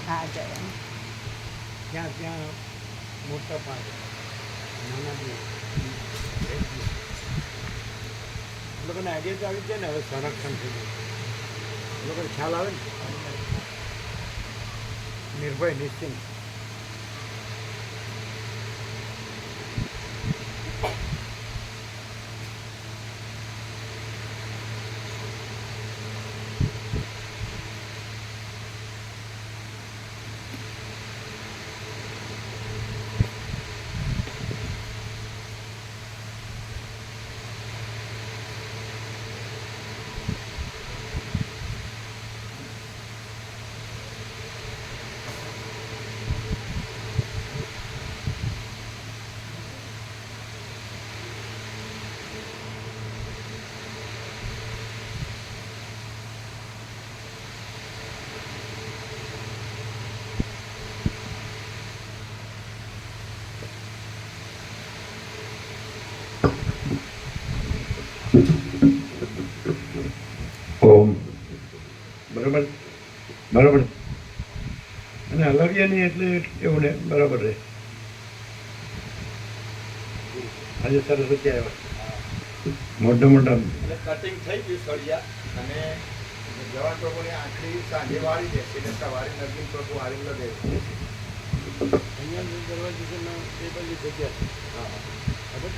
હા જય ત્યાં ત્યાં મોટા પાંચ નાના બે લોકોને આઈડિયા તો આવી જાય ને હવે સંરક્ષણ થઈ ગયું લોકોને ખ્યાલ આવે ને નિર્ભય નિશ્ચિંત. ઓમ બરાબર બરાબર અને હલાવીએ નહીં એટલે એવું ને બરાબર રહે. આજે સરસ્વતી આવ્યા મોટા મોટા એટલે કટિંગ થઈ ગયું સળિયા અને જવાન પ્રભુની આખરી સાંજે વાળી દેશે એટલે સવારે નદીમ પ્રભુ વાળી લગે. અહીંયા દરવાજે છે ને એ બાજુ જગ્યા છે. હા ખબર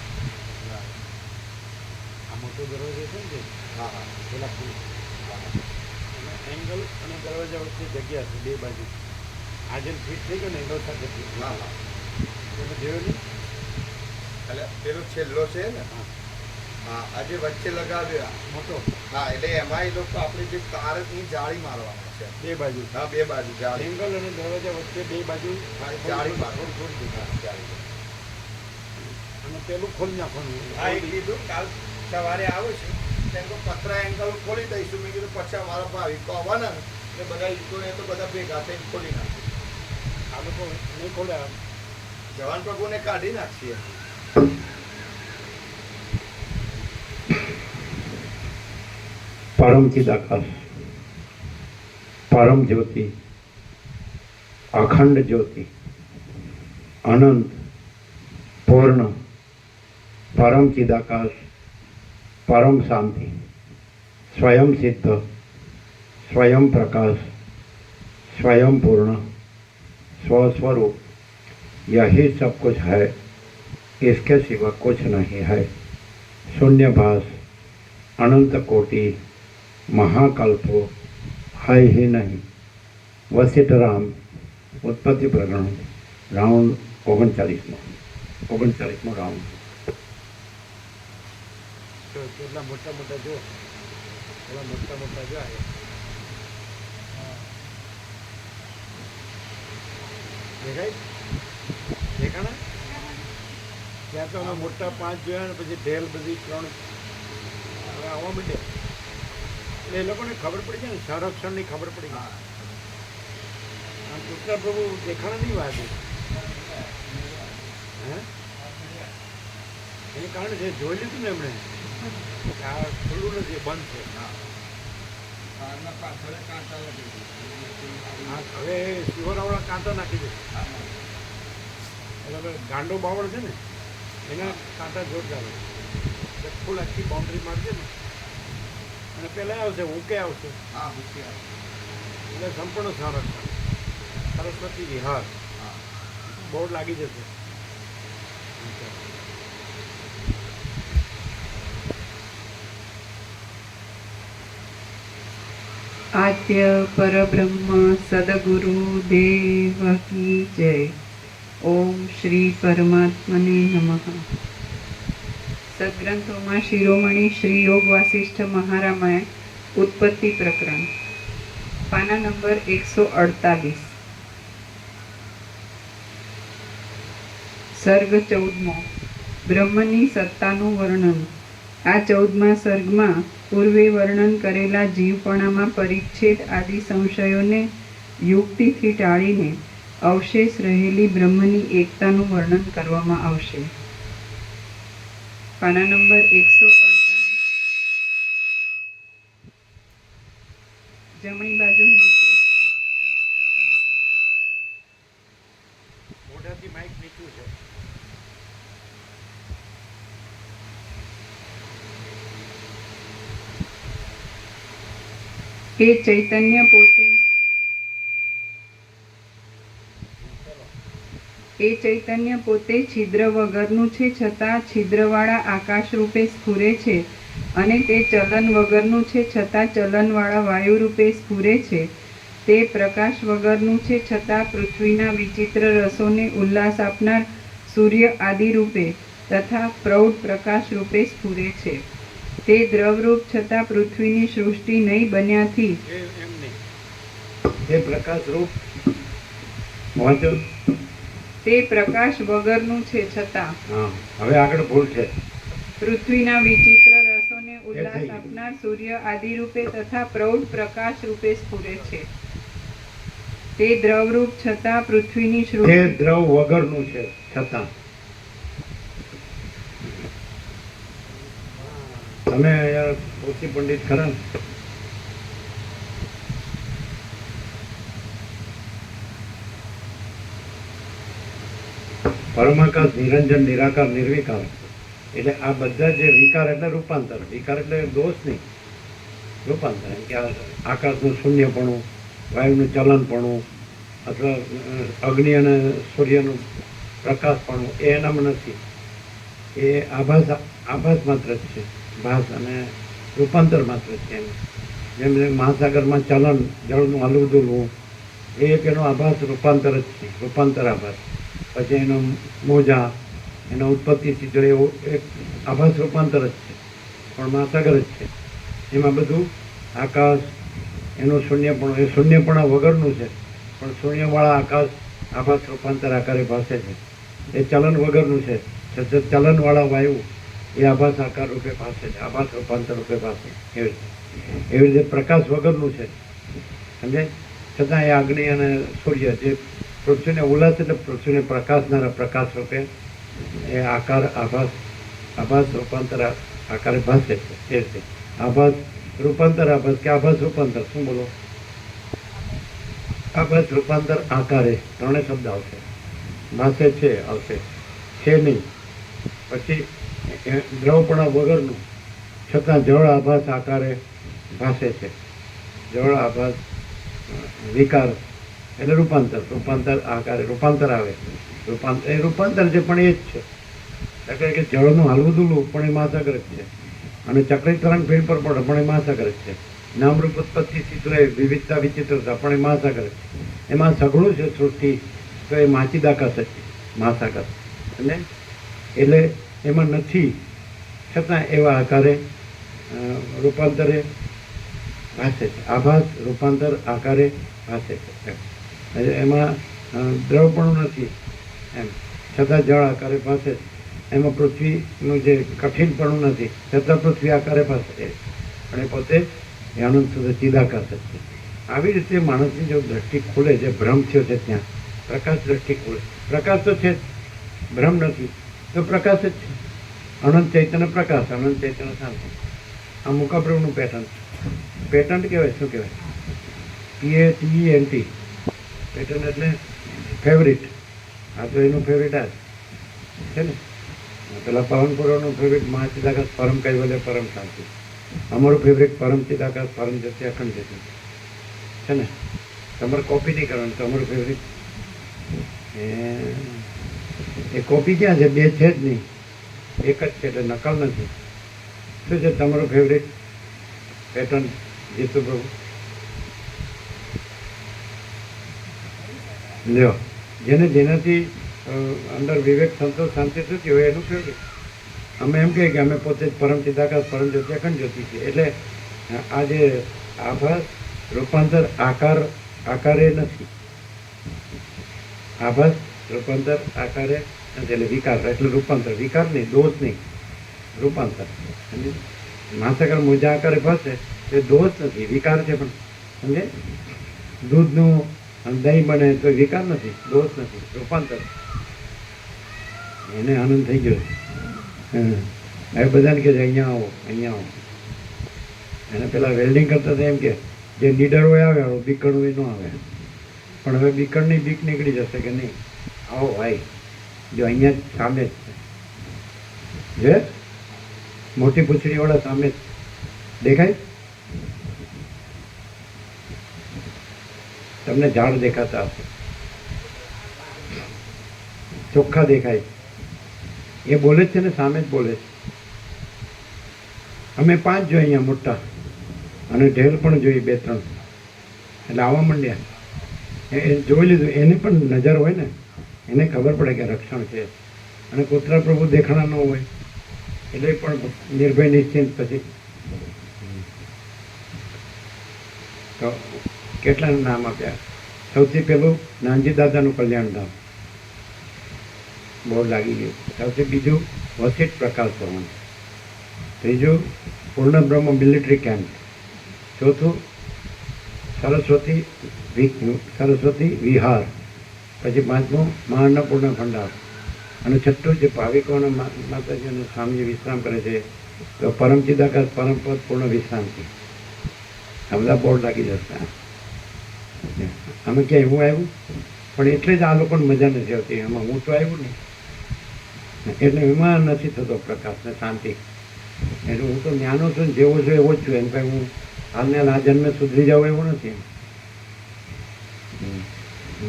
આ મોટો દરવાજો છે ને હા હા પેલા ફૂલ અને એંગલ અને દરવાજા વચ્ચે જગ્યા છે બે બાજુ. આજે ફિટ થઈ ગયો ને એંગલ સાથે ફિટ. હા હા તમે જોયો નહીં? એટલે પેલો છેલ્લો છે ને હા હા આજે વચ્ચે લગાવ્યા મોટો હા એટલે એમાં એ લોકો આપણે જે તારની જાળી મારવાના છે. બે બાજુ હા બે બાજુ જાળી એંગલ અને દરવાજા વચ્ચે બે બાજુ જાળી મારવાની. થોડી થોડી હા, જાળી. અને પેલું ખોલી નાખવાનું. હા એ કીધું કાલ સવારે આવે છે તેમ તો પતરા એંગલ ખોલી દઈશું. મેં કીધું પછી અમારા ભાવિકો આવવાના ને એટલે બધા ઈકો એ તો બધા ભેગા થઈને ખોલી નાખીએ. આ લોકો નહીં ખોલ્યા. જવાન પ્રભુને કાઢી નાખીએ. પરમ ચિદાકાશ પરમ જ્યોતિ અખંડ જ્યોતિ અનંત પૂર્ણ પરમ ચિદાકાશ परम शांति स्वयं सिद्ध स्वयं प्रकाश स्वयं पूर्ण स्वस्वरूप यही सब कुछ है. इसके सिवा कुछ नहीं है. शून्यभास अनंत कोटि महाकल्पो है ही नहीं. वशिष्ठ राम उत्पत्ति प्रकरण राउंड 39 राउंड. તો કેટલા મોટા મોટા જો એવા મોટા મોટા જો આવે. દેખાય દેખાણા ત્યાં તો અમે મોટા પાંચ જોયા ને પછી ઢેલ બધી ત્રણ હવે આવવા માંડે એટલે એ લોકોને ખબર પડી જાય ને સંરક્ષણની ખબર પડી ગઈ. આમ કૃષ્ણ પ્રભુ દેખાણા નહીં વાગે હે એને કારણે જે જોઈ લીધું ને એમણે આ ખુલ્લું નથી બંધ છે. હા હવે શિવરાવાળા કાંટા નાખી દે એટલે હવે ગાંડો બાવળ છે ને એના કાંટા જોરદાર એટલે ફૂલ આખી બાઉન્ડ્રી મારશે ને અને પહેલાં આવશે ઉકે આવશે હા હોશિયાર. એટલે સંપૂર્ણ સંરક્ષણ સરસ્વતી વિહાર બોર્ડ લાગી જશે. આદ્ય પરબ્રહ્મ સદગુરુ દેવ કી જય. ઓમ શ્રી પરમાત્મને નમઃ. સદગ્રંથોમાં શિરોમણી શ્રી યોગ વાસિષ્ઠ મહારામાયણ ઉત્પત્તિ પ્રકરણ પાના નંબર 148. સર્ગ 14. બ્રહ્મની સત્તાનું વર્ણન. આ 14મા સર્ગમાં પૂર્વે વર્ણન કરેલા જીવપણામાં પરિચ્છેદ આદિ સંશયોને યુક્તિથી ટાળીને અવશેષ રહેલી બ્રહ્મની એકતાનું વર્ણન કરવામાં આવશે. પાના નંબર 148 જમણી બાજુ નીચે. એ ચૈતન્ય પોતે છિદ્ર વગરનું છે, છતાં છિદ્રવાળા આકાશ રૂપે સ્ફુરે છે, અને તે ચલન વગરનું છે, છતાં ચલનવાળા વાયુ રૂપે સ્ફુરે છે. તે પ્રકાશ વગરનું છે, છતાં પૃથ્વીના વિચિત્ર રસોને ઉલ્લાસ આપનાર સૂર્ય આદિ રૂપે તથા પ્રૌઢ પ્રકાશ રૂપે સ્ફુરે છે. તે દ્રવરૂપ છતાં પૃથ્વીની સૃષ્ટિ નહીં બન્યાથી એમ નહીં. એ પ્રકાશ રૂપ વાંચો. તે પ્રકાશ વગરનું છે, છતાં હા, હવે આગળ ભૂલ છે. પૃથ્વીના વિચિત્ર રસોને ઉલ્લાસ આપનાર સૂર્ય આદિ રૂપે તથા પ્રૌઢ પ્રકાશ રૂપે સ્ફુરે છે. તે દ્રવરૂપ છતાં પૃથ્વીની તે સૃષ્ટિ દ્રવ વગરનું છે, છતાં. તમે યાર પોથી પંડિત ખરા ને? પરમાકાશ, નિરંજન, નિરાકાર, નિર્વિકાર, એટલે આ બધા જે વિકાર એટલે રૂપાંતર. વિકાર એટલે દોષ નહીં, રૂપાંતર. એમ કે આ આકાશનું શૂન્યપણું, વાયુનું ચલનપણું, અથવા અગ્નિ અને સૂર્યનું પ્રકાશપણું એ એનામાં નથી. એ આભાસ માત્ર જ છે. ભાસ અને રૂપાંતર માત્ર છે. એમ જેમ મહાસાગરમાં ચલન, જળનું હલવું દુલવું, એ એક એનો આભાસ રૂપાંતર જ છે, રૂપાંતર આભાસ. પછી એનો મોજા, એનો ઉત્પત્તિ ચિત્ર, એવું એક આભાસ રૂપાંતર જ છે, પણ મહાસાગર જ છે. એમાં બધું આકાશ, એનું શૂન્યપણું, એ શૂન્યપણા વગરનું છે, પણ શૂન્યવાળા આકાશ આભાસ રૂપાંતર આકારે ભાસે છે. એ ચલન વગરનું છે, છતાં ચલનવાળા વાયુ એ આભાસ આકાર રૂપે ભાસે છે, આભાસ રૂપાંતર રૂપે ભાસે. એવી રીતે પ્રકાશ વગરનું છે, સમજાય? છતાં એ અગ્નિ અને સૂર્ય જે પૃથ્વીને ઉલ્લાસ એટલે પૃથ્વીને પ્રકાશનારા પ્રકાશ રૂપે એ આકાર આભાસ રૂપાંતર આકારે ભાસે છે. એ રીતે આભાસ રૂપાંતર આભાસ કે આભાસ રૂપાંતર, શું બોલો? આભાસ રૂપાંતર આકારે ત્રણે શબ્દ આવશે. ભાસે છે આવશે, છે નહીં. પછી દ્રવપણા વગરનું, છતાં જળ આભાસ આકારે ભાસે છે. જળ આભાસ વિકાર એટલે રૂપાંતર આકારે રૂપાંતર આવે. એ રૂપાંતર છે, પણ એ જ છે. એટલે કે જળનું હાલવું દુલવું પણ એ મહાસાગર જ છે, અને ચક્રી તરંગ ફેર પર પડે પણ એ મહાસાગર જ છે. નામરૂપ ઉત્પત્તિ ચિત્ર, વિવિધતા વિચિત્રતા પણ એ મહાસાગર જ છે. એમાં સઘળું છે સૃષ્ટિ, તો એ માચિદાકાશ જ છે, મહાસાગર. એટલે એમાં નથી, છતાં એવા આકારે રૂપાંતરે ભાસે છે. આભાસ રૂપાંતર આકારે ભાસે છે. એમાં દ્રવપણું નથી, એમ છતાં જળ આકારે ભાસે છે. એમાં પૃથ્વીનું જે કઠિનપણું નથી, છતાં પૃથ્વી આકારે ભાસે છે. અને પોતે એ અનંત સુધી ચિદાકાશ જ છે. આવી રીતે માણસની જો દ્રષ્ટિ ખુલે, જે ભ્રમ થયો છે ત્યાં પ્રકાશ દ્રષ્ટિ ખુલે. પ્રકાશ તો છે જ, ભ્રમ નથી તો પ્રકાશ જ છે. અનંત ચૈતન્ય પ્રકાશ, અનંત ચૈતન્ય શાંતિ. આ મુકાપ્રભુનું પેટન્ટ કહેવાય. શું કહેવાય? PATENT. પેટન્ટ એટલે ફેવરિટ. આ તો એનું ફેવરિટ આ છે ને. પેલા પવનપુરોનું ફેવરિટ મહાચિદાકાશ પરમ કૈવલ્ય પરમ શાંતિ. અમારું ફેવરિટ પરમ ચિદાકાશ પરમ જ્યોતિ અખંડ જ્યોતિ છે ને. તમારે કોપી નહીં કરવાની, તમારું ફેવરિટ એ કોપી ક્યાં છે? બે છે જ નહીં, એક જ છે, એટલે નકલ નથી. શું છે તમારું ફેવરિટ પેટર્ન? જીતુ પ્રભુ લ્યો. જેનાથી અંદર વિવેક, સંતોષ, શાંતિ થતી હોય એનું ફેવરિટ. અમે એમ કહીએ કે અમે પોતે જ પરમ ચિદાકાશ પરમ જ્યોતિ અખંડ જ્યોતિ છીએ. એટલે આ જે આભાસ રૂપાંતર આકારે નથી. આભાસ રૂપાંતર આકારે નથી, એટલે વિકાર એટલે રૂપાંતર. વિકાર નહીં, દોષ નહીં, રૂપાંતર. મહાસાગર મોજા આકારે ભાસે એ દોષ નથી, વિકાર છે. પણ સમજે, દૂધનું દહીં બને તો વિકાર નથી, દોષ નથી, રૂપાંતર. એને આનંદ થઈ ગયો. હવે બધાને કહે છે અહીંયા આવો, અહીંયા આવો. એને પેલા વેલ્ડિંગ કરતા હતા એમ કે જે નીડર હોય આવે, બીકણ હોય ન આવે. પણ હવે બીકણની બીક નીકળી જશે કે નહીં, આવો ભાઈ, જો અહીંયા જ સામે જ છે, જે મોટી પૂંછડીવાળા સામે જ દેખાય. તમને ઝાડ દેખાતા હશે, ચોખ્ખા દેખાય. એ બોલે જ છે ને, સામે જ બોલે છે. અમે 5 જોઈએ અહીંયા મોટા, અને ઢેલ પણ જોઈ 2-3, એટલે આવવા માંડ્યા. એ જોઈ લીધું. એને પણ નજર હોય ને, એને ખબર પડે કે રક્ષણ છે. અને કૂતરા પ્રભુ દેખાણા ન હોય એટલે પણ નિર્ભય નિશ્ચિંત. પછી તો કેટલાનું નામ આપ્યા. સૌથી પહેલું નાનજી દાદાનું કલ્યાણધામ, બહુ લાગી ગયું. સૌથી બીજું વસીઠ પ્રકાશ ભવન, ત્રીજું પૂર્ણ બ્રહ્મ મિલિટરી કેમ્પ, ચોથું સરસ્વતી વિહાર, પછી 5મું મહાઅન્નપૂર્ણા ભંડાર, અને 6થું જે ભાવિકોના માતાજી અને સ્વામીજી વિશ્રામ કરે છે તો પરમ ચિદાકાશ પરમપદ પૂર્ણ વિશ્રામથી. આ બધા બોર્ડ લાગી જશે. આમાં ક્યાંય હું આવ્યું પણ એટલે જ આ લોકોને મજા નથી આવતી. એમાં હું તો આવ્યું ને, એટલે એમાં નથી થતો પ્રકાશ ને શાંતિ. એટલે હું તો જ્ઞાનો છું ને, જેવો છું એવો જ છું. એમ કાંઈ હું હાલને આ જન્મે સુધરી જાઉં એવું નથી.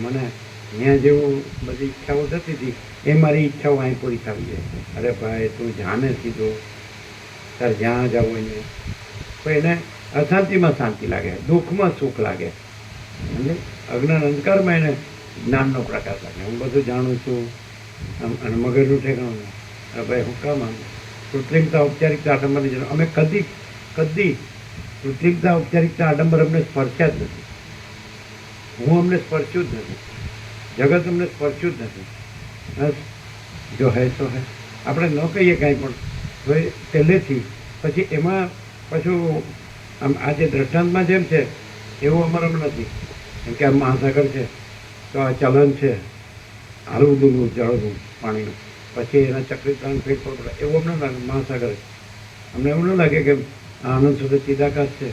મને ત્યાં જેવું બધી ઈચ્છાઓ થતી હતી એ મારી ઈચ્છાઓ અહીં પૂરી થવી છે. અરે ભાઈ તું જાને સીધો, તારે જ્યાં જવું હોય ને. તો એને અશાંતિમાં શાંતિ લાગે, દુઃખમાં સુખ લાગે, સમજે? અજ્ઞાન અંધકારમાં એને જ્ઞાનનો પ્રકાશ લાગે. હું બધું જાણું છું અને મગજનું ઠેકાણું. અરે ભાઈ હું કામ આમ કૃત્રિમતા ઔપચારિકતા આડંબરની જરૂર. અમે કદી કૃત્રિમતા ઔપચારિકતા આડંબર અમને સ્પર્શ્યા જ નથી. હું અમને સ્પર્શ્યું જ નથી, જગત અમને સ્પર્શ્યું જ નથી. બસ જો હે તો હે. આપણે ન કહીએ કાંઈ પણ તો એ પહેલેથી. પછી એમાં પાછું આમ આ જે દ્રષ્ટાંતમાં જેમ છે એવું અમારામાં નથી. કેમ કે આ મહાસાગર છે તો આ ચલન છે, હાલવું દૂરવું જળવું પાણીનું, પછી એના ચક્રીકરણ ફેરફાર પડે એવું અમને લાગે. મહાસાગર અમને એવું ન લાગે કે આ આનંદ સુધી ચિદાકાશ છે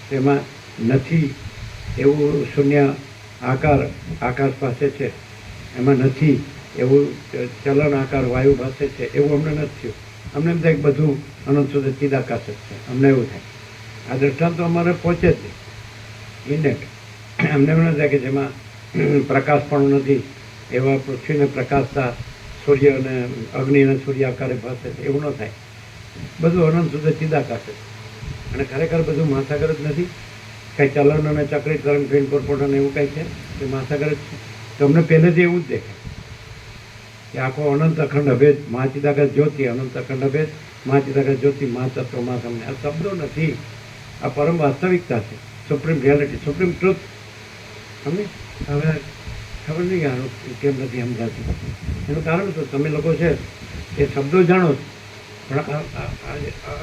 તેમાં નથી એવું શૂન્ય આકાશ પાસે છે, એમાં નથી એવું ચલન આકાર વાયુ પાસે છે એવું અમને નથી થયું. અમને એમ થાય કે બધું અનંત સુધી ચિદાકાશ જ છે. અમને એવું થાય. આ દ્રષ્ટાંત તો અમારે પહોંચે જ નહીં ઇનેટ. અમને એવું ન થાય કે જેમાં પ્રકાશ પણ નથી એવા પૃથ્વીને પ્રકાશતા સૂર્ય અને અગ્નિ અને સૂર્ય આકારે ભાસે છે એવું ન થાય. બધું અનંત સુધી ચિદાકાશ જ. અને ખરેખર બધું મહાસાગર જ નથી. કંઈ ચલન અને ચક્રીકરણ ફિલ્મ કોર્પોરેશન એવું કંઈ છે કે મહાસાગર જ છે. તો અમને પહેલેથી એવું જ દેખાય કે આખો અનંત અખંડ અભેદ મહાચિદાકાશ જ્યોતિ, અનંત અખંડ અભેદ મહાચિદાકાશ જ્યોતિ, મહાતત્વ મહાસમને. આ શબ્દો નથી, આ પરમ વાસ્તવિકતા છે. Supreme reality, supreme truth. સમજે? હવે ખબર નહીં આનું કેમ નથી સમજાતું. એનું કારણ શું? તમે લોકો છે એ શબ્દો જાણો છો પણ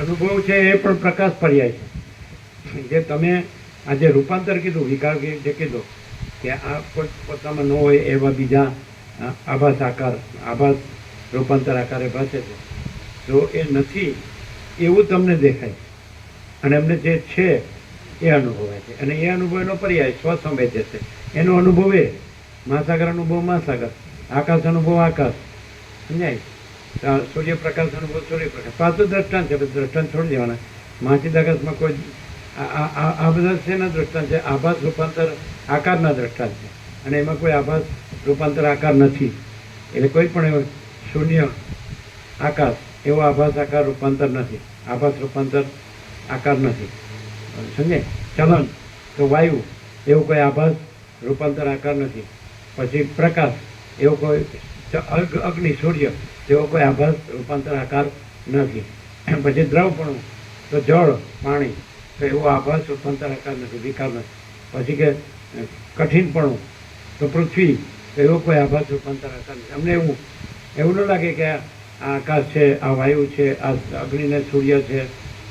અનુભવ છે એ પણ પ્રકાશ પર્યાય છે. જે તમે આજે રૂપાંતર કીધું, વિકાર જે કીધો કે આ પોતામાં ન હોય એવા બીજા આભાસ આકાર, આભાસ રૂપાંતર આકારે ભાષે છે, જો એ નથી એવું તમને દેખાય અને એમને જે છે એ અનુભવાય છે. અને એ અનુભવનો પર્યાય સ્વસંવેદ્ય છે. એનો અનુભવ એ મહાસાગર અનુભવ મહાસાગર, આકાશ અનુભવ આકાશ. સમજાય? સૂર્યપ્રકાશ અનુભવ સૂર્યપ્રકાશ. પાછું દ્રષ્ટાંત છે, દ્રષ્ટાંત છોડી દેવાના. મહાચિદાકાશમાં કોઈ આ બધા છે ને દ્રષ્ટાંત છે, આભાસ રૂપાંતર આકારના દ્રષ્ટાંત છે. અને એમાં કોઈ આભાસ રૂપાંતર આકાર નથી. એટલે કોઈ પણ એવો શૂન્ય આકાશ એવો આભાસ આકાર રૂપાંતર નથી. આભાસ રૂપાંતર આકાર નથી. સમજે? ચલન તો વાયુ એવું કોઈ આભાસ રૂપાંતર આકાર નથી. પછી પ્રકાશ એવો કોઈ, અગ્નિ સૂર્ય એવો કોઈ આભાસ રૂપાંતર આકાર નથી. પછી દ્રવપણું તો જળ પાણી તો એવો આભાસ રૂપાંતર આકાર નથી, વિકાર નથી. પછી કે કઠિનપણું તો પૃથ્વી તો એવો કોઈ આભાસ રૂપાંતર આકાર નથી. અમને એવું ન લાગે કે આ આકાશ છે, આ વાયુ છે, આ અગ્નિને સૂર્ય છે,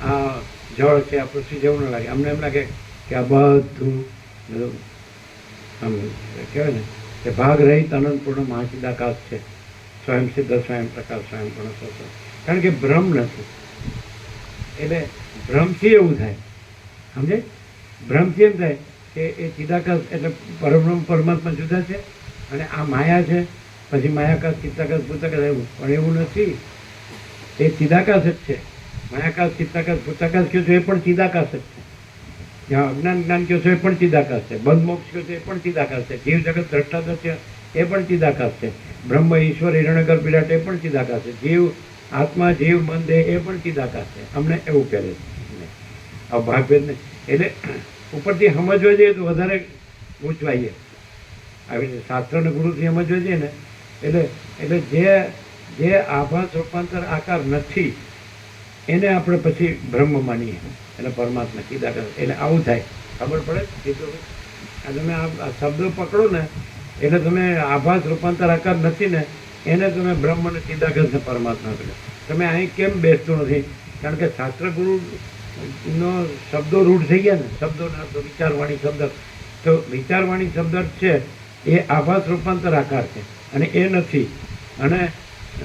આ જળ છે, આ પૃથ્વી જેવું ન લાગે. અમને એમ લાગે કે આ બધું આમ કહેવાય ને કે ભાગ રહિત અનંતપૂર્ણ મહાચિદાકાશ છે. સ્વયં સિદ્ધ, સ્વયં પ્રકાશ, સ્વયં પૂર્ણ સ્વસ્વ. કારણ કે ભ્રમ નથી. એટલે ભ્રમથી એવું થાય. સમજે? ભ્રમથી એમ થાય કે એ ચિદાકાશ એટલે પરબ્રહ્મ પરમાત્મા જુદા છે અને આ માયા છે. પછી માયાકાશ, ચિત્તાકાશ, ભૂતાકાશ એવું. પણ એવું નથી. એ ચિદાકાશ જ છે. માયાકાશ, ચિત્તાકાશ, ભૂતાકાશ કહ્યું છે એ પણ ચિદાકાશ જ છે. જ્યાં અજ્ઞાન જ્ઞાન કહો છો એ પણ ચિદાકાશ છે, બંધ મોક્ષ કહો છો એ પણ ચિદાકાશ છે, જીવ જગત દ્રષ્ટા છે એ પણ ચિદાકાશ છે, બ્રહ્મ ઈશ્વર હિરણ્યગર્ભ વિરાટ એ પણ ચિદાકાશ છે, જીવ આત્મા જીવ મન દેહ એ પણ ચિદાકાશ છે. અમને એવું કહે છે આ ભાગભેદ ને એટલે ઉપરથી સમજવા જઈએ તો વધારે ગૂંચવાઈએ. આવી રીતે શાસ્ત્રને ગુરુથી સમજવા જઈએ ને એટલે જે આભાસ રૂપાંતર આકાર નથી એને આપણે પછી બ્રહ્મ માનીએ, એટલે પરમાત્મા ચિદાકાશ. એટલે આવું થાય, ખબર પડે કીધું. આ તમે આ શબ્દો પકડો ને એટલે તમે આભાસ રૂપાંતર આકાર નથી ને એને તમે બ્રહ્મ અને ચિદાકાશ ને પરમાત્મા કહો. તમે અહીં કેમ બેસતું નથી? કારણ કે શાસ્ત્ર ગુરુ નો શબ્દો રૂઢ થઈ ગયા ને, શબ્દોના અર્થ વિચારવાણી શબ્દ. તો વિચારવાણી શબ્દ છે એ આભાસ રૂપાંતર આકાર છે અને એ નથી. અને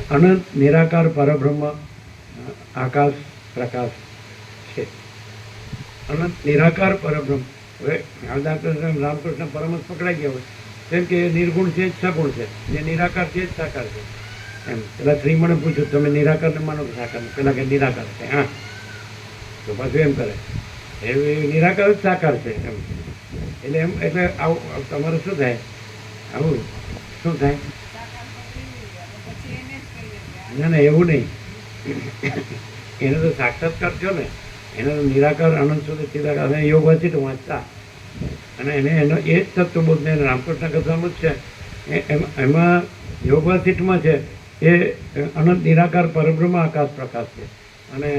અનંત નિરાકાર પરબ્રહ્મ આકાશ પ્રકાશ છે. અનંત નિરાકાર પરબ્રહ્મ. હવે રામકૃષ્ણ પરમહંસ પકડાઈ ગયા હોય કેમ કે એ નિર્ગુણ છે જ સગુણ છે, જે નિરાકાર છે જ સાકાર છે. એમ પેલા શ્રીમણે પૂછ્યું તમે નિરાકારને માનો કે સાકારને? પેલા કે નિરાકાર છે. હા, તો પાછું એમ કરે એ નિરાકાર જ સાકાર છે એમ. એટલે એમ એટલે આવું તમારે શું થાય? આવું શું થાય? ના ના એવું નહીં. એને તો સાક્ષાત્કાર થયો ને, એને તો નિરાકાર અનંત સુધી ચિદાકાર અને યોગ વાંચી વાંચતા અને એને એનો એ જ તત્વબોધને રામકૃષ્ણ કથામાં જ છે એમાં યોગવાસિતમાં છે એ અનંત નિરાકાર પરબ્રહ્મ આકાશ પ્રકાશ છે. અને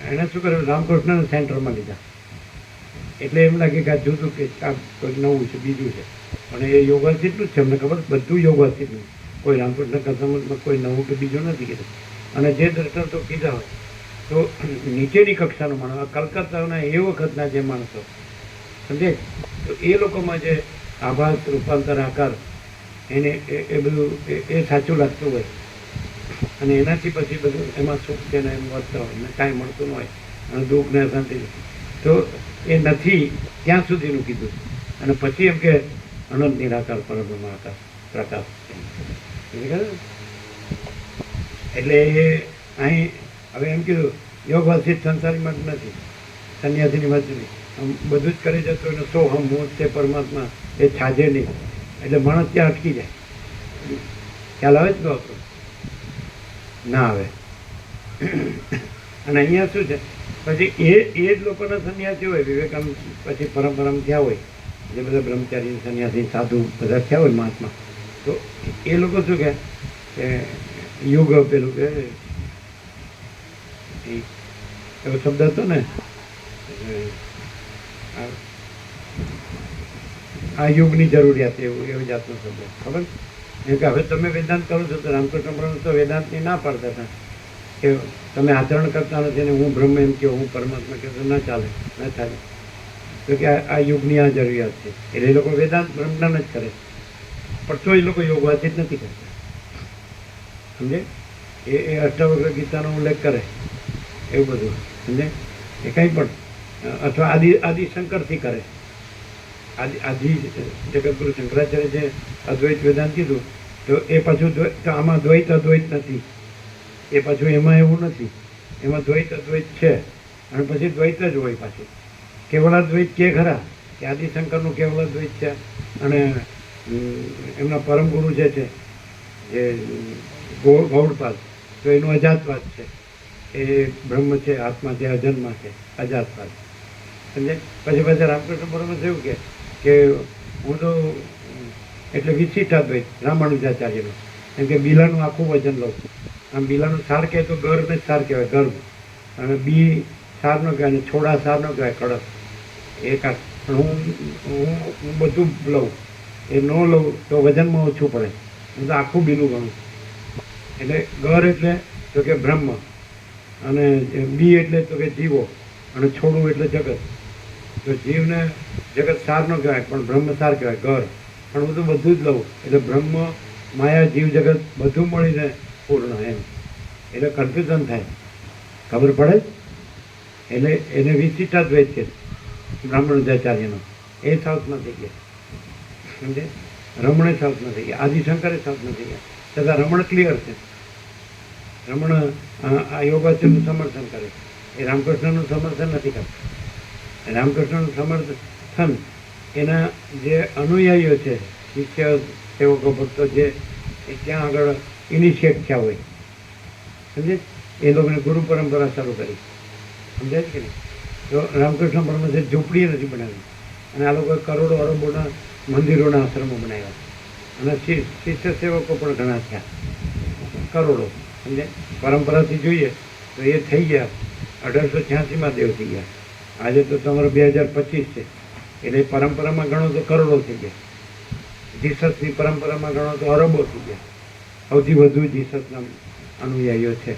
એણે શું કર્યું? રામકૃષ્ણને સેન્ટરમાં લીધા. એટલે એમ લાગે કે આ જુદું કે આ કંઈક નવું છે, બીજું છે. પણ એ યોગાસિતનું જ છે, અમને ખબર બધું યોગાસિતનું. કોઈ રામકૃષ્ણ કથામાં કોઈ નવું કે બીજું નથી કીધું. અને જે દ્રષ્ટાંતો કીધા હોય તો નીચેની કક્ષાનો માણસ, કલકત્તાના એ વખતના જે માણસો સમજે તો એ લોકોમાં જે આભાસ રૂપાંતર આકાર એને એ બધું એ સાચું લાગતું હોય અને એનાથી પછી બધું એમાં સુખ છે ને એમ વધતા હોય ને કાંઈ મળતું ન હોય અને દુઃખ ને શાંતિ, તો એ નથી ત્યાં સુધીનું કીધું. અને પછી એમ કે અનંત નિરાકાર પરબ્રહ્મ આકાશ પ્રકાશ. એટલે એ અહીં હવે એમ કીધું યોગવાસિત સંસારી મત નથી, સંન્યાસીની મત નથી. બધું જ કરી જતો એનો સો હમ હું તે પરમાત્મા એ છાજે નહીં. એટલે માણસ ત્યાં અટકી જાય. ખ્યાલ આવે જ તો ના આવે. અને અહીંયા શું છે પછી એ જ લોકોના સંન્યાસી હોય, વિવેકાનંદ પછી પરંપરામાં થયા હોય, જે બધા બ્રહ્મચારી સંન્યાસી સાધુ બધા થયા હોય મહાત્મા, તો એ લોકો શું કે યુગ પેલું કે એવો શબ્દ હતો ને આ યુગની જરૂરિયાત, એવું એવી જાતનો શબ્દ ખબર. એમ કે હવે તમે વેદાંત કરો છો તો રામકૃષ્ણ પરમહંસ તો વેદાંતની ના પાડતા હતા કે તમે આચરણ કરતા નથી અને હું બ્રહ્મ એમ કહો, હું પરમાત્મા કહો તો ના ચાલે, ના ચાલે. તો કે આ યુગની આ જરૂરિયાત છે. એટલે એ લોકો વેદાંત બ્રહ્મજ્ઞાન જ કરે, પણ તો એ લોકો યોગ વાંચિત નથી કરતા. સમજે? એ અષ્ટાવક્ર ગીતાનો ઉલ્લેખ કરે એવું બધું સમજે એ કંઈ પણ, અથવા આદિ શંકરથી કરે. આદિ જગતગુરુ શંકરાચાર્ય જે અદ્વૈત વેદાંત કીધું તો એ પાછું આમાં દ્વૈત અદ્વૈત નથી. એ પાછું એમાં એવું નથી, એમાં દ્વૈત અદ્વૈત છે અને પછી દ્વૈત જ હોય પાછું. કેવલાદ્વૈત કે ખરા કે આદિશંકરનું કેવલાદ્વૈત છે અને એમના પરમ ગુરુ જે છે જે ગૌડપાદ તો એનું અજાતવાદ છે. એ બ્રહ્મ છે, આત્મા છે, અજન્મા છે, અજાતવાદ. સમજે? પછી પાછા રામકૃષ્ણ પરમહંસ એવું કે હું તો એટલે વિશિષ્ટાદ્વૈત રામાનુજાચાર્યનું, એમ કે બીલાનું આખું વજન લઉં. આમ બીલાનું સાર કહે તો ગર્ભને જ સાર કહેવાય, ગર્ભ. અને બી સાર ન કહેવાય અને છોડા સાર ન કહેવાય, કડક. એ કાંક પણ હું બધું લઉં. એ ન લઉં તો વજનમાં ઓછું પડે. હું તો આખું બીલું ગણું. એટલે ગર એટલે તો કે બ્રહ્મ, અને બી એટલે તો કે જીવો, અને છોડવું એટલે જગત. તો જીવને જગત સાર ન કહેવાય પણ બ્રહ્મ સાર કહેવાય, ગર. પણ હું તો બધું જ લઉં એટલે બ્રહ્મ માયા જીવ જગત બધું મળીને પૂર્ણ એમ. એટલે કન્ફ્યુઝન થાય, ખબર પડે. એટલે એને વિશિષ્ટાદ્વૈત છે બ્રાહ્મણાચાર્યનો. એ સાઉથમાં થઈ ગયા સમજે. રમણે સાઉથમાં થઈ ગયા, આદિશંકરે સાઉથમાં થઈ ગયા. છતાં રમણ ક્લિયર છે. રમણ આ યોગાચાર્યનું સમર્થન કરે, એ રામકૃષ્ણનું સમર્થન નથી કરતા. રામકૃષ્ણ સમર્થન એના જે અનુયાયીઓ છે, શિષ્ય સેવકો ભક્તો જે ત્યાં આગળ ઇનિશિએટ થયા હોય, સમજે, એ લોકોને ગુરુ પરંપરા શરૂ કરી, સમજાય છે કે નહીં? તો રામકૃષ્ણ પરમહંસે ઝૂંપડી નથી બનાવી, અને આ લોકોએ કરોડો અરબોના મંદિરોના આશ્રમો બનાવ્યા, અને શિષ્ય સેવકો પણ ઘણા થયા, કરોડો, સમજે. પરંપરાથી જોઈએ તો એ થઈ ગયા 1886માં દેવ થઈ ગયા. આજે તો તમારો 2025 છે, એટલે પરંપરામાં ગણો તો કરોડો થઈ ગયા. જીસસની પરંપરામાં ગણો તો અરબો થઈ ગયા. સૌથી વધુ જીસસના અનુયાયીઓ છે.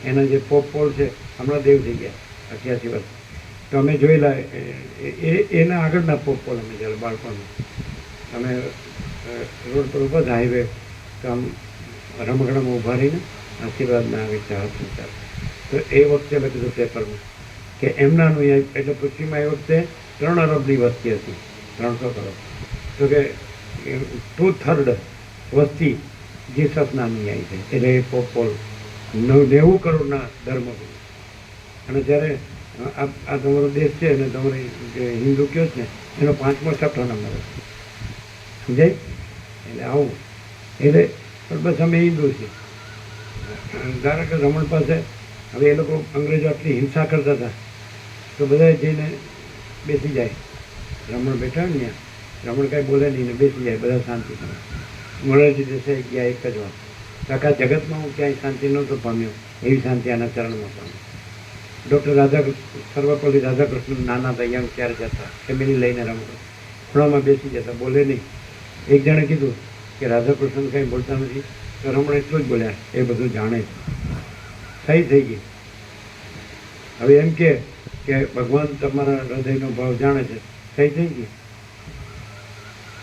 એના જે પોપ પોલ છે, હમણાં દેવ થઈ ગયા 88 વર્ષ. તો અમે જોયેલા એના આગળના પોપ પોલ અમે જ્યારે બાળકોને અમે રોડ પર ઊભા હતા, હાઈવે, તો આમ રમકડામાં ઊભા રહીને આશીર્વાદના આવી હાથ વિચાર. તો એ વખતે લખ્યું પેપરમાં કે એમના અનુયાયી, એટલે પૃથ્વીમાં એ વખતે 3 અરબની વસ્તી હતી, 300 કરોડ. તો કે 2/3 વસ્તી જીસસના અનુયાયી છે, એટલે એ પોપ પોલ 90 કરોડના ધર્મગુરુ. અને જ્યારે આ તમારો દેશ છે અને તમારી જે હિન્દુ કયો છે ને, એનો 5મો 6ઠ્ઠો નંબર છે, સમજાય? એટલે આવું, એટલે પણ બસ અમે હિન્દુ છીએ. ધારો કે રમણ પાસે હવે એ લોકો અંગ્રેજો આટલી હિંસા કરતા હતા, તો બધા જઈને બેસી જાય. રમણ બેઠા હોય ને ત્યાં, રમણ કાંઈ બોલે નહીં ને બેસી જાય, બધા શાંતિ કરે. મોરારજી દેસાઈ ગયા એક જ વાત, આખા જગતમાં હું ક્યાંય શાંતિ નહોતો પામ્યો એવી શાંતિ આના ચરણમાં પામ્યો. ડૉક્ટર સર્વપલ્લી રાધાકૃષ્ણન નાના હતા, યંગ, ત્યારે જતા ફેમિલી લઈને રમતો, ખૂણામાં બેસી જતા, બોલે નહીં. એક જણે કીધું કે રાધાકૃષ્ણન કંઈ બોલતા નથી, તો રમણ એટલું જ બોલ્યા, એ બધું જાણે છે. સહી થઈ ગઈ. હવે એમ કે ભગવાન તમારા હૃદયનો ભાવ જાણે છે, સહી થઈ ગઈ.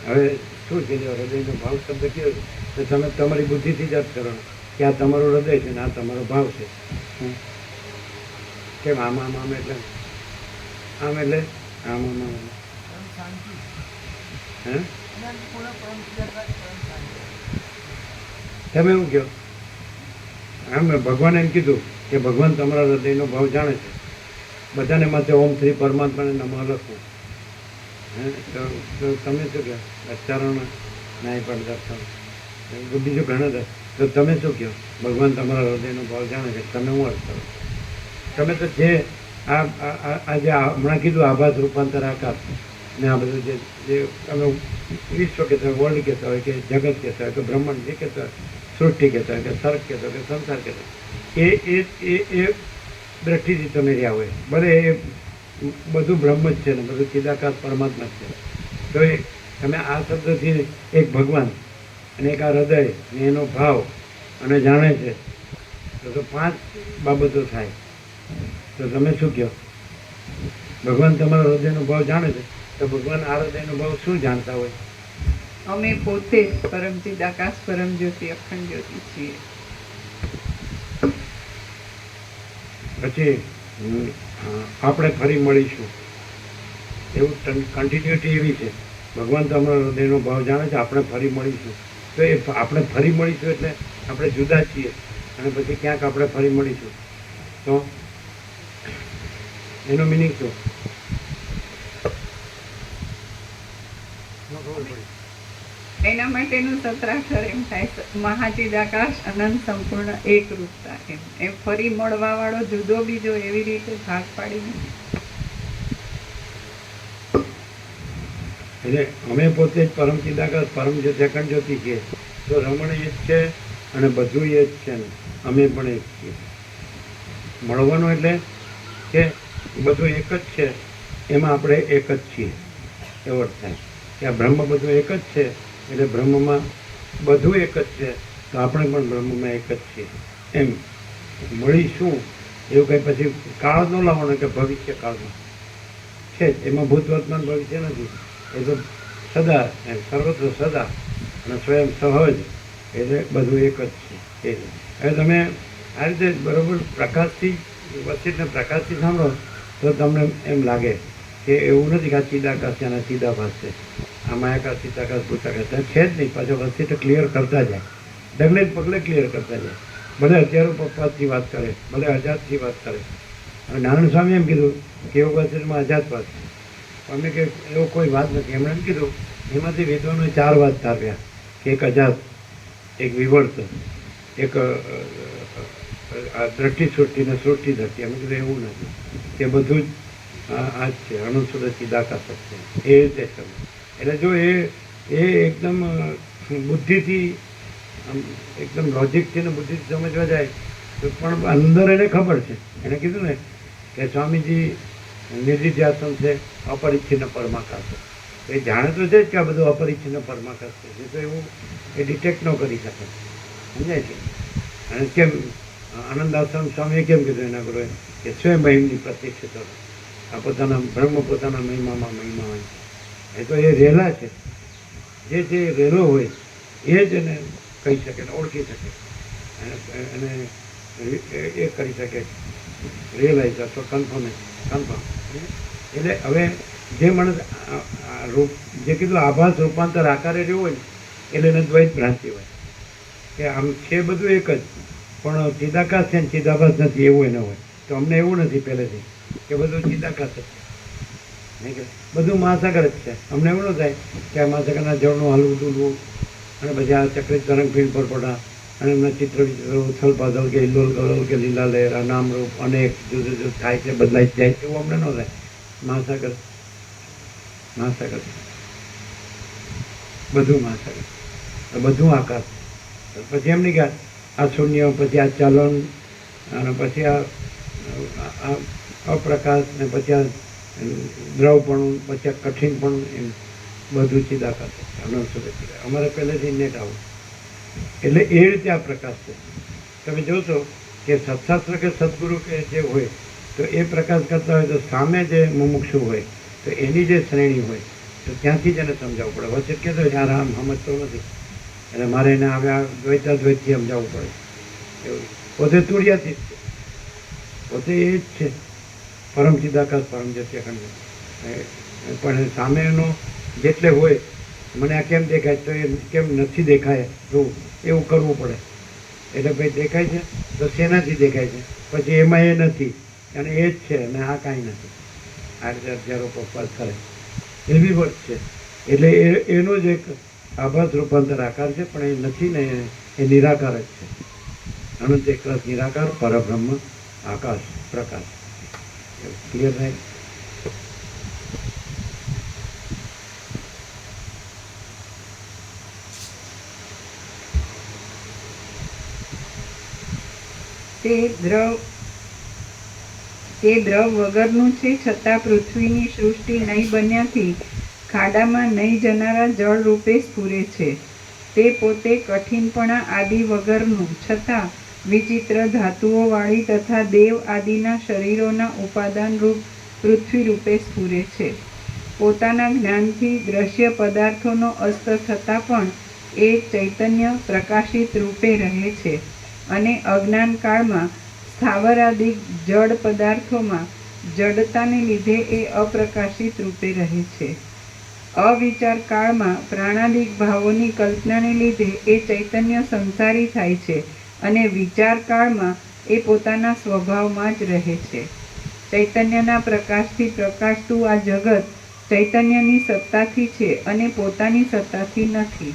હવે શું કીધું, હૃદયનો ભાવ શબ્દ કયો તો તમે તમારી બુદ્ધિથી જ અર્થ કરો કે આ તમારું હૃદય છે ને આ તમારો ભાવ છે. કેમ આમ એટલે આમ એટલે આમ હે તમે એવું કહો? આમ ભગવાને એમ કીધું કે ભગવાન તમારા હૃદયનો ભાવ જાણે છે. બધાને માથે ઓમ શ્રી પરમાત્માને નમઃ લખવું. હે તો તમે શું કહો? અચ્ચારણ નાય પણ દર્શન, બીજું ઘણા. તો તમે શું કહો? ભગવાન તમારા હૃદયનો ભાવ જાણે છે, તમે હું અર્થ કરો? તમે તો જે આ જે હમણાં કીધું આભાસ રૂપાંતર આકાર ને આ બધું જે અમે વિશ્વ કહેતા હોય, વર્લ્ડ કહેતા હોય, કે જગત કહેતા હોય, કે બ્રહ્માંડ જે કહેતા હોય, સૃષ્ટિ કહેતા હોય, કે સર્ગ કહેતા હોય, કે સંસાર કહેતા હોય, એ દ્રષ્ટિથી તમે રહ્યા હોય. ભલે એ બધું બ્રહ્મ જ છે ને બધું ચિદાકાશ પરમાત્મા જ છે. તો એ તમે આ શબ્દથી એક ભગવાન અને એક આ હૃદય ને એનો ભાવ અને જાણે છે, તો 5 બાબતો થાય. તો તમે શું કહો? ભગવાન તમારા હૃદયનો ભાવ જાણે છે, તો ભગવાન આ હૃદયનો ભાવ શું જાણતા હોય? અમે પોતે પરમ ચિદાકાશ પરમ જ્યોતિ અખંડ જ્યોતિ છીએ. પછી આપણે ફરી મળીશું, એવું કન્ટિન્યુટી એવી છે. ભગવાન તમારા હૃદયનો ભાવ જાણે છે, આપણે ફરી મળીશું. તો એ આપણે ફરી મળીશું એટલે આપણે જુદા છીએ, અને પછી ક્યાંક આપણે ફરી મળીશું, તો એનો મિનિંગ શું? એના માટેનું સત્રાક્ષર એમ થાય છે, મહાચિદાકાશ અનંત સંપૂર્ણ એક રૂપતા. એમ ફરી મળવા વાળો જુદો બીજો એવી રીતે ભાગ પાડી નથી. એટલે અમે પોતે જ પરમ ચિદાકાશ પરમ જ્યોતિ અખંડ જ્યોતિ છીએ. તો રમણ એ જ છે અને બધું એ જ છે ને અમે પણ એ જ છીએ. મળવાનું એટલે કે બધું એક જ છે, એમાં આપણે એક જ છીએ એવો અર્થ થાય. કે આ બ્રહ્મ બધું એક જ છે, એટલે બ્રહ્મમાં બધું એક જ છે, તો આપણે પણ બ્રહ્મમાં એક જ છીએ. એમ મળીશું એવું કંઈ પછી કાળ ન લાવવાનો કે ભવિષ્ય કાળમાં છે જ, એમાં ભૂત વર્તમાન ભવિષ્ય નથી. એ તો સદા એમ સર્વત્ર સદા અને સ્વયં સહજ, એટલે બધું એક જ છે. એ હવે તમે આ રીતે બરાબર પ્રકાશથી વચ્ચે પ્રકાશથી સાંભળો તો તમને એમ લાગે કે એવું નથી કે આ ચિદાકાશ છે અને ચિદાભાસ છે, આ માયાકાશ ચિદાકાશ ભૂતાકાશ છે જ નહીં. પાછો વચ્ચે તો ક્લિયર કરતા જાય, ડગલે પગલે ક્લિયર કરતા જાય. ભલે હજારો પપ્પાથી વાત કરે, ભલે હજારથી વાત કરે, હવે નારાયણ સ્વામી એમ કીધું કે યોગાશ્રમમાં અજાતવાદ છે. અમે કે એવો કોઈ વાત નથી. એમણે એમ કીધું એમાંથી વિદ્વાનોએ 4 વાત ધાર્યા કે એક અજાત, એક વિવર્ત, એક દ્રષ્ટિ સૃષ્ટિ ને સૃષ્ટિ દ્રષ્ટિ. અમે કીધું એવું નથી, કે બધું જ આ જ છે, અણુસુર ચિદાકાશ છે, એ રીતે છે. એટલે જો એ એકદમ બુદ્ધિથી એકદમ લોજિકથી ને બુદ્ધિથી સમજવા જાય તો પણ અંદર એને ખબર છે. એણે કીધું ને કે સ્વામીજી નિર્વિધ્યાસન છે, અપરિચ્છિન્ન પરમાકાશ છે. એ જાણે તો છે જ કે આ બધું અપરિચ્છિન્ન પરમાકાશ છે. એ તો એવું એ ડિટેક્ટ ન કરી શકે, સમજાય છે. અને કેમ આનંદાશ્રમ સ્વામીએ કેમ કીધું એના ગુરુએ કે સ્વયં મહિમની પ્રત્યક્ષ કરો. આ પોતાના બ્રહ્મ પોતાના મહિમામાં મહિમા હોય. એ તો એ રહેલા છે, જે રહેલો હોય એ જ એને કહી શકે ને ઓળખી શકે અને એ કરી શકે, રિયલાઇઝ અથવા કન્ફર્મ. એટલે હવે જે માણસ જે કીધું આભાસ રૂપાંતર આકારે રહ્યું હોય ને એટલે એને દ્વૈત ભ્રાંતિ હોય કે આમ છે બધું એક જ, પણ ચિદાકાશ છે ને ચિદાભાસ નથી એવું એને હોય. તો અમને એવું નથી પહેલેથી કે બધું ચિદાકાશ જ છે, નહીં કે બધું મહાસાગર જ છે. અમને એવું ન થાય કે આ મહાસાગરના જળનું હલવું ડૂલવું અને પછી આ ચક્રિત તરંગ ફીણ પર પડા અને એમના ચિત્ર વિચિત્ર ઉથલ પાથલ કે હિલ્લોલ કલોલ કે લીલા લહેર નામરૂપ અનેક જુદું જુદું થાય છે, બદલાઈ જ જાય એવું અમને ન થાય. મહાસાગર મહાસાગર બધું મહાસાગર, બધું આકાશ. પછી એમ નહીં કે આ શૂન્ય, પછી આ ચલન અને પછી આ અપ્રકાશ ને પછી આ દ્રવપણું, પછી આ કઠિનપણું, એમ બધું ચિદાકાશ છે. અમારે પહેલેથી નેટ આવું એટલે એ રીતે આ પ્રકાશ છે. તમે જોશો કે સત્શાસ્ત્ર કે સદગુરુ કે જે હોય તો એ પ્રકાશ કરતા હોય તો સામે જે મુમુક્ષુ હોય તો એની જે શ્રેણી હોય તો ત્યાંથી જ એને સમજાવવું પડે. વચ્ચે કહેતો યાર આમ સમજતો નથી એટલે મારે એને હવે આ દ્વૈતાદ્વૈતથી સમજાવવું પડે. એવું પોતે તુર્યાથી જ છે, પોતે એ જ છે, પરમ ચિદાકાશ પરમ જત્યખંડ. પણ સામે એનો જેટલે હોય મને આ કેમ દેખાય તો એ કેમ નથી દેખાય એવું કરવું પડે. એટલે ભાઈ દેખાય છે તો શેનાથી દેખાય છે, પછી એમાં એ નથી અને એ જ છે અને આ કાંઈ નથી. આ રીતે હજારો પપ્પાસ કરે એવી વર્ત છે. એટલે એનો જ એક આભાસ રૂપાંતર આકાર છે, પણ એ નથી ને એ નિરાકાર જ છે. અનંત એકરસ નિરાકાર પરબ્રહ્મ આકાશ પ્રકાશ. ક્લિયર થાય? તે દ્રવ વગરનું છે, છતાં પૃથ્વીની સૃષ્ટિ નહીં બન્યાથી ખાડામાં નહીં જનારા જળ રૂપે સ્ફુરે છે. તે પોતે કઠિનપણા આદિ વગરનું, છતાં વિચિત્ર ધાતુઓવાળી તથા દેવ આદિના શરીરોના ઉપાદાન રૂપ પૃથ્વી રૂપે સ્ફુરે છે. પોતાના જ્ઞાનથી દ્રશ્ય પદાર્થોનો અસ્ત થતાં પણ એ ચૈતન્ય પ્રકાશિત રૂપે રહે છે અને અજ્ઞાન કાળમાં સ્થાવરાદિક જડ પદાર્થોમાં જડતાને લીધે એ અપ્રકાશિત રૂપે રહે છે. અવિચાર કાળમાં પ્રાણાદિક ભાવોની કલ્પનાને લીધે એ ચૈતન્ય સંસારી થાય છે અને વિચાર કાળમાં એ પોતાના સ્વભાવમાં જ રહે છે. ચૈતન્યના પ્રકાશથી પ્રકાશતું આ જગત ચૈતન્યની સત્તાથી છે અને પોતાની સત્તાથી નથી.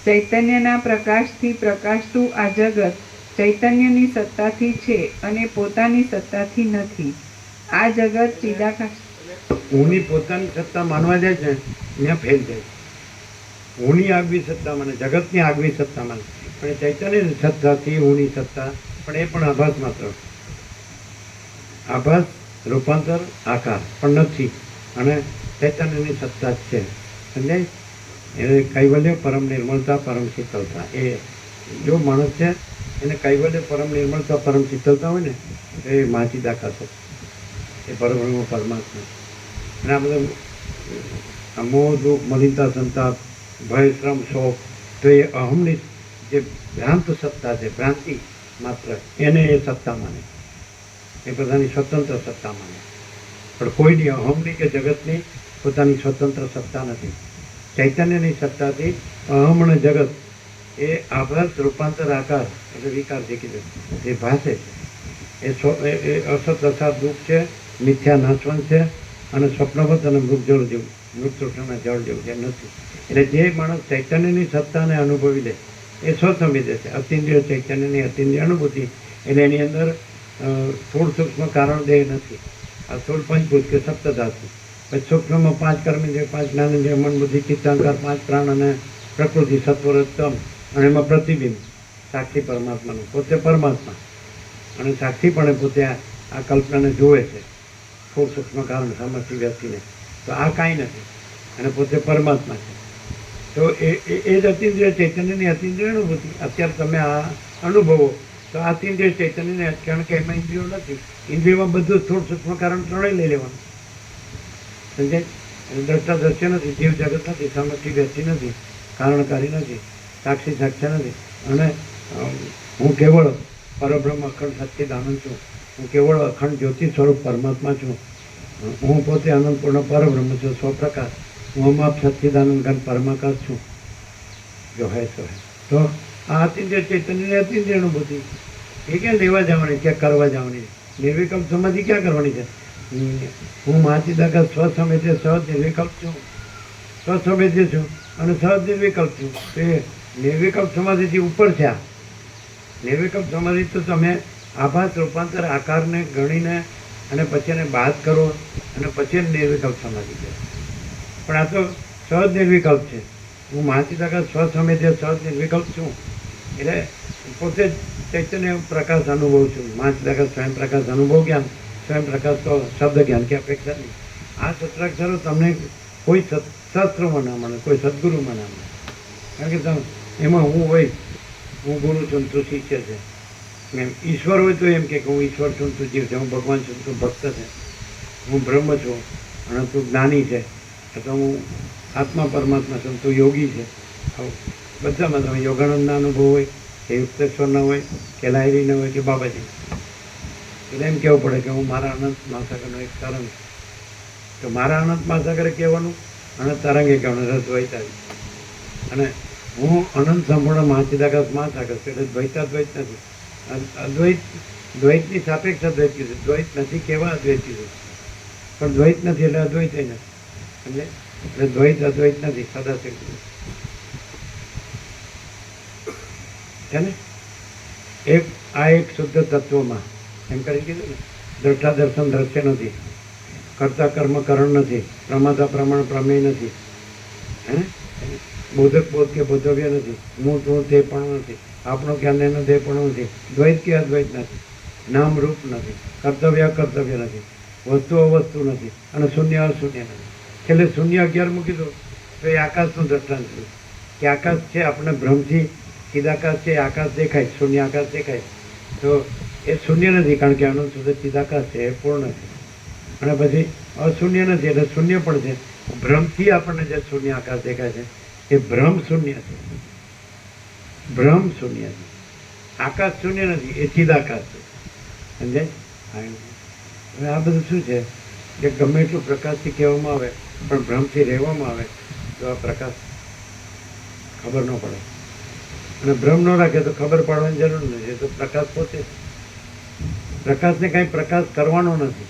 ચૈતન્યના પ્રકાશથી પ્રકાશતું આ જગત ચૈતન્યની સત્તાથી છે અને પોતાની સત્તાથી નથી. આ જગત ચિદાકાશ. હુંની પોતાની સત્તા માનવા જાય છે ત્યાં ફેલ જાય. હુંની આગવી સત્તા માને, જગતની આગવી સત્તા માને, પણ એ ચૈતન્યની સત્તાથી હુંની સત્તા, પણ એ પણ આભાસ માત્ર. આભાસ રૂપાંતર આકાર પણ નથી અને ચૈતન્યની સત્તા જ છે. સમજાય? એને કૈવલ્ય પરમ નિર્મળતા પરમ શીતળતા. એ જો માણસ છે એને કૈવલ્ય પરમ નિર્મળતા પરમ શીતળતા હોય ને તો એ માચિદાકાશ છે, એ પરબ્રહ્મ પરમાત્મા. અને આ બધા મોહ દુઃખ મલિનતા સંતાપ ભય શ્રમ શોક તો એ અહમની જે ભ્રાંત સત્તા છે, ભ્રાંતિ માત્ર, એને એ સત્તા માને, એ પોતાની સ્વતંત્ર સત્તા માને. પણ કોઈની અહમની કે જગતની પોતાની સ્વતંત્ર સત્તા નથી. ચૈતન્યની સત્તાથી અહમ અને જગત એ આભાસ રૂપાંતર આકાર એટલે વિકાર જે કીધું એ ભાષે છે. એ અસત અસાત દુઃખ છે, મિથ્યા નાશવંત છે, અને સ્વપ્નવત અને મૃગજળ જેવું, મૃગતૃષ્ણના જળ જેવું છે, નથી. એટલે જે માણસ ચૈતન્યની સત્તાને અનુભવી લે એ સ્વસંવેદે છે. અતિન્દ્રિય ચૈતન્યની અતિન્દ્રિય અનુભૂતિ એટલે એની અંદર સ્થૂળ સૂક્ષ્મ કારણ દેહ નથી. આ સ્થૂળ પંચભૂત કે સપ્તધાતુ, પછી સૂક્ષ્મમાં 5 કર્મેન્દ્રિય, 5 જ્ઞાનેન્દ્રિય, મન બુદ્ધિ ચિત્તાંકાર, 5 પ્રાણ અને પ્રકૃતિ, સત્વરજતમ, અને એમાં પ્રતિબિંબ સાક્ષી પરમાત્માનું, પોતે પરમાત્મા અને સાક્ષીપણે પોતે આ કલ્પનાને જુએ છે, સ્થૂળ સૂક્ષ્મ કારણ સામર્થ્ય વ્યક્તિને. તો આ કાંઈ નથી અને પોતે પરમાત્મા છે. તો એ જ અતિન્દ્રિય ચૈતન્યની અતિન્દ્રિય અનુભૂતિ. અત્યારે તમે આ અનુભવો તો આ અતિન્દ્રિય ચૈતન્યને, કારણ કે એમાં ઇન્દ્રિયો નથી, ઇન્દ્રિયોમાં બધું સ્થૂળ સૂક્ષ્મ કારણ ત્રણેય લઈ લેવાનું. સમજાય? દ્રષ્ટા દ્રશ્ય નથી, જીવ જગત નથી, સામર્થ્ય વ્યક્તિ નથી, કારણકારી નથી, સાક્ષી સાક્ષ્ય નથી. અને હું કેવળ પરબ્રહ્મ અખંડ સચ્ચિદાનંદ છું. હું કેવળ અખંડ જ્યોતિ સ્વરૂપ પરમાત્મા છું. હું પોતે અનંતપૂર્ણ પરબ્રહ્મ છું, સ્વપ્રકાશ. હું અમાપ સચ્ચિદાનંદ ઘન પરમાકાશ છું. જો હે સો હે. તો આ અતિન્દ્રિય ચૈતન્યની અતિન્દ્રિય અનુભૂતિ એ ક્યાં લેવા જવાની, ક્યાં કરવા જવાની? નિર્વિકલ્પ સમાધિ ક્યાં કરવાની છે? હું મહાચિદાકાશ સ્વસંવેદ્ય સહજ નિર્વિકલ્પ છું, સ્વસંવેદ્ય છું અને સહજ નિર્વિકલ્પ છું. તો એ નિર્વિકલ્પ સમાધિથી ઉપર છે. આ નિર્વિકલ્પ સમાધિ તો તમે આભાસ રૂપાંતર આકારને ગણીને અને પછી એને બાદ કરો અને પછી એને નિર્વિકલ્પ સમાધિ છે. પણ આ તો સહજ નિર્વિકલ્પ છે. હું મહાચિદાકાશ સ્વસંવેદ્ય સહજ નિર્વિકલ્પ છું એટલે પોતે જ ચૈતન્ય પ્રકાશ અનુભવ છું. મહાચિદાકાશ સ્વયં પ્રકાશ અનુભવ જ્ઞાન, સ્વયં પ્રકાશ તો શબ્દ જ્ઞાન કે અપેક્ષા નહીં. આ સત્રાક્ષરો તમને કોઈ શાસ્ત્રોમાં ના મળે, કોઈ સદગુરુમાં ના મળે. કારણ કે તમે એમાં હું હોય, હું ગુરુ છું, તું શિષ્ય છે. એમ ઈશ્વર હોય તો એમ કે હું ઈશ્વર છું, તું જીવ છે. હું ભગવાન છું, તું ભક્ત છે. હું બ્રહ્મ છું અને તું જ્ઞાની છે. અથવા હું આત્મા પરમાત્મા છું, તું યોગી છે. આવું બધામાં તમે યોગાનંદના અનુભવ હોય કે યુક્તેશ્વરના હોય કે લાહિરીના હોય કે બાબાજી. એટલે એમ કહેવું પડે કે હું મારા અનંત મહાસાગરનો એક તરંગ છું. તો મારા અનંત મહાસાગરે કહેવાનું અને તરંગે કહેવાનું, રસ દ્વૈતાવી. અને હું અનંત સંપૂર્ણ મહાચિદાકાશ મહાસાગર છું એટલે દ્વૈતાદ્વૈત નથી. અદ્વૈત, દ્વૈતની સાપેક્ષ અદ્વૈત કીધું. દ્વૈત નથી કેવા અદ્વૈત કીધું, પણ દ્વૈત નથી એટલે અદ્વૈત નથી. એટલે દ્વૈત અદ્વૈત નથી, સદાશિવ છે ને. આ એક શુદ્ધ તત્વમાં એમ કરી કીધું ને, દ્રષ્ટા દર્શન દ્રશ્ય નથી, કર્તા કર્મ કરણ નથી, પ્રમાતા પ્રમાણ પ્રમેય નથી, હે બોધક બોધ કે બોધવ્ય નથી, હું તું તે પણ નથી, આપણો જ્ઞાન એનો તે પણ નથી, દ્વૈત કે અદ્વૈત નથી, નામ રૂપ નથી, કર્તવ્ય અકર્તવ્ય નથી, વસ્તુ અવસ્તુ નથી અને શૂન્ય અશૂન્ય નથી. છેલ્લે શૂન્ય 11 મૂકી દો તો એ આકાશનું દ્રષ્ટાંત છે કે આકાશ છે, આપણે ભ્રમથી ચિદાકાશ છે, આકાશ દેખાય, શૂન્ય આકાશ દેખાય. તો એ શૂન્ય નથી કારણ કે અનંત સુધી ચિદાકાશ છે, એ પૂર્ણ છે. અને પછી અશૂન્ય નથી એટલે શૂન્ય પણ છે. ભ્રમથી આપણને જે શૂન્ય આકાશ દેખાય છે એ ભ્રમ શૂન્ય છે. ભ્રમ શૂન્ય છે, આકાશ શૂન્ય નથી, એ ચિદાકાશ છે. સમજાય? હવે આ બધું શું છે કે ગમે એટલું પ્રકાશથી કહેવામાં આવે પણ ભ્રમથી રહેવામાં આવે તો આ પ્રકાશ ખબર ન પડે. અને ભ્રમ ન રાખે તો ખબર પડવાની જરૂર નથી. તો પ્રકાશ પોતે પ્રકાશને કાંઈ પ્રકાશ કરવાનો નથી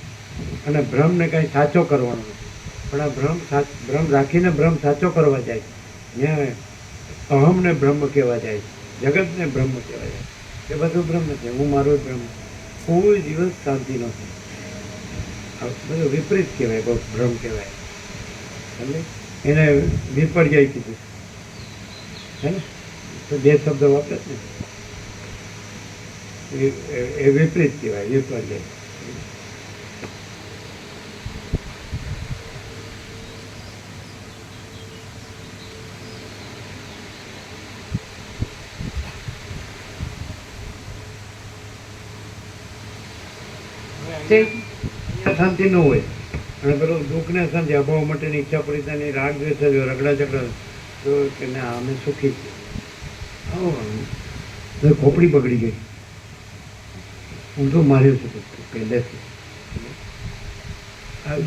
અને ભ્રમને કાંઈ સાચો કરવાનો નથી. પણ આ ભ્રમ રાખીને ભ્રમ સાચો કરવા જાય, ત્યાં અહમને બ્રહ્મ કહેવા જાય, જગતને બ્રહ્મ કહેવા જાય. એ બધું બ્રહ્મ છે, હું મારો બ્રહ્મ. કોઈ દિવસ શાંતિ નથી. બધું વિપરીત કહેવાય, બહુ ભ્રમ કહેવાય. એટલે એને વિપર્યાય કીધું હે ને. તો 2 શબ્દ વાપરે ને, એ વિપરીત કહેવાય, વિપર્યાય. શાંતિ ન હોય અને પેલું દુઃખને શાંતિ, અભાવ માટેની ઈચ્છા પૂરી થાય, રાગ દ્વેષ રગડા ઝઘડા, તો કે ના અમે સુખી છીએ. ખોપડી બગડી ગઈ, ઊંધો માર્યો છે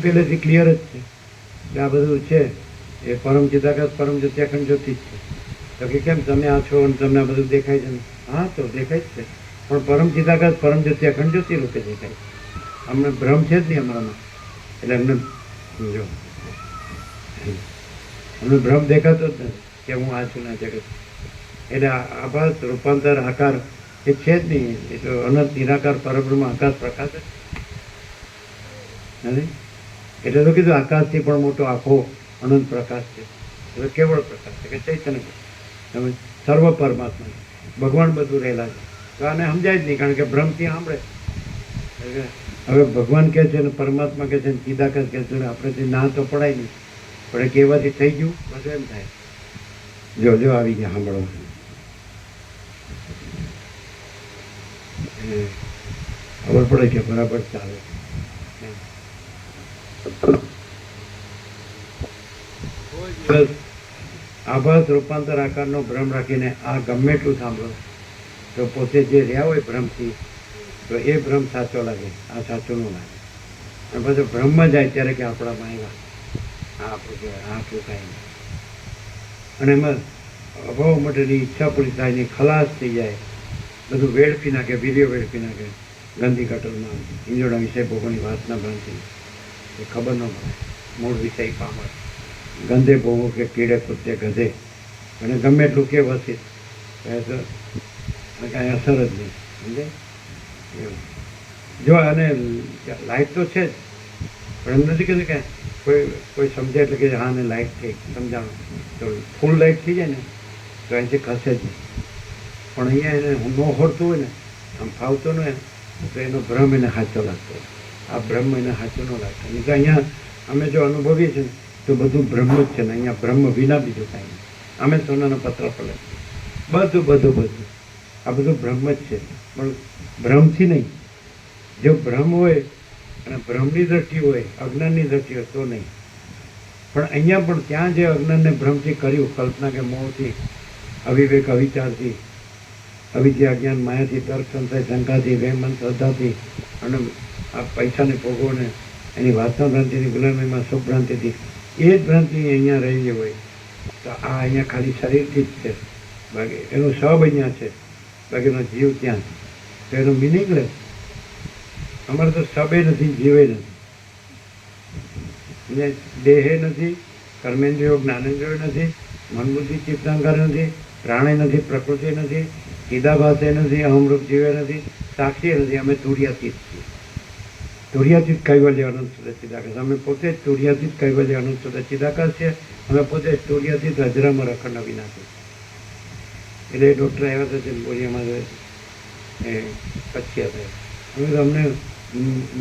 પહેલેથી ક્લિયર જ છે કે આ બધું છે એ પરમ ચિદાકાશ પરમ જ્યોતિ અખંડ જ્યોતિ જ છે. તો કે કેમ તમે આ છો અને તમને આ બધું દેખાય છે? હા તો દેખાય જ છે. પણ પરમ ચિદાકાશ પરમ જ્યોતિ અખંડ જ્યોતિ રૂપે દેખાય. અમને ભ્રમ છે જ નહીં અમારામાં, એટલે અમને જો અમને ભ્રમ દેખાતો જ નથી કે હું આ છું ના જગત. એટલે આભાસ રૂપાંતર આકાર એ છે જ નહીં. એ તો અનંત નિરાકાર પરબ્રહ્મ આકાશ પ્રકાશ જ નથી. એટલે તો કીધું આકાશથી પણ મોટો આખો અનંત પ્રકાશ છે. એટલે કેવળ પ્રકાશ છે કે ચૈતન્ય તમે સર્વ પરમાત્મા ભગવાન બધું રહેલા છે. તો આને સમજાય જ નહીં, કારણ કે ભ્રમથી સાંભળે. એટલે હવે ભગવાન કહે છે ને પરમાત્મા કહે છે ને ચિદાકાશ કહે છે, આપણેથી ના તો પડાય નહીં, પણ એ કહેવાથી થઈ ગયું બધું એમ થાય. જો આવી ગયા સાંભળવા. ખબર પડે કે બરાબર ચાલે. બસ આભાસ રૂપાંતર આકારનો ભ્રમ રાખીને આ ગમે એટલું સાંભળો તો પોતે જે રહ્યા હોય ભ્રમથી, તો એ ભ્રમ સાચો લાગે, આ સાચો ન લાગે. અને પછી ભ્રમમાં જાય ત્યારે કે આપણામાં આવ્યા આ આપણું કહેવાય, આ આપણું કાંઈ નહીં. અને એમાં અભાવ માટેની ઈચ્છા પૂરી થાય નહીં, ખલાસ થઈ જાય, બધું વેડફી નાખે, વીર્ય વેડફી નાખે. ગંદી ગટરમાં ઈંજોડા વિષય ભોગોની વાસના ભ્રાંતિ એ ખબર ન પડે. મૂળ વિષય પામર ગંધે ભોગો કે કીડે કૂદે ગધે, અને ગમે એટલું કે વસે તો કાંઈ અસર જ નહીં. સમજાય એવું. જો અને લાઈટ તો છે જ, પણ એમ નથી કીધું કે કોઈ સમજે એટલે કે હા ને લાઈટ થઈ સમજાણું, તો ફૂલ લાઈટ થઈ જાય ને તો અહીંથી ખસે જ નહીં. પણ અહીંયા એને ન હોડતું હોય ને, આમ ફાવતો ન હોય તો એનો ભ્રમ એને સાચો લાગતો હોય. આ બ્રહ્મ એને સાચો ન લાગતો. નહીં તો અહીંયા અમે જો અનુભવીએ છીએ ને તો બધું બ્રહ્મ જ છે ને. અહીંયા બ્રહ્મ વિના બીજું કાંઈ નહીં. અમે સોનાના પત્ર પડે બધું આ બધું બ્રહ્મ જ છે, પણ ભ્રમથી નહીં. જો ભ્રમ હોય અને ભ્રમની દ્રષ્ટિ હોય, અજ્ઞાનની દ્રષ્ટિ હોય તો નહીં. પણ અહીંયા પણ ત્યાં જે અજ્ઞાનને ભ્રમથી કર્યું, કલ્પના કે મોહથી, અવિવેક અવિચારથી, અવિદ્યા અજ્ઞાન માયાથી, તર્ક સંશય શંકાથી, વહેમન શ્રદ્ધાથી, અને આ પૈસાને ભોગવોને એની વાસના ભ્રાંતિની ગુલામીમાં શુભ ભ્રાંતિથી, એ જ ભ્રાંતિ અહીંયા રહેલી હોય તો આ અહીંયા ખાલી શરીરથી જ છે. બાકી એનું સબ અહીંયા છે, બાકીનો જીવ ત્યાં છે. તો એનું મિનિંગલેસ. અમારે તો સબે નથી, જીવે નથી, દેહે નથી, કર્મેન્દ્રિયો જ્ઞાનેન્દ્રિયો નથી, મન બુદ્ધિ ચિત્તાંકાર નથી, પ્રાણે નથી, પ્રકૃતિ નથી, ચિદાભાસે નથી, અહમરૂપ જીવે નથી, સાક્ષી નથી. અમે તુર્યાતીત છીએ. તુર્યાતીત કૈવલ્ય અનંત સુધ ચિદાકાશ. અમે પોતે જ તુર્યાતીત કૈવલ્ય અનંત સુધ ચિદાકાશ છે. અમે પોતે જ તુર્યાતીત હજરામાં અખંડ અવિનાશી. એટલે ડૉક્ટર આવ્યા હતા તે બોલિયામાં એ પછી હતા. અમે તો અમને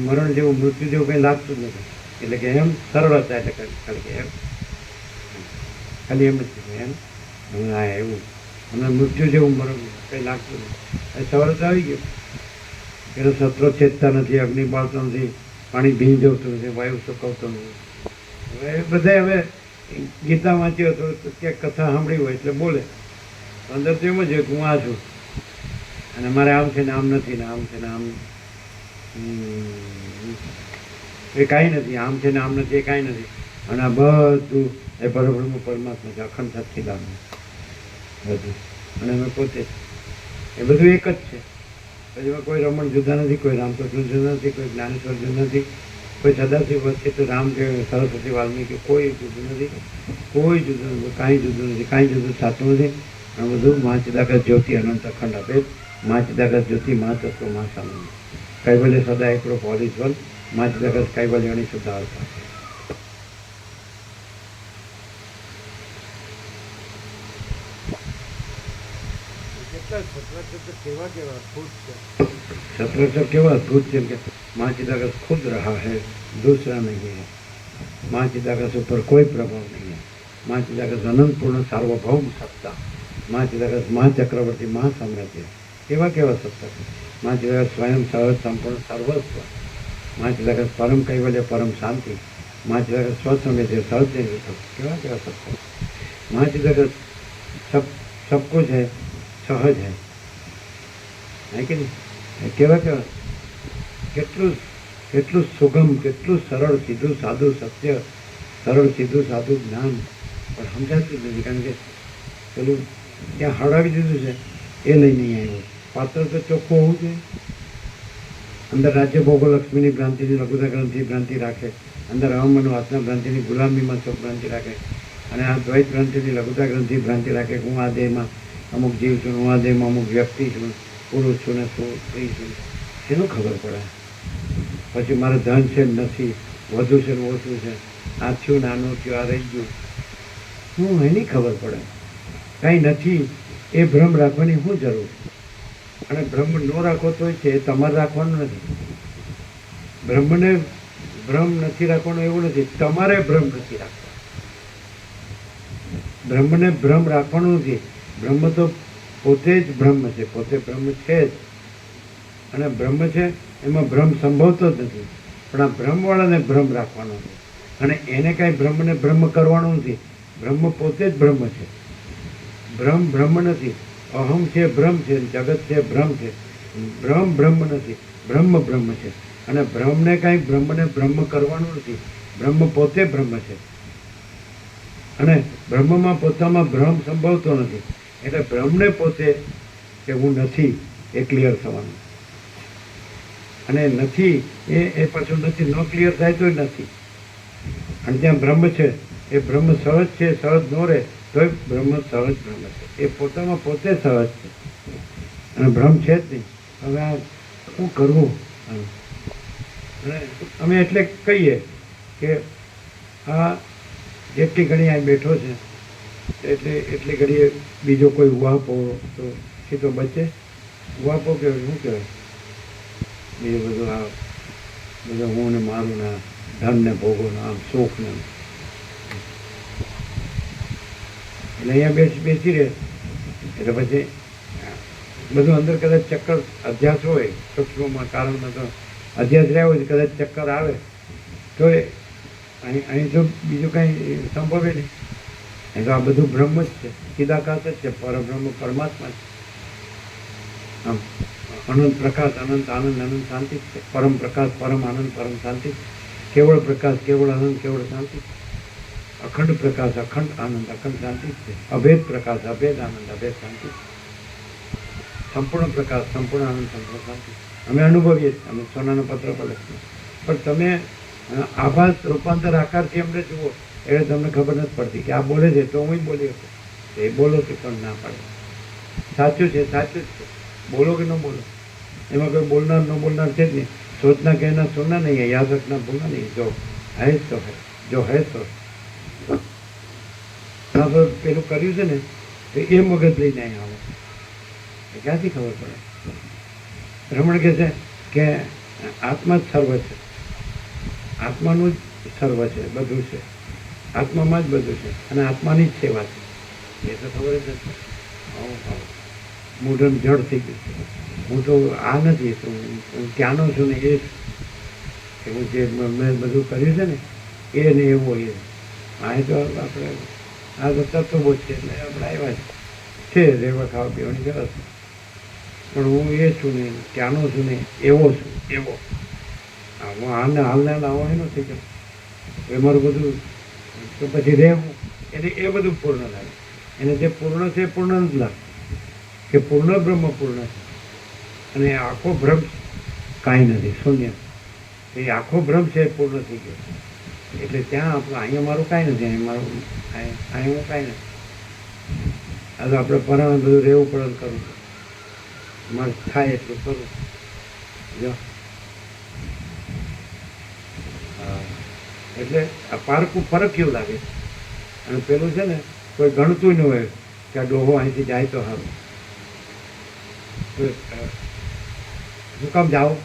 મરણ જેવું મૃત્યુ જેવું કંઈ લાગતું જ નથી. એટલે કે એમ સરળ હતા, એટલે ખાલી કે એમ ખાલી એમ જ એમ હા એવું અમને મૃત્યુ જેવું મરણ કંઈ લાગતું નથી. સવારે તો આવી ગયું. એનો સત્રો છેદતા નથી, અગ્નિ બાળતો નથી, પાણી ભીંજ જતું નથી, વાયુ સુકવતો નથી. હવે એ બધા હવે ગીતા વાંચ્યો હતો, ક્યાંક કથા સાંભળી હોય એટલે બોલે. અંદર તો એમ જ હોય કે હું આ છું અને મારે આમ છે ને આમ નથી ને આમ છે ને આમ એ કાંઈ નથી, આમ છે ને આમ નથી એ કાંઈ નથી. અને આ બધું એ પરબ્રહ્મ પરમાત્મા છે, અખંડ સચ્ચિદાનંદ બધું. અને અમે પોતે એ બધું એક જ છે. પછી એમાં કોઈ રમણ જુદા નથી, કોઈ રામકૃષ્ણ જુદા નથી, કોઈ જ્ઞાનેશ્વર જુદા નથી, કોઈ સદાશિવ વચ્ચે તો રામદેવ સરસ્વતી વાલ્મીકી કોઈ જુદું નથી, કોઈ જુદું નથી, કાંઈ જુદું નથી, કાંઈ જુદું થતું નથી. આ બધું મા ચિદાકાશ જ્યોતિ અનંત અખંડ આપે. મા ચિદાકાશ જ્યોતિ મા તત્વ મા સામાન્ય કૈવલ્ય સદા એકડો પોલીસ વન મા ચિદાકાશ કૈવલ્યની શુદ્ધ અવસ્થા. सतरक्षर केवल अद्भुत है कि माँ चिदाकाश खुद रहा है, दूसरा नहीं है. माँ चिदाकाश ऊपर कोई प्रभाव नहीं है. माँ चिदाकाश अनंत पूर्ण सार्वभौम सत्ता. माँ चिदाकाश माँ चक्रवर्ती माँ साम्राज्य केवा केवा सत्ता. माँ चिदाकाश स्वयं सहज संपूर्ण सर्वस्व. माँ चिदाकाश परम कैवल्य परम शांति. माँ चिदाकाश स्वसमय सहज केवा केवा सत्ता. माँ चिदाकाश सब कुछ है, सहज है कि नहीं. કેવા કેવા કેટલું સુગમ, કેટલું સરળ, સીધું સાદું સત્ય, સરળ સીધું સાદું જ્ઞાન પણ સમજાતું જ નથી. કારણ કે પેલું ત્યાં હળાવી દીધું છે એ લઈને નહીં આવ્યો. પાત્ર તો ચોખ્ખું હોવું જોઈએ. અંદર રાજ્ય ભોગો લક્ષ્મીની ભ્રાંતિની લઘુતા ગ્રંથિ ભ્રાંતિ રાખે, અંદર અહમ અને વાસના ભ્રાંતિની ગુલામીમાં ચોક ભ્રાંતિ રાખે, અને આ દ્વૈત ભ્રાંતિની લઘુતા ગ્રંથિ ભ્રાંતિ રાખે. હું આ દેહમાં અમુક જીવ છું, હું આ દેહમાં અમુક વ્યક્તિ છું, પુરુષ છું ને સ્ત્રી છું. એનું ખબર પડે. પછી મારે ધન છે ને નથી, વધુ છે ને ઓછું છે, આ થયું ને આનું થયું, આ રહી ગયું, હું એની ખબર પડે. કાંઈ નથી એ ભ્રમ રાખવાની શું જરૂર? અને ભ્રમ ન રાખો તો છે એ તમારે રાખવાનું નથી. બ્રહ્મને ભ્રમ નથી રાખવાનો એવું નથી, તમારે ભ્રમ નથી રાખવાનો. બ્રહ્મને ભ્રમ રાખવાનું નથી. બ્રહ્મ તો પોતે જ બ્રહ્મ છે, પોતે બ્રહ્મ છે જ. અને બ્રહ્મ છે એમાં ભ્રમ સંભવતો જ નથી. પણ આ ભ્રમવાળાને ભ્રમ રાખવાનો છે, અને એને કાંઈ બ્રહ્મને બ્રહ્મ કરવાનું નથી. બ્રહ્મ પોતે જ બ્રહ્મ છે. બ્રહ્મ બ્રહ્મ નથી. અહમ છે ભ્રમ છે, જગત છે ભ્રમ છે. બ્રહ્મ નથી, બ્રહ્મ બ્રહ્મ છે. અને બ્રહ્મને કાંઈ બ્રહ્મને બ્રહ્મ કરવાનું નથી. બ્રહ્મ પોતે બ્રહ્મ છે, અને બ્રહ્મમાં પોતામાં ભ્રમ સંભવતો નથી. એટલે બ્રહ્મને પોતે કે હું નથી એ ક્લિયર થવાનું. અને નથી એ પાછું નથી ન ક્લિયર થાય તો નથી. અને ત્યાં બ્રહ્મ છે એ બ્રહ્મ સહજ છે, સહજ ન રહે તોય બ્રહ્મ સહજ બ્રહ્મ છે. એ પોતામાં પોતે સહજ છે, અને ભ્રમ છે જ નહીં. હવે આ શું કરવું? અને અમે એટલે કહીએ કે આ જેટલી ઘડી અહીં બેઠો છે એટલી ઘડીએ બીજો કોઈ ઉહાપો તો સીધો બચે. ઉહાપો કહેવાય, શું કહેવાય? બીજું બધું આ બધું હું ને મારું ને ધન ને ભોગો ને આમ સુખ ને, એટલે અહીંયા બેસી રહે એટલે પછી બધું અંદર કદાચ ચક્કર અધ્યાસ હોય સૂક્ષ્મમાં કારણમાં તો અધ્યાસ રહ્યા હોય કદાચ ચક્કર આવે તો અહીં તો બીજું કાંઈ સંભવે નહીં. અહીં તો આ બધું બ્રહ્મ જ છે, ચિદાકાશ જ છે, પરબ્રહ્મ પરમાત્મા છે. આમ અનંત પ્રકાશ, અનંત આનંદ, અનંત શાંતિ છે. પરમ પ્રકાશ, પરમ આનંદ, પરમ શાંતિ. કેવળ પ્રકાશ, કેવળ આનંદ, કેવળ શાંતિ. અખંડ પ્રકાશ, અખંડ આનંદ, અખંડ શાંતિ છે. અભેદ પ્રકાશ, અભેદ આનંદ, અભેદ શાંતિ. સંપૂર્ણ પ્રકાશ, સંપૂર્ણ આનંદ, સંપૂર્ણ શાંતિ. અમે અનુભવીએ છીએ, અમે સોનાનો પત્ર પર લખીએ. પણ તમે આભાસ રૂપાંતર આકારથી અમને જુઓ એટલે તમને ખબર નથી પડતી કે આ બોલે છે તો હું બોલી શકું. એ બોલો તો પણ ના પાડે. સાચું છે, સાચું જ છે. બોલો કે ન બોલો એમાં કોઈ બોલનાર ન બોલનાર છે જ નહીં. સોચના કહેના સુનના નહીં है, યાદ रखना भूलना नहीं. जो है तो है, जो है तो પેલું કર્યું છે ને તો એ મગજ લઈને અહીં આવે. ક્યાંથી ખબર પડે? રમણ કહે છે કે આત્મા જ સર્વ છે, આત્માનું જ સર્વ છે, બધું છે, આત્મામાં જ બધું છે, અને આત્માની જ સેવા છે. એ તો ખબર જ નથી. મૂઢમ જડ થઈ ગયું છે. હું તો આ નથી, હું ત્યાંનો છું ને એ હું જે મેં બધું કર્યું છે ને એ ને એવો એ. આ તો આપણે આ તો તત્વો જ છે એટલે આપણે આવ્યા છે રહેવા ખાવા પીવાની વ્યવસ્થા. પણ હું એ છું ને ત્યાંનો છું ને એવો છું, એવો. હું હાલના આવો એનો થઈ ગયો એ મારું બધું. તો પછી રહેવું એટલે એ બધું પૂર્ણ લાગે. એને જે પૂર્ણ છે એ પૂર્ણ જ લાગે કે પૂર્ણ બ્રહ્મ પૂર્ણ છે. અને આખો ભ્રમ કાંઈ નથી, શૂન્ય. એ આખો ભ્રમ છે એ પૂર્ણ થઈ ગયો. એટલે ત્યાં આપણું અહીંયા મારું કાંઈ નથી, અહીં મારું અહીં હું કાંઈ નથી. આ તો આપણે પરાણે બધું રહેવું પડે કરવું, મારે થાય એટલું કરવું. જો એટલે આ પારકું ફરક કેવું લાગે. અને પેલું છે ને કોઈ ગણતું ન હોય કે આ ડોહો અહીંથી જાય તો સારું. શું કામ જાઓ?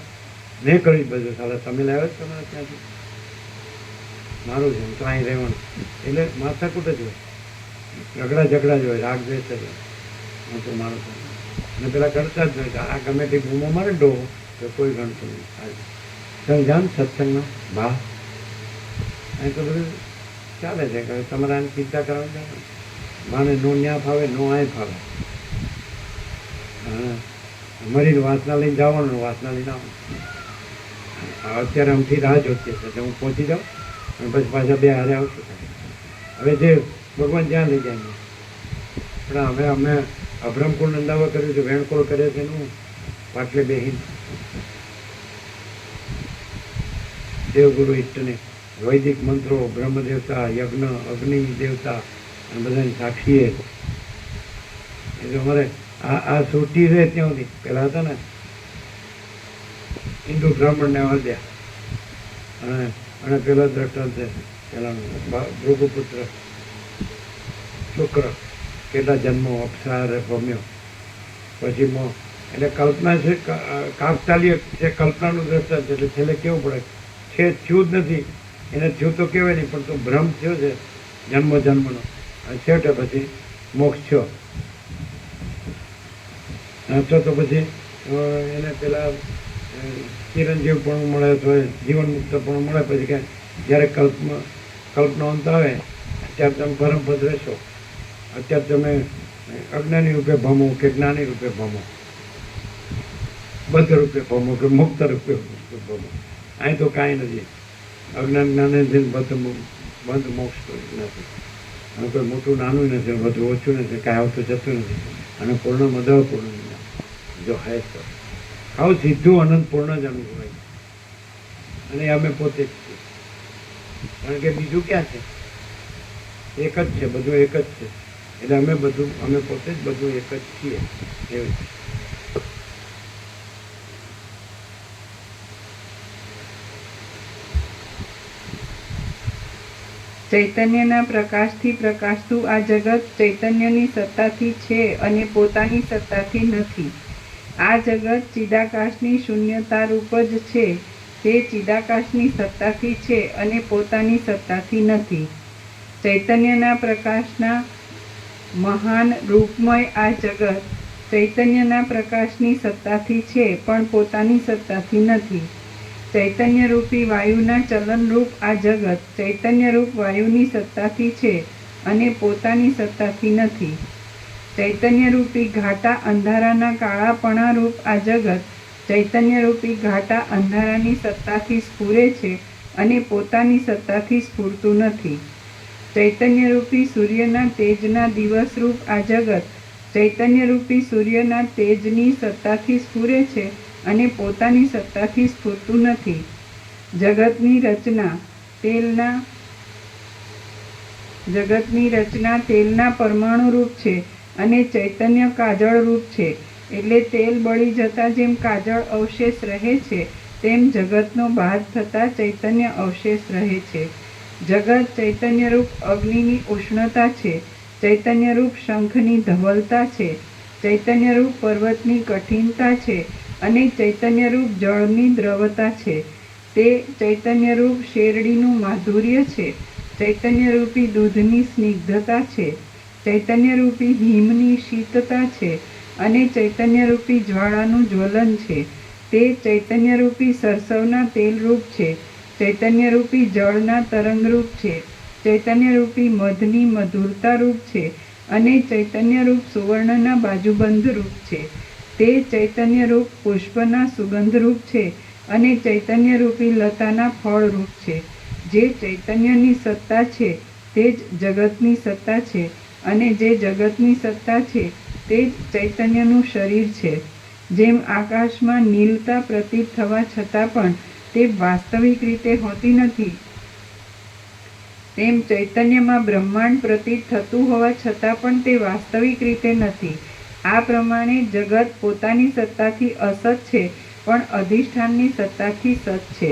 મેં કર્યું બધું. સાલા તમે લાવ્યો જ તમારે ત્યાંથી, મારું છે તો અહીં રહેવાનું. એટલે માથાકૂટ જ હોય, ઝઘડા જ હોય, રાગ દ્વેષ જ હોય. હું તો મારું છું અને પેલા ગણતા જ હોય. આ ગમે તે બૂમો મારે ડોહો તો કોઈ ગણતું નહીં. તમે જાણ સત્સંગમાં બા અહીં તો બધું ચાલે છે કે તમારે આની ચિંતા કરવાની ચાલે. માને નો ન્યા ફાવે, નો આય ફાવે. હા, મરીને વાસના લઈને જવાનું, વાસના લઈને આવવાનું. અત્યારે આમથી રાહ જોતી હશે એટલે હું પહોંચી જાઉં અને પછી પાછા બે હારે આવશું. હવે જે ભગવાન જ્યાં લઈ જાય પણ હવે અમે અભ્રમકુળ નંદાવા કર્યું છે, વેણકોળ કરે છે એનું પાટલે બેહીન દેવગુરુ ઈષ્ટને વૈદિક મંત્રો, બ્રહ્મ દેવતા, યજ્ઞ, અગ્નિ દેવતા અને બધાની સાક્ષીએ એટલે અમારે આ સુટી રહે ત્યાં સુધી પેલા હતા ને હિન્દુ બ્રાહ્મણને વધ્યા અને પેલા દ્રષ્ટાંત છે પેલાનું ભૃગુપુત્ર શુક્ર કેટલા જન્મો અપસાર પામ્યો પછી એટલે કલ્પના છે, કાકતાલીય છે, કલ્પનાનું દ્રષ્ટાંત છે. એટલે છેલ્લે કેવું પડે છે થયું જ નથી એને થયું તો કહેવાય નહીં, પણ તો ભ્રમ થયો છે જન્મનો અને છેવટે પછી મોક્ષ થયો. અથવા તો પછી એને પેલા ચિરંજીવ પણ મળે તો જીવન મુક્ત પણ મળે. પછી કે જ્યારે કલ્પનો અંત આવે ત્યારે તમે પરમપદ રહેશો. અત્યારે તમે અજ્ઞાની રૂપે ભમો કે જ્ઞાની રૂપે ભમો, બદ્ધ રૂપે ભમો કે મુક્ત રૂપે ભમો. અહીં તો કાંઈ નથી. અજ્ઞાન જ્ઞાને બંધ મોક્ષ નથી. અને કોઈ મોટું નાનું નથી, બધું ઓછું નથી, કાંઈ આવતું જતું નથી. અને પૂર્ણ મદ પૂર્ણ જો હે તો આવું સીધું અનંત પૂર્ણ જ અનુભવાય. અને અમે પોતે જ છીએ, કારણ કે બીજું ક્યાં છે? એક જ છે, બધું એક જ છે. એટલે અમે પોતે જ બધું એક જ છીએ. એવી ચૈતન્યના પ્રકાશથી પ્રકાશતું આ જગત ચૈતન્યની સત્તાથી છે અને પોતાની સત્તાથી નથી. આ જગત ચિદાકાશની શૂન્યતા રૂપ જ છે. તે ચિદાકાશની સત્તાથી છે અને પોતાની સત્તાથી નથી. ચૈતન્યના પ્રકાશના મહાન રૂપમય આ જગત ચૈતન્યના પ્રકાશની સત્તાથી છે પણ પોતાની સત્તાથી નથી. ચૈતન્યરૂપી વાયુના ચલનરૂપ આ જગત ચૈતન્યરૂપ વાયુની સત્તાથી છે અને પોતાની સત્તાથી નથી. ચૈતન્યરૂપી ઘાટા અંધારાના કાળાપણારૂપ આ જગત ચૈતન્યરૂપી ઘાટા અંધારાની સત્તાથી સ્ફુરે છે અને પોતાની સત્તાથી સ્ફુરતું નથી. ચૈતન્યરૂપી સૂર્યના તેજના દિવસરૂપ આ જગત ચૈતન્યરૂપી સૂર્યના તેજની સત્તાથી સ્ફુરે છે અને પોતાની સત્તાથી સ્ફુરતું નથી. જગતની રચના તેલના પરમાણુ રૂપ છે અને ચૈતન્ય કાજળ રૂપ છે. એટલે તેલ બળી જતાં જેમ કાજળ અવશેષ રહે છે તેમ જગતનો બાદ થતાં ચૈતન્ય અવશેષ રહે છે. જગત ચૈતન્યરૂપ અગ્નિની ઉષ્ણતા છે, ચૈતન્યરૂપ શંખની ધવલતા છે, ચૈતન્યરૂપ પર્વતની કઠિનતા છે અને ચૈતન્યરૂપ જળની દ્રવતા છે. તે ચૈતન્યરૂપ શેરડીનું માધુર્ય છે, ચૈતન્યરૂપી દૂધની સ્નિગ્ધતા છે, ચૈતન્યરૂપી હિમની શીતતા છે અને ચૈતન્યરૂપી જ્વાળાનું જ્વલન છે. તે ચૈતન્યરૂપી સરસવના તેલરૂપ છે, ચૈતન્યરૂપી જળના તરંગરૂપ છે, ચૈતન્યરૂપી મધની મધુરતારૂપ છે અને ચૈતન્યરૂપ સુવર્ણના બાજુબંધરૂપ છે. તે ચૈતન્યરૂપ પુષ્પના સુગંધરૂપ છે અને ચૈતન્યરૂપી લતાના ફળરૂપ છે. જે ચૈતન્યની સત્તા છે તે જ જગતની સત્તા છે અને જે જગતની સત્તા છે તે જ ચૈતન્યનું શરીર છે. જેમ આકાશમાં નીલતા પ્રતીત થવા છતાં પણ તે વાસ્તવિક રીતે હોતી નથી, તેમ ચૈતન્યમાં બ્રહ્માંડ પ્રતીત થતું હોવા છતાં પણ તે વાસ્તવિક રીતે નથી. આ પ્રમાણે જગત પોતાની સત્તાથી અસત છે પણ અધિષ્ઠાનની સત્તાથી સત છે.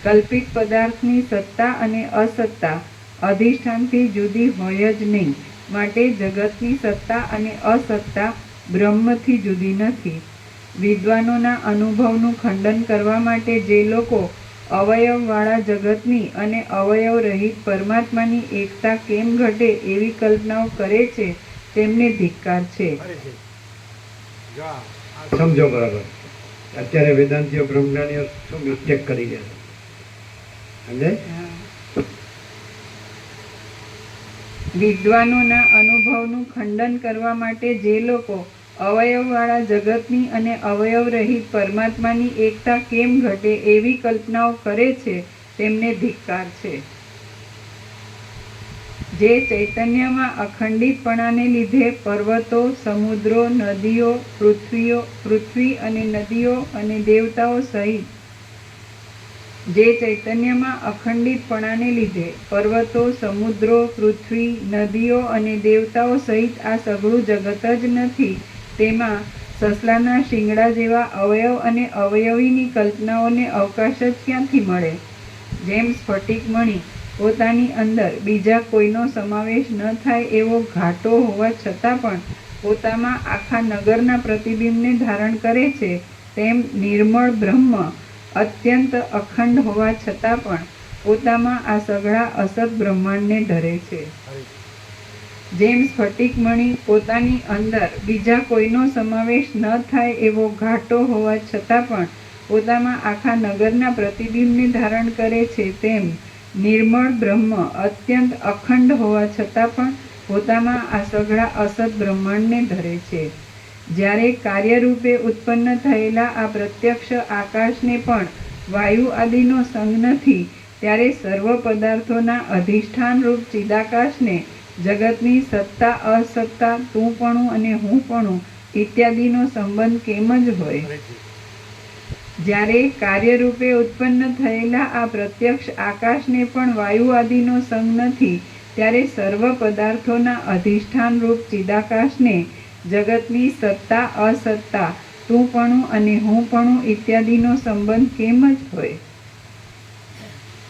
કલ્પિત પદાર્થની સત્તા અને અસત્તા અધિષ્ઠાનથી જુદી હોય જ નહીં. માટે જગતની સત્તા અને અસત્તા બ્રહ્મથી જુદી નથી. વિદ્વાનોના અનુભવનું ખંડન કરવા માટે જે લોકો અવયવવાળા જગતની અને અવયવ રહિત પરમાત્માની એકતા કેમ ઘટે એવી કલ્પનાઓ કરે છે તેમને ધિક્કાર છે. સમજો બરાબર. અત્યારે વેદાંતિઓ બ્રહ્મજ્ઞાનીઓ શું મિસ્ટેક કરી ગયા છે? વિદ્વાનોના અનુભવનું ખંડન કરવા માટે જે લોકો અવયવવાળા જગતની અને અવયવ રહિત પરમાત્માની એકતા કેમ ઘટે એવી કલ્પનાઓ કરે છે તેમને ધિક્કાર છે. જે ચૈતન્યમાં અખંડિતપણાને લીધે પર્વતો, સમુદ્રો, નદીઓ, પૃથ્વી અને નદીઓ અને દેવતાઓ સહિત જે ચૈતન્યમાં અખંડિતપણાને લીધે પર્વતો, સમુદ્રો, પૃથ્વી, નદીઓ અને દેવતાઓ સહિત આ સઘળું જગત જ નથી, તેમાં સસલાના શિંગડા જેવા અવયવ અને અવયવીની કલ્પનાઓને અવકાશ જ ક્યાંથી મળે? જેમ સ્ફટિક મણિ પોતાની અંદર બીજા કોઈનો સમાવેશ ન થાય એવો ઘાટો હોવા છતાં પણ પોતામાં આખા નગરના પ્રતિબિંબને ધારણ કરે છે, તેમ નિર્મળ બ્રહ્મ અત્યંત અખંડ હોવા છતાં પણ પોતામાં આ સઘળા અસત બ્રહ્માંડને ધરે છે. જેમ સ્ફટિક મણિ પોતાની અંદર બીજા કોઈનો સમાવેશ ન થાય એવો ઘાટો હોવા છતાં પણ પોતામાં આખા નગરના પ્રતિબિંબને ધારણ કરે છે, તેમ નિર્મળ બ્રહ્મ અત્યંત અખંડ હોવા છતાં પણ પોતામાં આ સઘળા અસત બ્રહ્માંડને ધરે છે. જ્યારે કાર્યરૂપે ઉત્પન્ન થયેલા આ પ્રત્યક્ષ આકાશને પણ વાયુ આદિનો સંગ નથી, ત્યારે સર્વ પદાર્થોના અધિષ્ઠાનરૂપ ચિદાકાશને જગતની સત્તા, અસત્તા, તુંપણું અને હુંપણું ઇત્યાદિનો સંબંધ કેમ જ હોય? જ્યારે કાર્યરૂપે ઉત્પન્ન થયેલા આ પ્રત્યક્ષ આકાશને પણ વાયુ આદિનો સંગ નથી, ત્યારે સર્વ પદાર્થોના અધિષ્ઠાનરૂપ ચિદાકાશને જગતની સત્તા, અસત્તા, તુંપણું અને હુંપણું ઇત્યાદિનો સંબંધ કેમ જ હોય?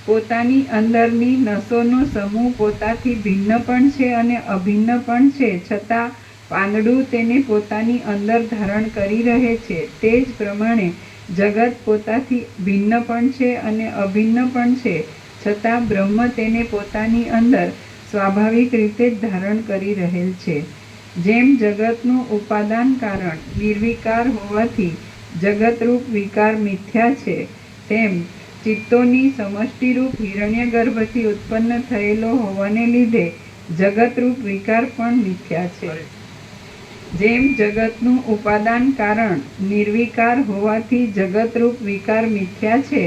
પોતાની અંદરની નસોનો સમૂહ પોતાથી ભિન્ન પણ છે અને અભિન્ન પણ છે, છતાં પાંદડું તેને પોતાની અંદર ધારણ કરી રહે છે. તે જ પ્રમાણે જગત પોતાથી ભિન્ન પણ છે અને અભિન્ન પણ છે, છતાં બ્રહ્મ તેને પોતાની અંદર સ્વાભાવિક રીતે જ ધારણ કરી રહેલ છે. જેમ જગતનું ઉપાદાન કારણ નિર્વિકાર હોવાથી જગતરૂપ વિકાર મિથ્યા છે, તેમ ચિત્તોની સમષ્ટિરૂપ હિરણ્યગર્ભથી ઉત્પન્ન થયેલો હોવાને લીધે જગતરૂપ વિકાર પણ મિથ્યા છે. જેમ જગતનું ઉપાદાન કારણ નિર્વિકાર હોવાથી જગતરૂપ વિકાર મિથ્યા છે,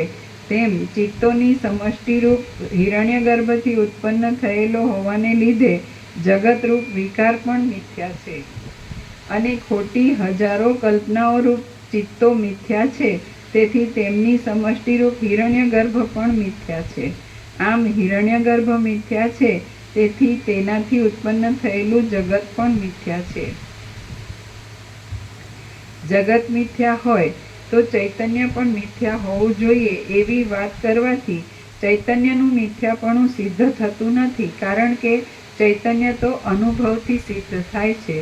તેમ ચિત્તોની સમષ્ટિરૂપ હિરણ્યગર્ભથી ઉત્પન્ન થયેલો હોવાને લીધે જગતરૂપ વિકાર પણ મિથ્યા છે. અને ખોટી હજારો કલ્પનાઓરૂપ ચિત્તો મિથ્યા છે, તેથી તેમની સમષ્ટિરૂપ હિરણ્યગર્ભ પણ મિથ્યા છે. આમ હિરણ્યગર્ભ મિથ્યા છે, તેથી તેનાથી ઉત્પન્ન થયેલું જગત પણ મિથ્યા છે. જગત મિથ્યા હોય તો ચૈતન્ય પણ મિથ્યા હોવું જોઈએ એવી વાત કરવાથી ચૈતન્યનું મિથ્યાપણું સિદ્ધ થતું નથી, કારણ કે ચૈતન્ય તો અનુભવથી સિદ્ધ થાય છે.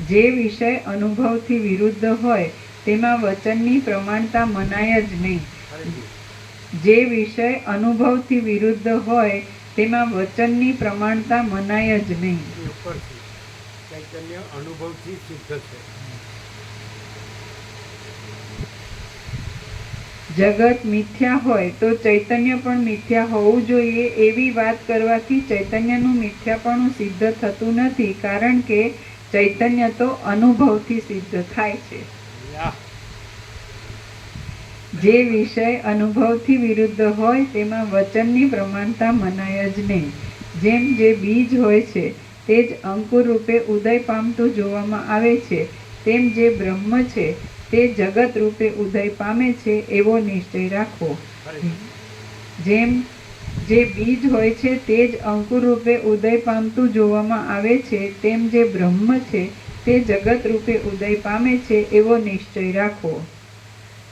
જે વિષય અનુભવથી વિરુદ્ધ હોય તેમાં વચનની પ્રમાણતા મનાય જ નહીં. જે વિષય અનુભવથી વિરુદ્ધ હોય તેમાં વચનની પ્રમાણતા મનાય જ નહીં. ઉપરથી ચૈતન્ય અનુભવથી સિદ્ધ છે. જગત મિથ્યા હોય તો ચૈતન્ય પણ મિથ્યા હોવું જોઈએ એવી વાત કરવાથી ચૈતન્યનું મિથ્યાપણું સિદ્ધ થતું નથી, કારણ કે ચૈતન્ય તો અનુભવથી સિદ્ધ થાય છે. જે વિષય અનુભવથી વિરુદ્ધ હોય તેમાં વચનની પ્રમાણતા મનાય જ નહીં. જેમ જે બીજ હોય છે તે જ અંકુર રૂપે ઉદય પામતું જોવામાં આવે છે, તેમ જે બ્રહ્મ છે તે જગત રૂપે ઉદય પામે છે એવો નિશ્ચય રાખો. જેમ જે બીજ હોય છે તે જ અંકુર રૂપે ઉદય પામતું જોવામાં આવે છે, તેમ જે બ્રહ્મ છે તે જગત રૂપે ઉદય પામે છે એવો નિશ્ચય રાખો.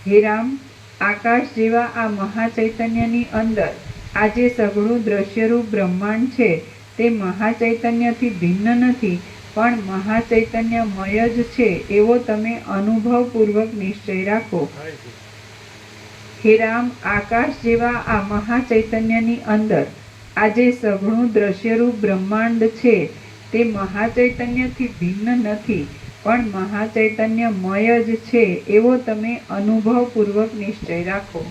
હે રામ, આકાશ જેવા આ મહાચૈતન્યની અંદર આ જે સઘળું દ્રશ્યરૂપ બ્રહ્માંડ છે તે મહાચૈતન્યથી ભિન્ન નથી, પણ મહાચૈતન્યમય જ છે એવો તમે અનુભવપૂર્વક નિશ્ચય રાખો. હે રામ, આકાશ જેવા આ મહાચૈતન્યની અંદર આ જે સઘળું દ્રશ્યરૂપ બ્રહ્માંડ છે તે મહાચૈતન્યથી ભિન્ન નથી, પણ મહાચૈતન્યમય જ છે એવો તમે અનુભવપૂર્વક નિશ્ચય રાખો.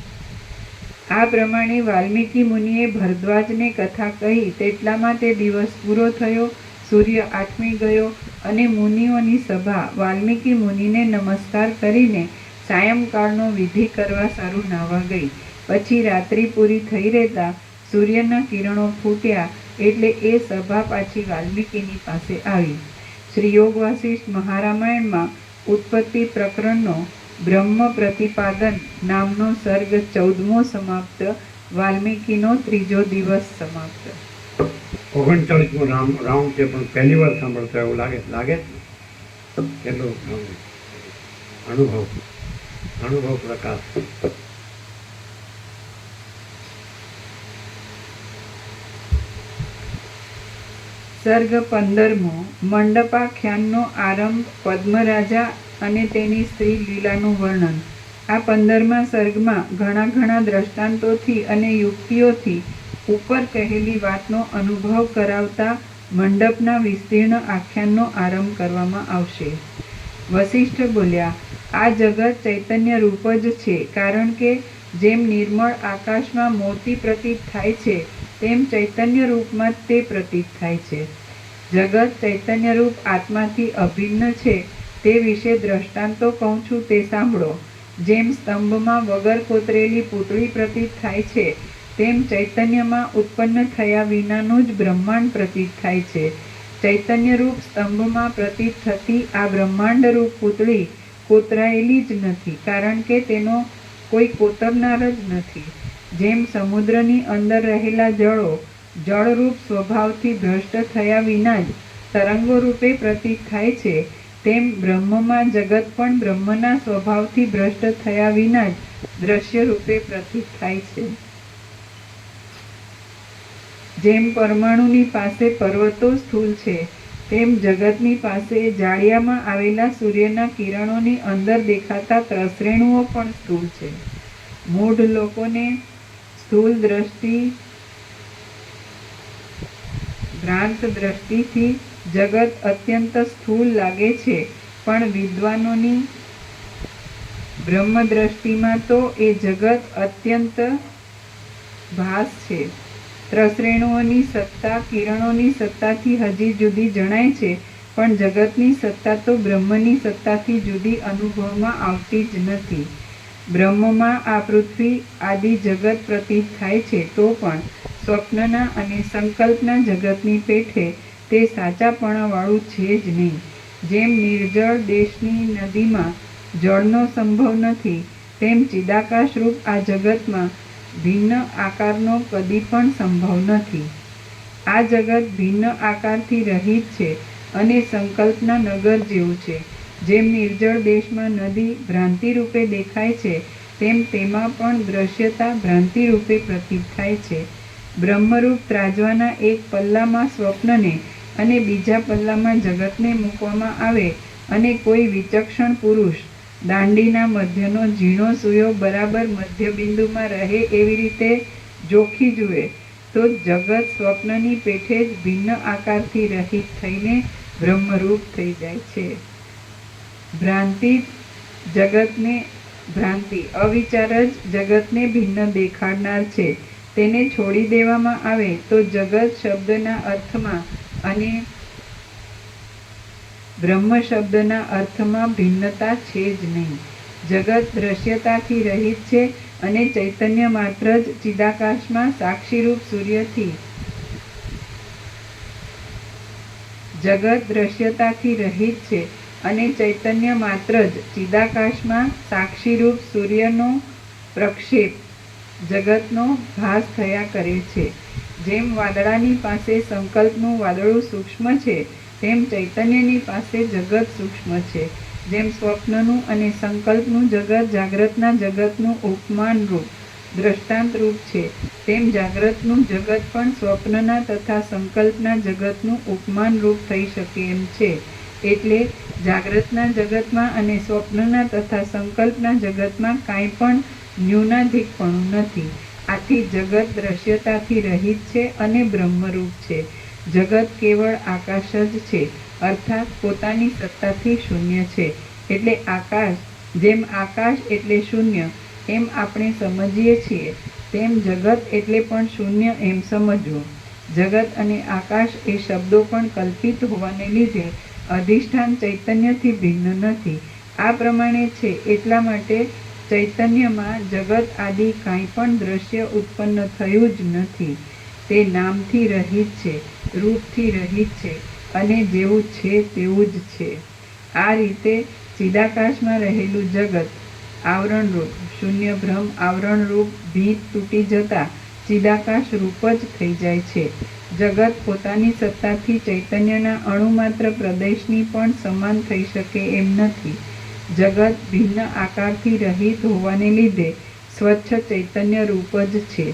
આ પ્રમાણે વાલ્મીકી મુનિએ ભરદ્વાજને કથા કહી તેટલામાં તે દિવસ પૂરો થયો. સૂર્ય આઠમી ગયો અને મુનિઓની સભા વાલ્મીકી મુનિને નમસ્કાર કરીને સાયંકાળનો વિધિ કરવા સારું નાહવા ગઈ. પછી રાત્રિ પૂરી થઈ રહેતા સૂર્યના કિરણો ફૂટ્યા એટલે એ સભા પાછી વાલ્મીકીની પાસે આવી. શ્રી યોગ વાસિષ્ઠ મહારામાયણમાં ઉત્પત્તિ પ્રકરણનો બ્રહ્મ પ્રતિપાદન નામનો સર્ગ 14મો સમાપ્ત. વાલ્મીકીનો 3જો દિવસ સમાપ્ત. 39મો રાઉન્ડ છે, પણ પહેલી વાર સાંભળતા એવું લાગે કેટલો અનુભવ પ્રકાશ. સર્ગ 15મો. મંડપાખ્યાનનો આરંભ. પદ્મરાજા અને તેની સ્ત્રી લીલાનું વર્ણન. આ 15મા સર્ગમાં ઘણા દ્રષ્ટાંતોથી અને યુક્તિઓથી ઉપર કહેલી વાતનો અનુભવ કરાવતા મંડપના વિસ્તીર્ણ આખ્યાનનો આરંભ કરવામાં આવશે. વસિષ્ઠ બોલ્યા, આ જગત ચૈતન્ય રૂપ જ છે, કારણ કે જેમ નિર્મળ આકાશમાં મોતી પ્રતીત થાય છે તેમ ચૈતન્ય રૂપમાં તે પ્રતીત થાય છે. જગત ચૈતન્ય રૂપ આત્માથી અભિન્ન છે તે વિશે દ્રષ્ટાંતો કહું છું તે સાંભળો. જેમ સ્તંભમાં વગર કોતરેલી પૂતળી પ્રતીત થાય છે તેમ ચૈતન્યમાં ઉત્પન્ન થયા વિનાનું જ બ્રહ્માંડ પ્રતીત થાય છે. ચૈતન્ય રૂપ સ્તંભમાં પ્રતીત થતી આ બ્રહ્માંડ રૂપ પૂતળી કોતરાયેલી જ નથી, કારણ કે તેનો કોઈ કોતરનાર જ નથી. જેમ સમુદ્રની અંદર રહેલા જળો જળરૂપ સ્વભાવથી ભ્રષ્ટ થયા વિના જ તરંગો રૂપે પ્રતીત થાય છે, તેમ બ્રહ્મમાં જગત પણ બ્રહ્મના સ્વભાવથી ભ્રષ્ટ થયા વિના જ દ્રશ્ય રૂપે પ્રતીત થાય છે. જેમ પરમાણુની પાસે પર્વતો સ્થૂળ છે, તેમ જગતની પાસે જાળિયામાં આવેલા સૂર્યના કિરણોની અંદર દેખાતા ત્રસરેણુઓ પણ સ્થૂળ છે. મૂઢ લોકોને સ્થૂળ દ્રષ્ટિ ભ્રાંત દ્રષ્ટિથી જગત અત્યંત સ્થૂળ લાગે છે, પણ વિદ્વાનોની બ્રહ્મ દ્રષ્ટિમાં તો એ જગત અત્યંત ભાસ છે. ત્રસરેણુઓની સત્તા કિરણોની સત્તાથી હજી જુદી જણાય છે, પણ જગતની સત્તા તો બ્રહ્મની સત્તાથી જુદી અનુભવમાં આવતી જ નથી. બ્રહ્મમાં આ પૃથ્વી આદિ જગત પ્રતીત થાય છે, તો પણ સ્વપ્નના અને સંકલ્પના જગતની પેઠે તે સાચાપણાવાળું છે જ નહીં. જેમ નિર્જળ દેશની નદીમાં જળનો સંભવ નથી, તેમ ચિદાકાશરૂપ આ જગતમાં ભિન્ન આકારનો કદી પણ સંભવ નથી. આ જગત ભિન્ન આકારથી રહિત છે અને સંકલ્પના નગર જેવું છે. જેમ નિર્જળ દેશમાં નદી ભ્રાંતિ રૂપે દેખાય છે, તેમ તેમાં પણ દ્રશ્યતા ભ્રાંતિ રૂપે પ્રતીત થાય છે. બ્રહ્મરૂપ ત્રાજવાના એક પલ્લામાં સ્વપ્નને અને બીજા પલ્લામાં જગતને મૂકવામાં આવે અને કોઈ વિચક્ષણ પુરુષ દાંડીના મધ્યનો ઝીણો સૂયો બરાબર મધ્યબિંદુમાં રહે એવી રીતે જોખી જુએ તો જગત સ્વપ્નની પેઠે જ ભિન્ન આકારથી રહિત થઈને બ્રહ્મરૂપ થઈ જાય છે. ભ્રાંતિ અવિચાર જ જગતને ભિન્ન દેખાડનાર છે. તેને છોડી દેવામાં આવે તો જગત શબ્દના અર્થમાં અને બ્રહ્મ શબ્દના અર્થમાં ભિન્નતા છે જ નહીં. જગત દ્રશ્યતાથી રહિત છે અને ચૈતન્ય માત્ર જ ચિદાકાશમાં સાક્ષીરૂપ સૂર્યથી જગત દ્રશ્યતાથી રહિત છે અને ચૈતન્ય માત્ર જ ચિદાકાશમાં સાક્ષીરૂપ સૂર્યનો પ્રક્ષેપ જગતનો ભાસ થયા કરે છે. જેમ વાદળાની પાસે સંકલ્પનું વાદળું સૂક્ષ્મ છે, તેમ ચૈતન્યની પાસે જગત સૂક્ષ્મ છે. જેમ સ્વપ્નનું અને સંકલ્પનું જગત જાગ્રતના જગતનું ઉપમાન રૂપ દ્રષ્ટાંત રૂપ છે, તેમ જાગ્રતનું જગત પણ સ્વપ્નના તથા સંકલ્પના જગતનું ઉપમાન રૂપ થઈ શકે એમ છે. એટલે જાગ્રતના જગતમાં અને સ્વપ્નના તથા સંકલ્પના જગતમાં કાંઈ પણ ન્યૂનાધિકપણું નથી. આથી જગત દ્રશ્યતાથી રહિત છે અને બ્રહ્મરૂપ છે. જગત કેવળ આકાશ જ છે, અર્થાત પોતાની સત્તાથી શૂન્ય છે. એટલે આકાશ, જેમ આકાશ એટલે શૂન્ય એમ આપણે સમજીએ છીએ, તેમ જગત એટલે પણ શૂન્ય એમ સમજવું. જગત અને આકાશ એ શબ્દો પણ કલ્પિત હોવાને લીધે અધિષ્ઠાન ચૈતન્યથી ભિન્ન નથી. આ પ્રમાણે છે એટલા માટે ચૈતન્યમાં જગત આદિ કાંઈ પણ દ્રશ્ય ઉત્પન્ન થયું જ નથી. તે નામથી રહિત છે, રૂપથી રહિત છે અને જેવું છે તેવું જ છે. આ રીતે ચિદાકાશમાં રહેલું જગત આવરણરૂપ, શૂન્ય બ્રહ્મ આવરણરૂપ ભીત તૂટી જતાં ચિદાકાશ રૂપ જ થઈ જાય છે. જગત પોતાની સત્તાથી ચૈતન્યના અણુમાત્ર પ્રદેશની પણ સમાન થઈ શકે એમ નથી. જગત ભિન્ન આકારથી રહિત હોવાને લીધે સ્વચ્છ ચૈતન્ય રૂપ જ છે.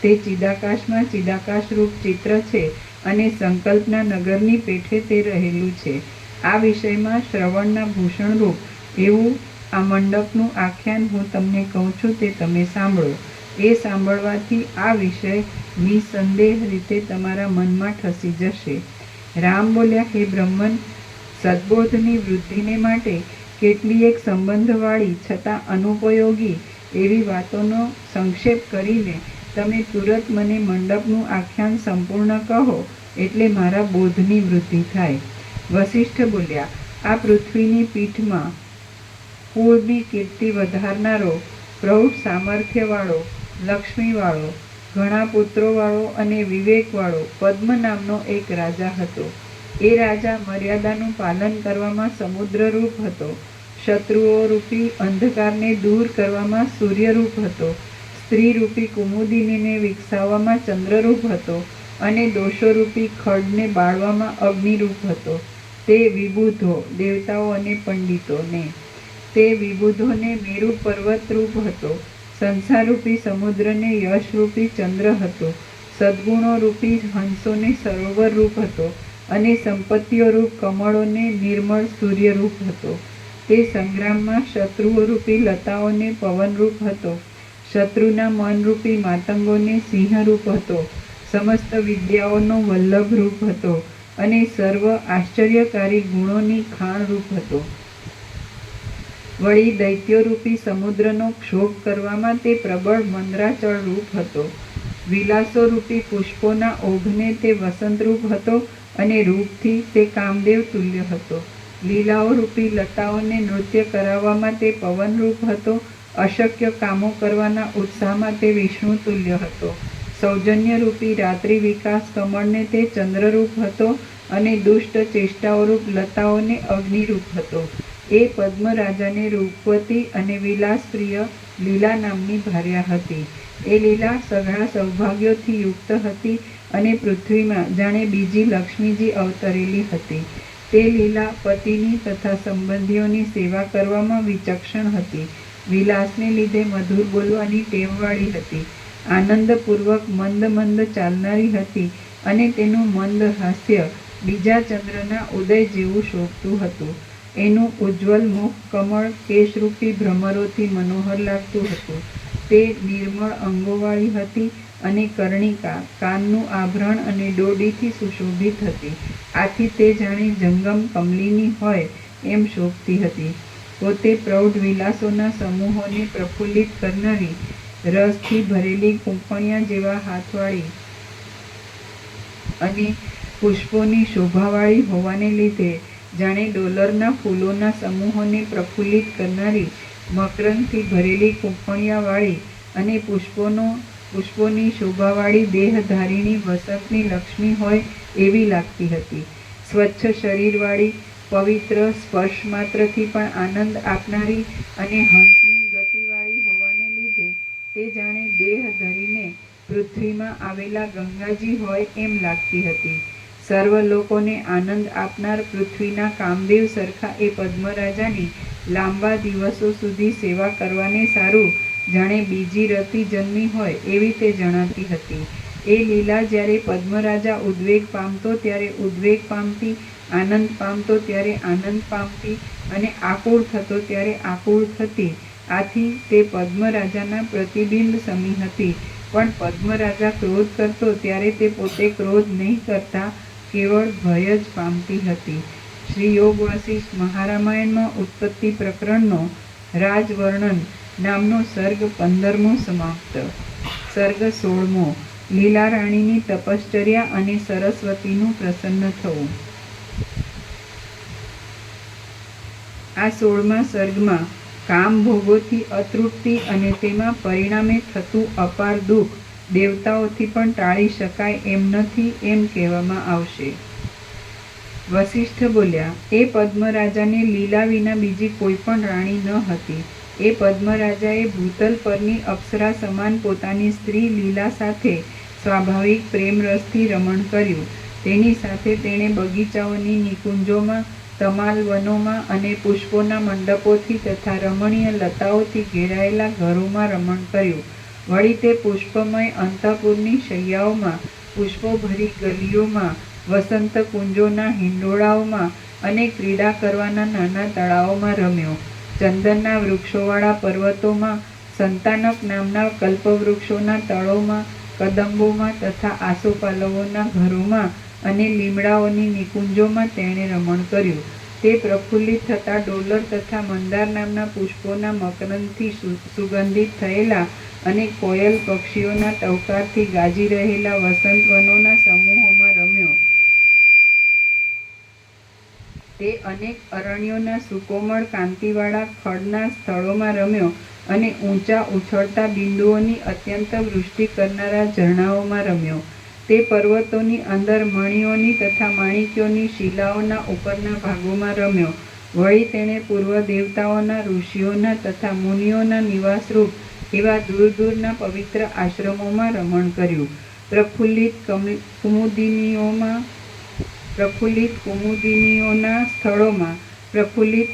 તે ચિદાકાશમાં ચિદાકાશરૂપ ચિત્ર છે અને સંકલ્પના નગરની પેઠે તે રહેલું છે. આ વિષયમાં શ્રવણના ભૂષણરૂપ એવું આ મંડપનું આખ્યાન હું તમને કહું છું તે તમે સાંભળો. એ સાંભળવાથી આ વિષય નિસંદેહ રીતે તમારા મનમાં ઠસી જશે. રામ બોલ્યા, હે બ્રહ્મન, સદબોધની વૃદ્ધિને માટે કેટલીક સંબંધવાળી છતાં અનુપયોગી એવી વાતોનો સંક્ષેપ કરીને તમે તુરત મને મંડપનું આખ્યાન સંપૂર્ણ કહો એટલે મારા બોધની વૃદ્ધિ થાય. વસિષ્ઠ બોલ્યા, આ પૃથ્વીની પીઠમાં કુળની કીર્તિ વધારનારો, પ્રૌઢ સામર્થ્યવાળો, લક્ષ્મીવાળો, ઘણા પુત્રોવાળો અને વિવેકવાળો પદ્મ નામનો એક રાજા હતો. એ રાજા મર્યાદાનું પાલન કરવામાં સમુદ્રરૂપ હતો, શત્રુઓ રૂપી અંધકારને દૂર કરવામાં સૂર્યરૂપ હતો, સ્ત્રીરૂપી કુમુદિનીને વિકસાવવામાં ચંદ્રરૂપ હતો અને દોષોરૂપી ખડને બાળવામાં અગ્નિરૂપ હતો. તે વિબુધો, દેવતાઓ અને પંડિતોને, તે વિબુધોને મેરુ પર્વતરૂપ હતો. સંસારરૂપી સમુદ્રને યશરૂપી ચંદ્ર હતો. સદ્ગુણોરૂપી હંસોને સરોવરરૂપ હતો અને સંપત્તિઓરૂપ કમળોને નિર્મળ સૂર્યરૂપ હતો. તે સંગ્રામમાં શત્રુઓરૂપી લતાઓને પવનરૂપ હતો. શત્રુના મનરૂપી માતંગોને સિંહરૂપ હતો. સમસ્ત વિદ્યાઓનો વલ્લભ રૂપ હતો અને સર્વ આશ્ચર્યકારી ગુણોની ખાણરૂપ હતો. વળી દૈત્યોરૂપી સમુદ્રનો ક્ષોભ કરવામાં તે પ્રબળ મંદરાચળ રૂપ હતો. વિલાસોરૂપી પુષ્પોના ઓઘને તે વસંતરૂપ હતો અને રૂપથી તે કામદેવ તુલ્ય હતો. લીલાઓરૂપી લતાઓને નૃત્ય કરાવવામાં તે પવનરૂપ હતો. અશક્ય કામો કરવાના ઉત્સાહમાં તે વિષ્ણુ તુલ્ય હતો. સૌજન્યરૂપી રાત્રિ વિકાસ કમળને તે ચંદ્રરૂપ હતો અને દુષ્ટ ચેષ્ટાઓરૂપ લતાઓને અગ્નિરૂપ હતો. એ પદ્મરાજાને રૂપવતી અને વિલાસપ્રિય લીલા નામની ભાર્યા હતી. એ લીલા સઘળા સૌભાગ્યોથી યુક્ત હતી અને પૃથ્વીમાં જાણે બીજી લક્ષ્મીજી અવતરેલી હતી. તે લીલા પતિની તથા સંબંધીઓની સેવા કરવામાં વિચક્ષણ હતી. વિલાસને લીધે મધુર બોલવાની ટેવવાળી હતી. આનંદપૂર્વક મંદ મંદ ચાલનારી હતી અને તેનું મંદ હાસ્ય બીજા ચંદ્રના ઉદય જેવું શોભતું હતું. એનું ઉજ્જવલ મુખ કમળ કેશરૂપી ભ્રમરોથી મનોહર લાગતું હતું. તે નિર્મળ અંગોવાળી હતી અને કર્ણિકા, કાનનું આભરણ અને ડોડીથી સુશોભિત હતી. આથી તે જાણે જંગમ કમલિની હોય એમ શોભતી હતી. પોતે પ્રૌઢ વિલાસોના સમૂહોને પ્રફુલ્લિત કરનારી, રસથી ભરેલી કૂંપણિયા જેવા હાથવાળી અને પુષ્પોની શોભાવાળી હોવાને લીધે જાણે ડોલરના ફૂલોના સમૂહોને પ્રફુલ્લિત કરનારી, મકરંદથી ભરેલી કૂંપણિયાવાળી અને પુષ્પોની શોભાવાળી દેહધારીણી વસંતની લક્ષ્મી હોય એવી લાગતી હતી. સ્વચ્છ શરીરવાળી, પવિત્ર, સ્પર્શ માત્રથી પણ આનંદ આપનારી અને હંસની ગતિવાળી હોવાને લીધે તે જાણે દેહ ધરીને પૃથ્વીમાં આવેલા ગંગાજી હોય એમ લાગતી હતી. સર્વ લોકોને આનંદ આપનાર પૃથ્વીના કામદેવ સરખા એ પદ્મરાજાની લાંબા દિવસો સુધી સેવા કરવાને સારું જાણે બીજી રતિ જન્મી હોય એવી તે જણાતી હતી. એ લીલા જ્યારે પદ્મરાજા ઉદ્વેગ પામતો ત્યારે ઉદ્વેગ પામતી, આનંદ પામતો ત્યારે આનંદ પામતી અને આકુળ થતો ત્યારે આકુળ થતી. આથી તે પદ્મરાજાના પ્રતિબિંબ સમી હતી. પણ પદ્મરાજા ક્રોધ કરતો ત્યારે તે પોતે ક્રોધ નહીં કરતા, કેવળ ભય જ પામતી હતી. શ્રી યોગ વસિષ્ઠ મહારામાયણમાં ઉત્પત્તિ પ્રકરણનો રાજવર્ણન નામનો સર્ગ 15મો સમાપ્ત. સર્ગ 16મો લીલા રાણીની તપશ્ચર્યા અને સરસ્વતીનું પ્રસન્ન થવું. આ 16મા સર્ગમાં કામ ભોગોથી અતૃપ્તિ અને તેમાં પરિણામે થતું અપાર દુઃખ દેવતાઓથી પણ ટાળી શકાય એમ નથી એમ કહેવામાં આવશે. વસિષ્ઠ બોલ્યા, એ પદ્મરાજાને લીલા વિના બીજી કોઈ પણ રાણી ન હતી. એ પદ્મરાજાએ ભૂતલ પરની અપ્સરા સમાન પોતાની સ્ત્રી લીલા સાથે સ્વાભાવિક પ્રેમરસથી રમણ કર્યું. તેની સાથે તેણે બગીચાઓની નિકુંજોમાં, તમાલ વનોમાં અને પુષ્પોના મંડપોથી તથા રમણીય લતાઓથી ઘેરાયેલા ઘરોમાં રમણ કર્યું. વળી તે પુષ્પમય અંતઃપુરની શૈયાઓમાં, પુષ્પોભરી ગલીઓમાં, વસંત કુંજોના હિંડોળાઓમાં અને ક્રીડા કરવાના નાના તળાવોમાં રમ્યો. ચંદનના વૃક્ષોવાળા પર્વતોમાં, સંતાનક નામના કલ્પવૃક્ષોના તળોમાં, કદંબોમાં તથા આસોપાલવોના ઘરોમાં અને લીમડાઓની નિકુંજોમાં તેણે રમણ કર્યું. તે પ્રફુલ્લિત થતા ડોલર તથા મંદાર નામના પુષ્પોના મકરંદથી સુગંધિત થયેલા અને કોયલ પક્ષીઓના ટહુકારથી ગાજી રહેલા વસંત વનોના સમૂહોમાં રમ્યો. તે અનેક અરણ્યોના સુકોમળ કાંતિવાળા ખડના સ્થળોમાં રમ્યો અને ઊંચા ઉછળતા બિંદુઓની અત્યંત વૃષ્ટિ કરનારા ઝરણાઓમાં રમ્યો. તે પર્વતોની અંદર મણિઓની તથા માણિક્યોની શિલાઓના ઉપરના ભાગોમાં રમ્યો. વળી તેણે પૂર્વ દેવતાઓના, ઋષિઓના તથા મુનિઓના નિવાસરૂપ એવા દૂર દૂરના પવિત્ર આશ્રમોમાં રમણ કર્યું. પ્રફુલ્લિત કુમુદિનીઓના સ્થળોમાં, પ્રફુલ્લિત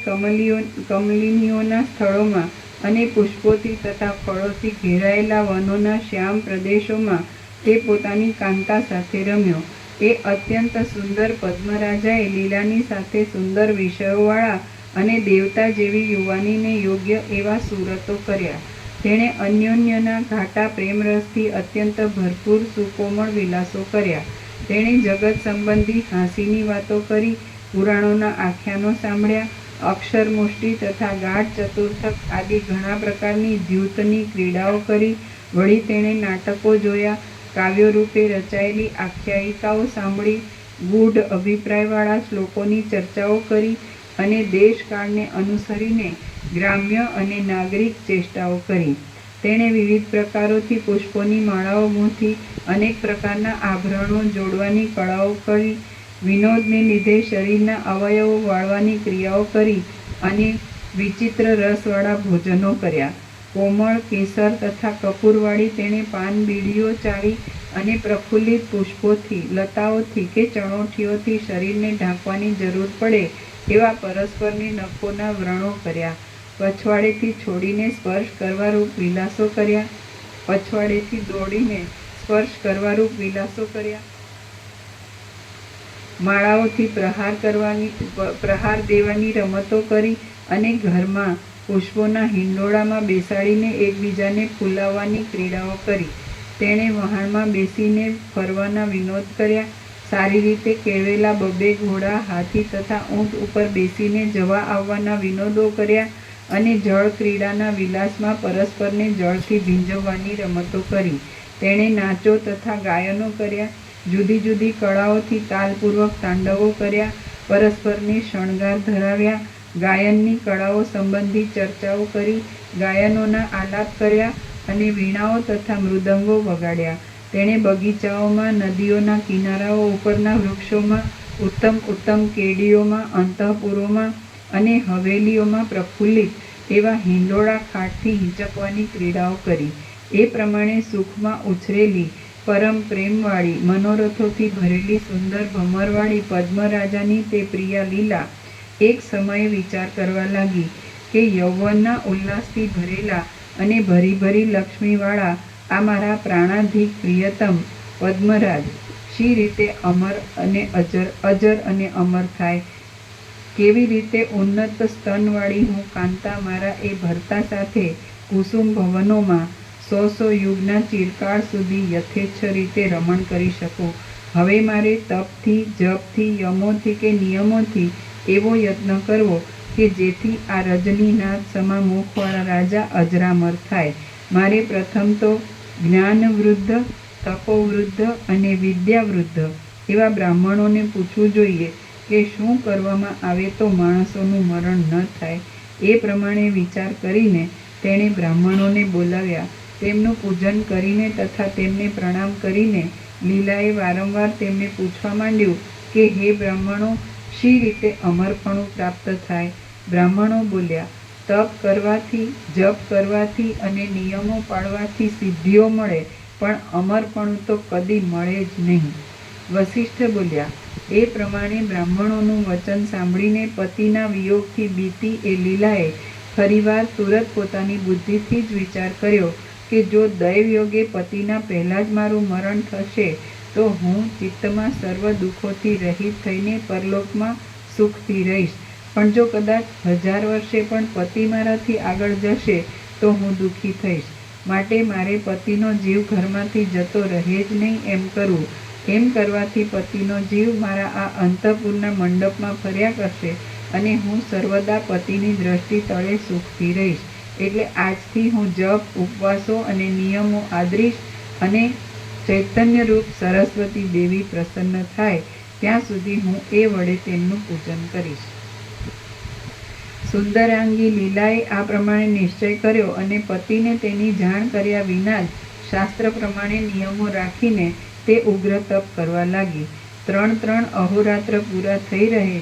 કમલિનીઓના સ્થળોમાં અને પુષ્પોથી તથા ફળોથી ઘેરાયેલા વનોના શ્યામ પ્રદેશોમાં તે પોતાની કાંતા સાથે રમ્યો. એ અત્યંત સુંદર પદ્મરાજાએ લીલાની સાથે સુંદર વિષયોવાળા અને દેવતા જેવી યુવાનીને યોગ્ય એવા સુરતો કર્યા. તેણે અન્યોન્યના ઘાટા પ્રેમરસથી અત્યંત ભરપૂર સુકોમળ વિલાસો કર્યા. તેણે જગત સંબંધી હાંસીની વાતો કરી, પુરાણોના આખ્યાનો સાંભળ્યા, અક્ષરમુષ્ટિ તથા ગાઢ ચતુર્થક આદિ ઘણા પ્રકારની દ્યુતની ક્રીડાઓ કરી. વળી તેણે નાટકો જોયા, કાવ્યો રૂપે રચાયેલી આખ્યાયિકાઓ સાંભળી, ગૂઢ અભિપ્રાયવાળા શ્લોકોની ચર્ચાઓ કરી અને દેશકાળને અનુસરીને ગ્રામ્ય અને નાગરિક ચેષ્ટાઓ કરી. તેણે વિવિધ પ્રકારોથી પુષ્પોની માળાઓ ગૂંથી, અનેક પ્રકારના આભરણો જોડવાની કળાઓ કરી, વિનોદને લીધે શરીરના અવયવો વાળવાની ક્રિયાઓ કરી અને વિચિત્ર રસવાળા ભોજનો કર્યા. કોમળ કેસર તથા કપૂરવાળી તેણે પાન બીડીઓ ચાવી અને પ્રફુલ્લિત પુષ્પોથી, લતાઓથી કે ચણોઠીઓથી શરીરને ઢાંકવાની જરૂર પડે એવા પરસ્પરની નખોના વ્રણો કર્યા. પછવાડેથી છોડીને સ્પર્શ કરવારૂપ વિલાસો કર્યા. પછવાડેથી દોડીને સ્પર્શ કરવારૂપ વિલાસો કર્યા. માળાઓથી પ્રહાર દેવાની રમતો કરી અને ઘરમાં પુષ્પોના હિંડોળામાં બેસાડીને એકબીજાને ફૂલાવવાની ક્રીડાઓ કરી. તેણે વહાણમાં બેસીને ફરવાના વિનોદ કર્યા. સારી રીતે કેળવેલા બબે ઘોડા, હાથી તથા ઊંટ ઉપર બેસીને જવા આવવાના વિનોદો કર્યા અને જળ ક્રીડાના વિલાસમાં પરસ્પરને જળથી ભીંજવવાની રમતો કરી. તેણે નાચો તથા ગાયનો કર્યા. જુદી જુદી કળાઓથી તાલપૂર્વક તાંડવો કર્યા. પરસ્પરને શણગાર ધરાવ્યા. ગાયનની કળાઓ સંબંધી ચર્ચાઓ કરી. ગાયનોના આલાપ કર્યા અને વીણાઓ તથા મૃદંગો વગાડ્યા. તેણે બગીચાઓમાં, નદીઓના કિનારાઓ ઉપરના વૃક્ષોમાં, ઉત્તમ ઉત્તમ કેડીઓમાં, અંતઃપુરોમાં અને હવેલીઓમાં પ્રફુલ્લિત એવા હિંડોળા ખાટથી હિંચકવાની ક્રીડાઓ કરી. એ પ્રમાણે સુખમાં ઉછરેલી, પરમ પ્રેમવાળી, મનોરથોથી ભરેલી સુંદર ભમરવાળી પદ્મરાજાની તે પ્રિયા લીલા એક સમયે વિચાર કરવા લાગી કે યૌવનના ઉલ્લાસથી ભરેલા અને ભરી ભરી લક્ષ્મીવાળા આ મારા પ્રાણાધિક પ્રિયતમ પદ્મરાજ શી રીતે અમર અને અજર અને અમર થાય? કેવી રીતે ઉન્નત સ્તનવાળી હું કાંતા મારા એ ભરતા સાથે કુસુમ ભવનોમાં 100 યુગના ચિરકાળ સુધી યથેચ્છ રીતે રમણ કરી શકું? હવે મારે તપથી, જપથી, યમોથી કે નિયમોથી એવો યત્ન કરવો કે જેથી આ રજનીનાથ સમા મુખવાળા રાજા અજરામર થાય. મારે પ્રથમ તો જ્ઞાનવૃદ્ધ, તપોવૃદ્ધ અને વિદ્યાવૃદ્ધ એવા બ્રાહ્મણોને પૂછવું જોઈએ કે શું કરવામાં આવે તો માણસોનું મરણ ન થાય. એ પ્રમાણે વિચાર કરીને તેણે બ્રાહ્મણોને બોલાવ્યા તેમનું પૂજન કરીને તથા તેમને પ્રણામ કરીને લીલાએ વારંવાર તેમને પૂછવા માંડ્યું કે હે બ્રાહ્મણો, શી રીતે અમરપણું પ્રાપ્ત થાય? બ્રાહ્મણો બોલ્યા, તપ કરવાથી, જપ કરવાથી અને નિયમો પાળવાથી સિદ્ધિઓ મળે, પણ અમરપણું તો કદી મળે જ નહીં. વસિષ્ઠ બોલ્યા, એ પ્રમાણે બ્રાહ્મણોનું વચન સાંભળીને પતિના વિયોગથી બીતી એ લીલાએ ફરીવાર તુરત પોતાની બુદ્ધિથી જ વિચાર કર્યો કે જો દૈવયોગે પતિના પહેલાં જ મારું મરણ થશે તો હું ચિત્તમાં સર્વ દુઃખોથી રહિત થઈને પરલોકમાં સુખથી રહીશ. પણ જો કદાચ 1000 વર્ષે પણ પતિ મારાથી આગળ જશે તો હું દુઃખી થઈશ. માટે મારે પતિનો જીવ ઘરમાંથી જતો રહે જ નહીં એમ કરવું. એમ કરવાથી પતિનો જીવ મારા આ અંતઃપુરના મંડપમાં ફર્યા કરશે અને હું સર્વદા પતિની દ્રષ્ટિ તળે સુખથી રહીશ. એટલે આજથી હું જપ, ઉપવાસો અને નિયમો આદરીશ અને ચૈતન્યરૂપ સરસ્વતી દેવી પ્રસન્ન થાય ત્યાં સુધી હું એ વડે તેમનું પૂજન કરીશ. સુંદરાંગી લીલાએ આ પ્રમાણે નિશ્ચય કર્યો અને પતિને તેની જાણ કર્યા વિના જ શાસ્ત્ર પ્રમાણે નિયમો રાખીને તે ઉગ્ર તપ કરવા લાગી. 3 અહોરાત્ર પૂરા થઈ રહે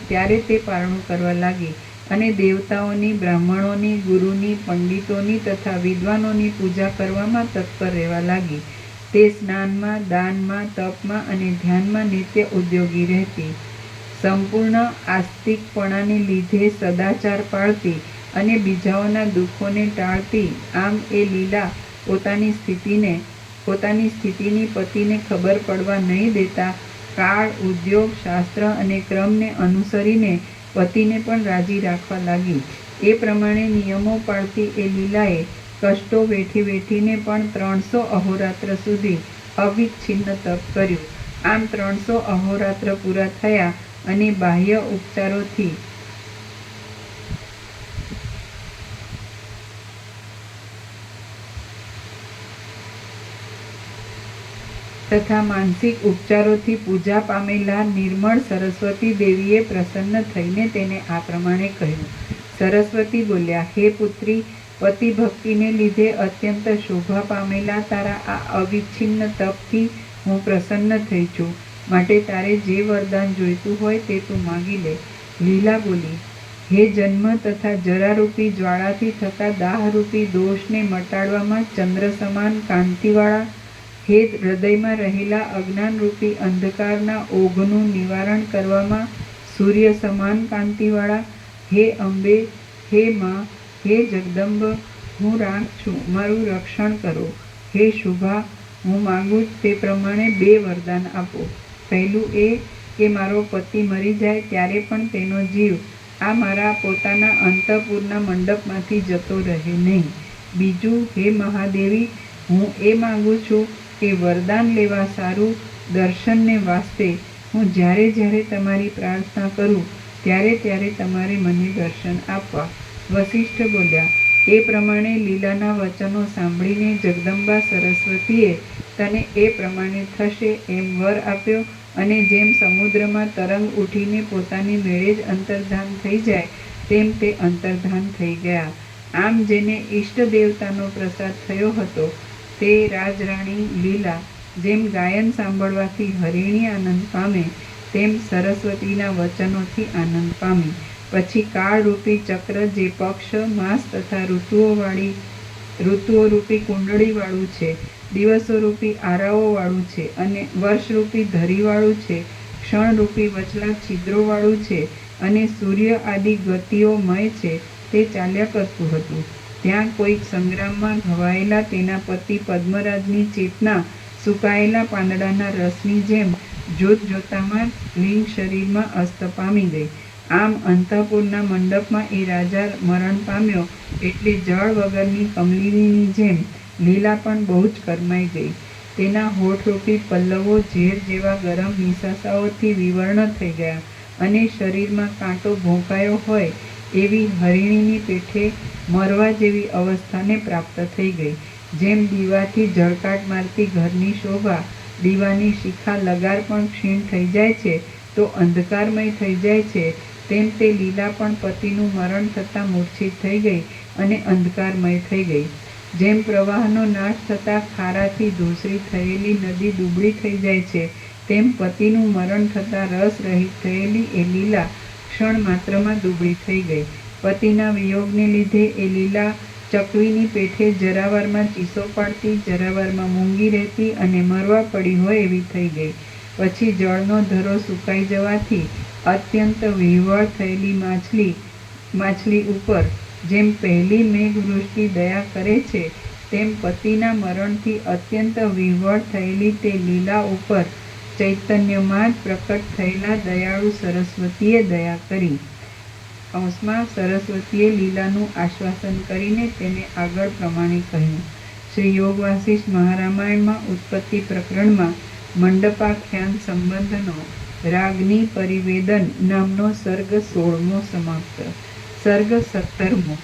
ત્યારે તે પારણું કરવા લાગી અને દેવતાઓની, બ્રાહ્મણોની, ગુરુની, પંડિતોની તથા વિદ્વાનોની પૂજા કરવામાં તત્પર રહેવા લાગી. તે સ્નાનમાં, દાનમાં, તપમાં અને ધ્યાનમાં નિત્ય ઉદ્યોગી રહેતી. સંપૂર્ણ આસ્તિકપણાને લીધે સદાચાર પાળતી અને બીજાઓના દુઃખોને ટાળતી. આમ એ લીલા પોતાની સ્થિતિની પતિને ખબર પડવા નહીં દેતા કાળ, ઉદ્યોગ, શાસ્ત્ર અને ક્રમને અનુસરીને પતિને પણ રાજી રાખવા લાગી. એ પ્રમાણે નિયમો પાળતી એ લીલાએ કષ્ટો વેઠીને પણ 300 અહોરાત્ર સુધી અવિચ્છિન્ન તપ કર્યું. આમ 300 અહોરાત્ર પૂરા થયા અને બાહ્ય ઉપચારોથી તથા માનસિક ઉપચારોથી પૂજા પામેલા નિર્મળ સરસ્વતી દેવીએ પ્રસન્ન થઈને તેને આ પ્રમાણે કહ્યું. સરસ્વતી બોલ્યા, હે પુત્રી, પતિ ભક્તિને લીધે અત્યંત શોભા પામેલા તારા આ અવિચ્છિન્ન તપથી હું પ્રસન્ન થઈ છું. માટે તારે જે વરદાન જોઈતું હોય તે તું માગી લે. લીલા બોલી, હે જન્મ તથા જરારૂપી જ્વાળાથી થતા દાહરૂપી દોષને મટાડવામાં ચંદ્ર સમાન કાંતિવાળા, હે હૃદયમાં રહેલા અજ્ઞાનરૂપી અંધકારના ઓઘનું નિવારણ કરવામાં સૂર્ય સમાન કાંતિવાળા, હે અંબે, હે મા, હે જગદંબ, હું રાખ છું, મારું રક્ષણ કરો. હે શુભા, હું માગું તે પ્રમાણે 2 વરદાન આપો. પહેલું એ કે મારો પતિ મરી જાય ત્યારે પણ તેનો જીવ આ મારા પોતાના અંતઃપુરના મંડપમાંથી જતો રહે નહીં. બીજું, હે મહાદેવી, હું એ માગું છું કે વરદાન લેવા સારું દર્શનને વાસ્તે હું જ્યારે તમારી પ્રાર્થના કરું ત્યારે તમારે મને દર્શન આપવા. વસિષ્ઠ બોલ્યા, એ પ્રમાણે લીલાના વચનો સાંભળીને જગદંબા સરસ્વતીએ તને એ પ્રમાણે થશે એમ વર આપ્યો અને જેમ સમુદ્રમાં તરંગ ઉઠીને પોતાની મેળે જ અંતર્ધાન થઈ જાય તેમ તે અંતર્ધાન થઈ ગયા. આમ જેને ઈષ્ટ દેવતાનો પ્રસાદ થયો હતો તે રાજરાણી લીલા જેમ ગાયન સાંભળવાથી હરિણી આનંદ પામે તેમ સરસ્વતીના વચનોથી આનંદ પામી. પછી કાળરૂપી ચક્ર જે પક્ષ, માસ તથા ઋતુઓ રૂપી કુંડળીવાળું છે, દિવસોરૂપી આરાઓવાળું છે અને વર્ષરૂપી ધરીવાળું છે, ક્ષણરૂપી વચલા છિદ્રોવાળું છે અને સૂર્ય આદિ ગતિઓમય છે તે ચાલ્યા કરતું હતું. ત્યાં કોઈક સંગ્રામમાં ઘવાયેલા તેના પતિ પદ્મરાજની ચેતના સુકાયેલા પાંદડાના રસની જેમ જોતજોતામાં લિંગ શરીરમાં અસ્ત પામી ગઈ. આમ અંતઃપુરના મંડપમાં એ રાજા મરણ પામ્યો એટલે જળ વગરની કમલિનીની જેમ લીલા પણ બહુ જ કરમાઈ ગઈ. તેના હોઠરૂપી પલ્લવો ઝેર જેવા ગરમ નિશાસાઓથી વિવર્ણ થઈ ગયા અને શરીરમાં કાંટો ભોંકાયો હોય એવી હરિણીની પેઠે મરવા જેવી અવસ્થાને પ્રાપ્ત થઈ ગઈ. જેમ દીવાથી ઝળકાટ મારતી ઘરની શોભા, દીવાની શિખા લગાર પણ ક્ષીણ થઈ જાય છે તો અંધકારમય થઈ જાય છે, તેમ તે લીલા પણ પતિનું મરણ થતાં મૂર્છિત થઈ ગઈ અને અંધકારમય થઈ ગઈ. જેમ પ્રવાહનો નાશ થતાં ખારાથી ધૂસરી થયેલી નદી દુબળી થઈ જાય છે, તેમ પતિનું મરણ થતાં રસ રહિત થયેલી એ લીલા ક્ષણ માત્રમાં દુબળી થઈ ગઈ. પતિના વિયોગને લીધે એ લીલા ચકવીની પેઠે જરાવારમાં ચીસો પાડતી, જરાવારમાં મૂંગી રહેતી અને મરવા પડી હોય એવી થઈ ગઈ. પછી જળનો ધરો સુકાઈ જવાથી અત્યંત વિહ્વળ થયેલી માછલી ઉપર જેમ પહેલી મેઘવૃષ્ટિ દયા કરે છે, તેમ પતિના મરણથી અત્યંત વિહ્વળ થયેલી તે લીલા ઉપર ચૈતન્યમાં જ પ્રકટ થયેલા દયાળુ સરસ્વતીએ દયા કરી. કૌંસમાં સરસ્વતીએ લીલાનું આશ્વાસન કરીને તેને આગળ પ્રમાણે કહ્યું. શ્રી યોગ વાસિષ્ઠ મહારામાયણમાં ઉત્પત્તિ પ્રકરણમાં મંડપાખ્યાન સંબંધનો રાગની પરિવેદન નામનો સર્ગ 16મો સમાપ્ત. સર્ગ 17મો.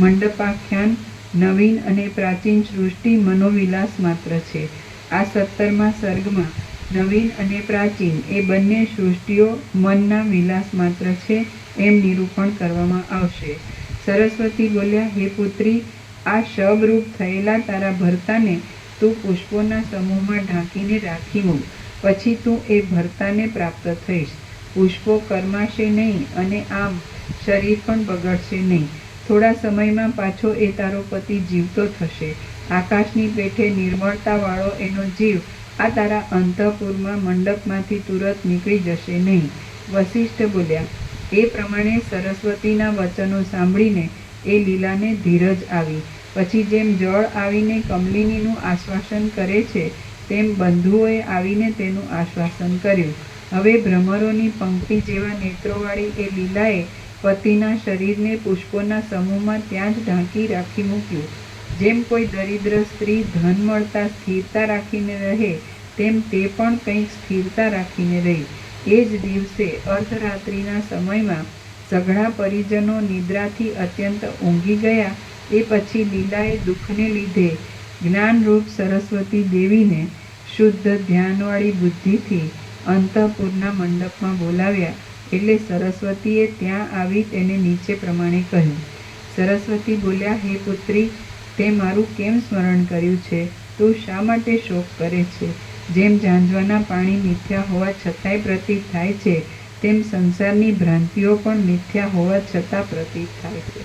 મંડપાખ્યાન નવીન અને પ્રાચીન સૃષ્ટિ મનોવિલાસ માત્ર છે. આ 17મા સર્ગમાં નવીન અને પ્રાચીન એ બંને સૃષ્ટિઓ મનના વિલાસ માત્ર છે એમ નિરૂપણ કરવામાં આવશે. સરસ્વતી બોલ્યા, હે પુત્રી, આ શબરૂપ થયેલા તારા ભર્તાને તું પુષ્પોના સમૂહમાં ઢાંકીને રાખી મૂક. પછી તું એ ભર્તાને પ્રાપ્ત થઈશ. પુષ્પો કરમાશે નહીં અને આમ શરીર પણ બગડશે નહીં. થોડા સમયમાં પાછો એ તારો પતિ જીવતો થશે. આકાશની પેઠે નિર્મળતાવાળો એનો જીવ આ તારા અંતઃપુરમાં મંડપમાંથી તુરત નીકળી જશે નહીં. વસિષ્ઠ બોલ્યા, એ પ્રમાણે સરસ્વતીના વચનો સાંભળીને એ લીલાને ધીરજ આવી. પછી જેમ જળ આવીને કમલિનીનું આશ્વાસન કરે છે, તેમ બંધુઓએ આવીને તેનું આશ્વાસન કર્યું. હવે ભ્રમરોની પંક્તિ જેવા નેત્રોવાળી એ લીલાએ પતિના શરીરને પુષ્પોના સમૂહમાં ત્યાં જ ઢાંકી રાખી મૂક્યું. જેમ કોઈ દરિદ્ર સ્ત્રી ધન મળતા સ્થિરતા રાખીને રહે, તેમ તે પણ કંઈક સ્થિરતા રાખીને રહી. એ જ દિવસે અર્ધરાત્રિના સમયમાં સઘળા પરિજનો નિદ્રાથી અત્યંત ઊંઘી ગયા. એ પછી લીલાએ દુઃખને લીધે જ્ઞાનરૂપ સરસ્વતી દેવીને શુદ્ધ ધ્યાનવાળી બુદ્ધિથી અંતઃપુરના મંડપમાં બોલાવ્યા. એટલે સરસ્વતીએ ત્યાં આવી તેને નીચે પ્રમાણે કહ્યું. સરસ્વતી બોલ્યા, હે પુત્રી, તે મારું કેમ સ્મરણ કર્યું છે? તું શા માટે શોક કરે છે? જેમ ઝાંઝવાના પાણી મિથ્યા હોવા છતાંય પ્રતીત થાય છે, તેમ સંસારની ભ્રાંતિઓ પણ મિથ્યા હોવા છતાં પ્રતીત થાય છે.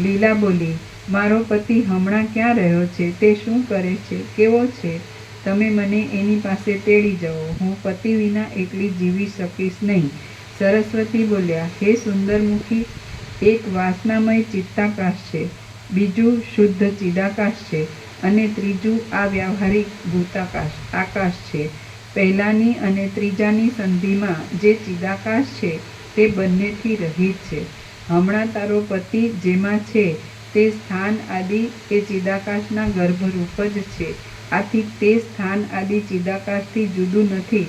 લીલા બોલી, મારો પતિ હમણાં ક્યાં રહ્યો છે? તે શું કરે છે? કેવો છે? તમે મને એની પાસે તેડી જાઓ. હું પતિ વિના એકલી જીવી શકીશ નહીં. સરસ્વતી બોલ્યા, હે સુંદરમુખી, એક વાસનામય ચિત્તાકાશ છે, બીજું શુદ્ધ ચિદાકાશ છે અને ત્રીજું આ વ્યવહારિક ભૂતાકાશ આકાશ છે. પહેલાની અને ત્રીજાની સંધિમાં જે ચિદાકાશ છે તે બંનેથી રહિત છે. હમણાં તારો પતિ જેમાં છે તે સ્થાન આદિ એ ચિદાકાશના ગર્ભરૂપ જ છે. આથી તે સ્થાન આદિ ચિદાકાશથી જુદું નથી.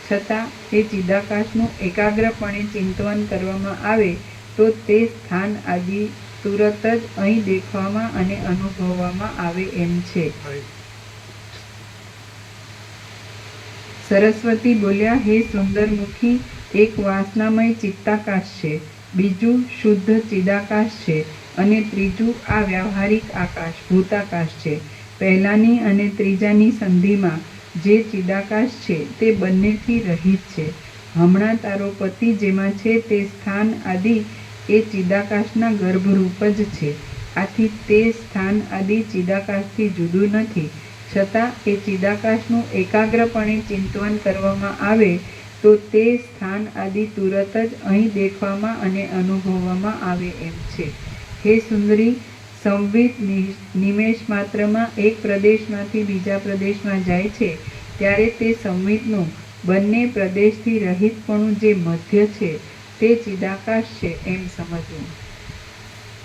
છતાં તે ચિદાકાશનું એકાગ્રપણે ચિંતન કરવામાં આવે તો તે સ્થાન આદિ તુરત જ અહીં દેખવામાં અને અનુભવવામાં આવે એમ છે. સરસ્વતી બોલ્યા, હે સુંદરમુખી, એક વાસનામય ચિત્તાકાશ છે, બીજું શુદ્ધ ચિદાકાશ છે અને ત્રીજું આ વ્યવહારિક આકાશ ભૂતાકાશ છે. પહેલાની અને ત્રીજાની સંધિમાં જે ચિદાકાશ છે તે બંનેથી રહિત છે. હમણાં તારો પતિ જેમાં છે તે સ્થાન આદિ એ ચિદાકાશના ગર્ભરૂપ જ છે. આથી તે સ્થાન આદિ ચિદાકાશથી જુદું નથી. છતાં એ ચિદાકાશનું એકાગ્રપણે ચિંતન કરવામાં આવે તો તે સ્થાન આદિ તુરત જ અહીં દેખવામાં અને અનુભવવામાં આવે એમ છે. હે સુંદરી, સંવિત નિમેષ માત્રમાં એક પ્રદેશમાંથી બીજા પ્રદેશમાં જાય છે ત્યારે તે સંવિતનું બંને પ્રદેશથી રહિતપણું જે મધ્ય છે તે ચિદાકાશ છે એમ સમજવું.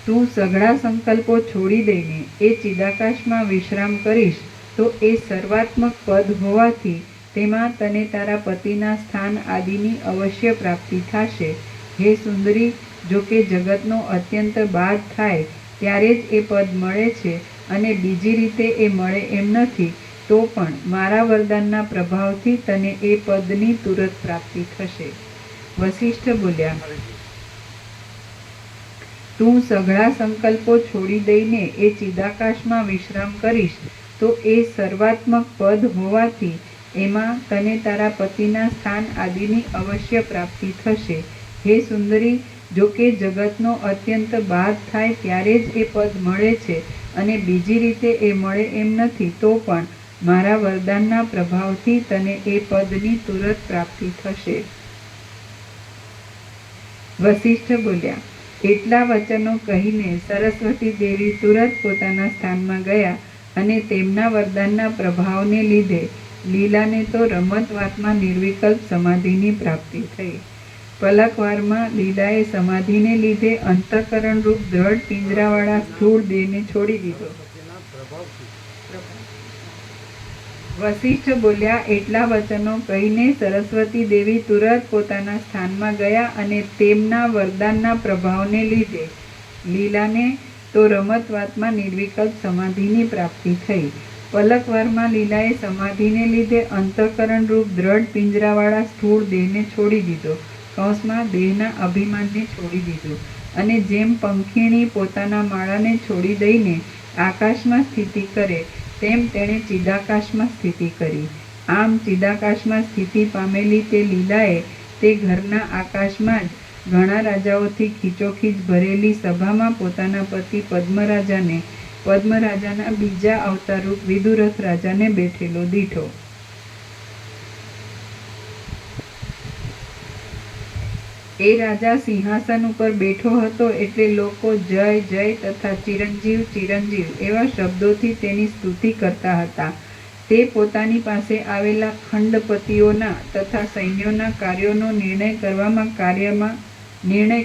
તું સઘળા સંકલ્પો છોડી દઈને એ ચિદાકાશમાં વિશ્રામ કરીશ તો એ સર્વાત્મક પદ હોવાથી તેમાં તને તારા પતિના સ્થાન આદિની અવશ્ય પ્રાપ્તિ થશે. હે સુંદરી, જો કે જગતનો અત્યંત બાદ થાય ત્યારે જ એ પદ મળે છે અને બીજી રીતે એ મળે એમ નથી, તો પણ મારા વરદાનના પ્રભાવથી તને એ પદની તુરત પ્રાપ્તિ થશે. વસિષ્ઠ બોલ્યા, તું સઘળા સંકલ્પો છોડી દઈને એ ચિદાકાશમાં વિશ્રામ કરીશ તો એ સર્વાત્મક પદ હોવાથી એમાં તને તારા પતિના સ્થાન આદિની અવશ્ય પ્રાપ્તિ થશે. હે સુંદરી, જો કે જગતનો અત્યંત બાદ થાય ત્યારે જ એ પદ મળે છે અને બીજી રીતે એ મળે એમ નથી, તો પણ મારા વરદાનના પ્રભાવથી તને એ પદની તુરત પ્રાપ્તિ થશે. વસિષ્ઠ બોલ્યા, એટલા વચનો કહીને સરસ્વતી દેવી તુરત પોતાના સ્થાનમાં ગયા અને તેમના વરદાનના પ્રભાવને લીધે લીલાને તો રમતવાતમાં નિર્વિકલ્પ સમાધિની પ્રાપ્તિ થઈ. પલકવારમાં લીલાએ સમાધિને લીધે અંતઃકરણ રૂપ દ્રઢ પિંજરાવાળા સ્થૂળ દેહને છોડી દીધો. પછીના પ્રભાવથી વસિષ્ઠ બોલ્યા, એટલા વચનો કહીને સરસ્વતી દેવી તુરત પોતાના સ્થાનમાં ગયા અને તેમના વરદાનના પ્રભાવને લીધે લીલાને તો રમતવાતમાં નિર્વિકલ્પ સમાધિની પ્રાપ્તિ થઈ. પલકવારમાં લીલાએ સમાધિને લીધે અંતઃકરણ રૂપ દ્રઢ પિંજરાવાળા સ્થૂળ દેહને છોડી દીધો, કૌંસમાં દેહના અભિમાનને છોડી દીધું, અને જેમ પંખીણી પોતાના માળાને છોડી દઈને આકાશમાં સ્થિતિ કરે તેમ તેણે ચિદાકાશમાં સ્થિતિ કરી. આમ ચિદાકાશમાં સ્થિતિ પામેલી તે લીલાએ તે ઘરના આકાશમાં જ ઘણા રાજાઓથી ખીચોખીચ ભરેલી સભામાં પોતાના પતિ પદ્મરાજાના બીજા અવતારરૂપ વિદુરથ રાજાને બેઠેલો દીઠો. એ રાજા સિંહાસન ઉપર બેઠો હતો એટલે લોકો જય જય તથા ચિરંજીવ ચિરંજીવ એવા શબ્દોથી તેની સ્તુતિ કરતા હતા. તે પોતાની પાસે આવેલા ખંડપતિઓના તથા સૈન્યોના કાર્યોનો નિર્ણય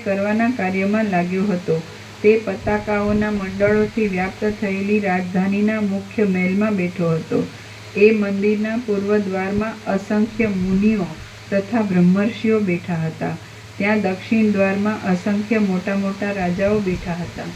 કરવાના કાર્યમાં લાગ્યો હતો. તે પતાકાઓના મંડળોથી વ્યાપ્ત થયેલી રાજધાનીના મુખ્ય મહેલમાં બેઠો હતો. એ મંદિરના પૂર્વ દ્વારમાં અસંખ્ય મુનિઓ તથા બ્રહ્મર્ષિઓ બેઠા હતા. ત્યાં દક્ષિણ દ્વારમાં અસંખ્ય મોટા મોટા રાજાઓ બેઠા હતા.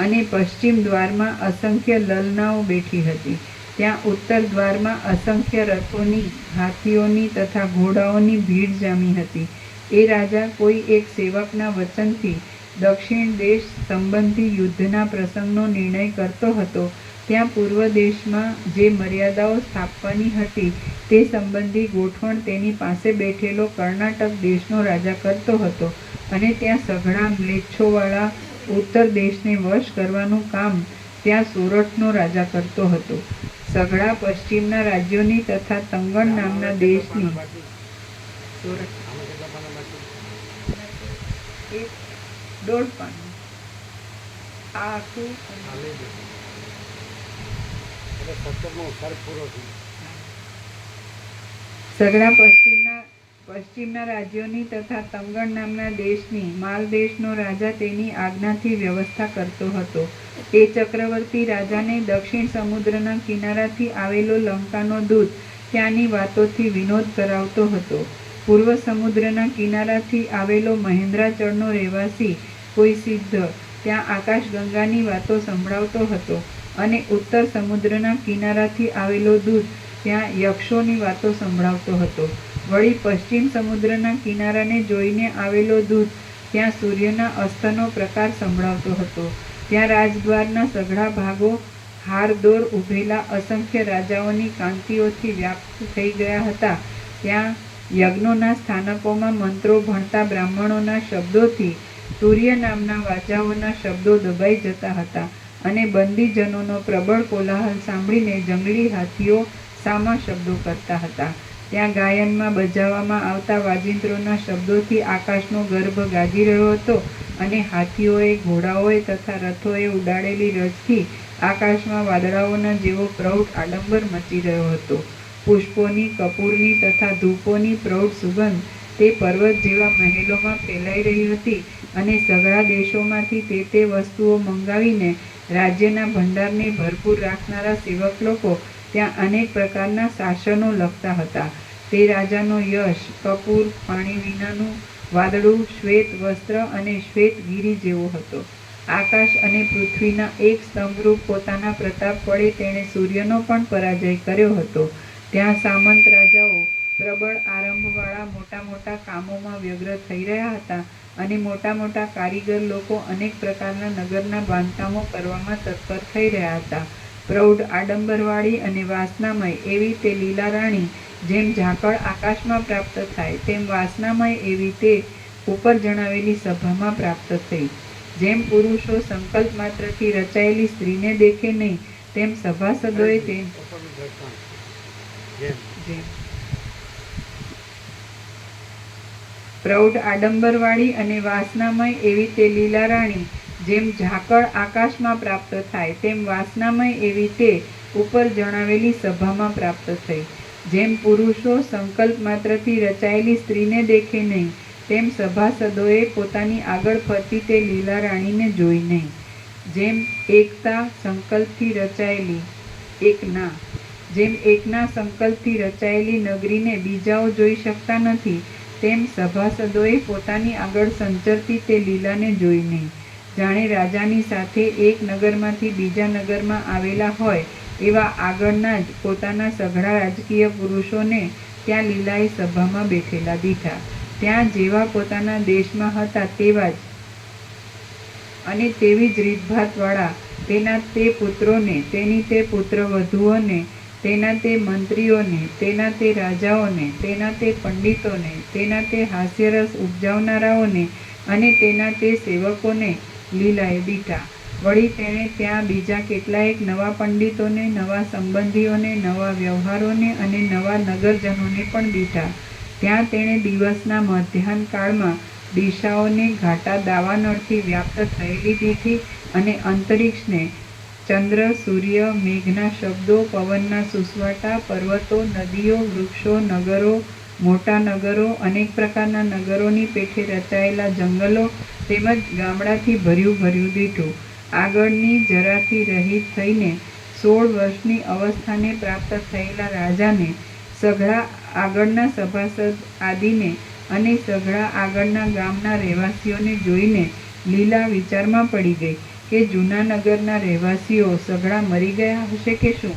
અને પશ્ચિમ દ્વારમાં અસંખ્ય લલનાઓ બેઠી હતી. ત્યાં ઉત્તર દ્વારમાં અસંખ્ય રથોની, હાથીઓની તથા ઘોડાઓની ભીડ જામી હતી. એ રાજા કોઈ એક સેવકના વચનથી દક્ષિણ દેશ સંબંધી યુદ્ધના પ્રસંગનો નિર્ણય કરતો હતો. ત્યાં પૂર્વ દેશમાં જે મર્યાદાઓ સ્થાપવાની હતી તે સંબંધી ગોઠવણ તેની પાસે બેઠેલો કર્ણાટક દેશનો રાજા કરતો હતો, અને ત્યાં સઘળા મ્લેચ્છોવાળા ઉત્તર દેશને વશ કરવાનું કામ ત્યાં સોરઠનો રાજા કરતો હતો. સઘળા પશ્ચિમના રાજ્યોની તથા તંગણ નામના દેશની સોરઠ દોઢ પાનું આ આખું સઘળા પશ્ચિમના રાજ્યોની તથા તંગણ નામના દેશની માલદેશનો રાજા તેની આજ્ઞાથી વ્યવસ્થા કરતો હતો. એ ચક્રવર્તી રાજાને દક્ષિણ સમુદ્રના કિનારાથી આવેલો લંકાનો દૂત ત્યાંની વાતોથી વિનોદ કરાવતો હતો. પૂર્વ સમુદ્રના કિનારાથી આવેલો મહેન્દ્રાચળનો રહેવાસી કોઈ સિદ્ધ ત્યાં આકાશગંગાની વાતો સંભળાવતો હતો, અને ઉત્તર સમુદ્રના કિનારાથી આવેલો દૂત ત્યાં યક્ષોની વાતો સંભળાવતો હતો. વળી પશ્ચિમ સમુદ્રના કિનારાને જોઈને આવેલો દૂત ત્યાં સૂર્યના અસ્તનો પ્રકાર સંભળાવતો હતો. ત્યાં રાજદ્વારના સઘળા ભાગો હારદોર ઊભેલા અસંખ્ય રાજાઓની કાંતિઓથી વ્યાપ્ત થઈ ગયા હતા. ત્યાં યજ્ઞોના સ્થાનકોમાં મંત્રો ભણતા બ્રાહ્મણોના શબ્દોથી સૂર્ય નામના વાજાઓના શબ્દો દબાઈ જતા હતા, અને બંદીજનોનો પ્રબળ કોલાહલ સાંભળીને જંગલી હાથીઓ સામા શબ્દો કરતા હતા. ત્યાં ગાયનમાં બજાવવામાં આવતા વાજિંત્રોના શબ્દોથી આકાશનો ગર્ભ ગાજી રહ્યો હતો, અને હાથીઓએ, ઘોડાઓએ તથા રથોએ ઉડાડેલી રજથી આકાશમાં વાદળાઓના જેવો પ્રૌઢ આડંબર મચી રહ્યો હતો. પુષ્પોની, કપૂરની તથા ધૂપોની પ્રૌઢ સુગંધ તે પર્વત જેવા મહેલોમાં ફેલાઈ રહી હતી, અને સઘળા દેશોમાંથી તે વસ્તુઓ મંગાવીને રાજ્યના ભંડારને ભરપૂર રાખનારા સેવક લોકો ત્યાં અનેક પ્રકારના શાસનો લખતા હતા. તે રાજાનો યશ કપૂર પાણી વિનાનું વાદળું, શ્વેત વસ્ત્ર અને શ્વેત ગિરી જેવો હતો. આકાશ અને પૃથ્વીના એક સ્તંભરૂપ પોતાના પ્રતાપ વડે તેણે સૂર્યનો પણ પરાજય કર્યો હતો. ત્યાં સામંત રાજાઓ પ્રબળ આરંભવાળા મોટા મોટા કામોમાં વ્યગ્ર થઈ રહ્યા હતા અને મોટા મોટા કારીગર લોકો અનેક પ્રકારના નગરના બાંધકામો કરવામાં તત્પર થઈ રહ્યા હતા. પ્રૌઢ આડંબરવાળી અને વાસનામય એવી તે લીલા રાણી જેમ ઝાકળ આકાશમાં પ્રાપ્ત થાય તેમ વાસનામય એવી તે ઉપર જણાવેલી સભામાં પ્રાપ્ત થઈ. જેમ પુરુષો સંકલ્પ માત્રથી રચાયેલી સ્ત્રીને દેખે નહીં તેમ સભાસદોએ તે ઉપરનું દ્રષ્ટાંત. જેમ પ્રૌઢ આડંબરવાળી અને વાસનામય એવી તે લીલા રાણી જેમ ઝાકળ આકાશમાં પ્રાપ્ત થાય તેમ વાસનામય એવી તે ઉપર જણાવેલી સભામાં પ્રાપ્ત થઈ. જેમ પુરુષો સંકલ્પ માત્રથી રચાયેલી સ્ત્રીને દેખે નહીં તેમ સભાસદોએ પોતાની આગળ ફરતી તે લીલા રાણીને જોઈ નહીં. જેમ એકતા સંકલ્પથી રચાયેલી એકના સંકલ્પથી રચાયેલી નગરીને બીજાઓ જોઈ શકતા નથી તેમ સભાસદોએ પોતાની આગળ સંચરતી તે લીલાને જોઈ નહીં. જાણે રાજાની સાથે એક નગરમાંથી બીજા નગરમાં આવેલા હોય એવા આગળના જ પોતાના સઘળા રાજકીય પુરુષોને ત્યાં લીલાએ સભામાં બેઠેલા દીઠા. ત્યાં જેવા પોતાના દેશમાં હતા તેવા જ અને તેવી જ રીતભાતવાળા તેના તે પુત્રોને, તેની તે પુત્રવધૂઓને, તેના તે મંત્રીઓને, તેના તે રાજાઓને, તેના તે પંડિતોને, તેના તે હાસ્યરસ ઉપજાવનારાઓને અને તેના તે સેવકોને લીલાએ દીઠા. વળી તેણે ત્યાં બીજા કેટલાયક નવા પંડિતોને, નવા સંબંધીઓને, નવા વ્યવહારોને અને નવા નગરજનોને પણ દીઠા. ત્યાં તેણે દિવસના મધ્યાહન કાળમાં દિશાઓને ઘાટા દાવાનળથી વ્યાપ્ત થયેલી દીઠી અને અંતરિક્ષને ચંદ્ર, સૂર્ય, મેઘના શબ્દો, પવનના સુસવાટા, પર્વતો, નદીઓ, વૃક્ષો, નગરો, મોટા નગરો, અનેક પ્રકારના નગરોની પેઠે રચાયેલા જંગલો તેમજ ગામડાથી ભર્યું દીઠું. આગળની જરાથી રહિત થઈને 16 વર્ષની અવસ્થાને પ્રાપ્ત થયેલા રાજાને, સઘળા આગળના સભાસદ આદિને અને સઘળા આગળના ગામના રહેવાસીઓને જોઈને લીલા વિચારમાં પડી ગઈ કે જૂના નગરના રહેવાસીઓ સઘળા મરી ગયા હશે કે શું.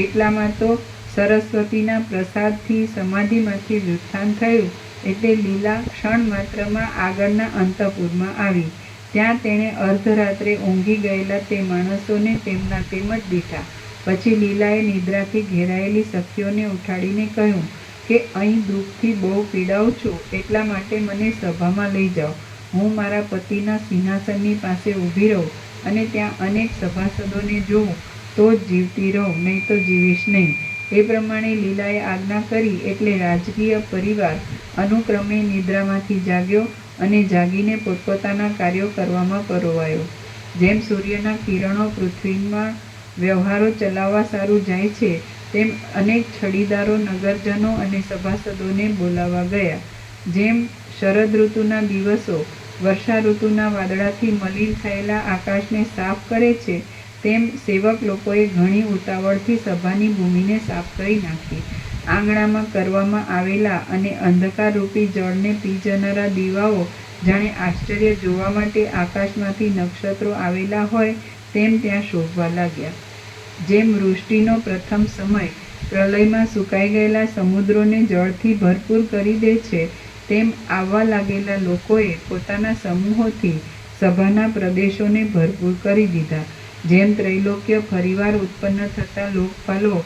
એટલામાં તો સરસ્વતીના પ્રસાદથી સમાધિમાંથી વ્યુત્થાન થયું એટલે લીલા ક્ષણ માત્રમાં આગળના અંતઃપુરમાં આવી. ત્યાં તેણે અર્ધરાત્રે ઊંઘી ગયેલા તે માણસોને તેમના તેમ જ દીઠા. પછી લીલાએ નિદ્રાથી ઘેરાયેલી સખીઓને ઉઠાડીને કહ્યું કે અહીં દુઃખથી બહુ પીડાઉં છું, એટલા માટે મને સભામાં લઈ જાઓ. હું મારા પતિના સિંહાસનની પાસે ઊભી રહું અને ત્યાં અનેક સભાસદોને જોઉં તો જ જીવતી રહું, નહીં તો જીવીશ નહીં. એ પ્રમાણે લીલાએ આજ્ઞા કરી એટલે રાજકીય પરિવાર અનુક્રમે નિદ્રામાંથી જાગ્યો અને જાગીને પોતપોતાના કાર્યો કરવામાં પરોવાયો. જેમ સૂર્યના કિરણો પૃથ્વીમાં વ્યવહારો ચલાવવા સારું જાય છે તેમ અનેક છડીદારો નગરજનો અને સભાસદોને બોલાવવા ગયા. જેમ શરદ ઋતુના દિવસો વર્ષા ઋતુના વાદળાથી મલિન થયેલા આકાશને સાફ કરે છે તેમ સેવક લોકોએ ઘણી ઉતાવળથી સભાની ભૂમિને સાફ કરી નાખી. આંગણામાં કરવામાં આવેલા અને અંધકારરૂપી જળને પી જનારા દીવાઓ જાણે આશ્ચર્ય જોવા માટે આકાશમાંથી નક્ષત્રો આવેલા હોય તેમ ત્યાં શોભવા લાગ્યા. જેમ વૃષ્ટિનો પ્રથમ સમય પ્રલયમાં સુકાઈ ગયેલા સમુદ્રોને જળથી ભરપૂર કરી દે છે તેમ આવવા લાગેલા લોકોએ પોતાના સમૂહોથી સભાના પ્રદેશોને ભરપૂર કરી દીધા. જેમ ત્રૈલોક્ય ફરીવાર ઉત્પન્ન થતા લોકપાલો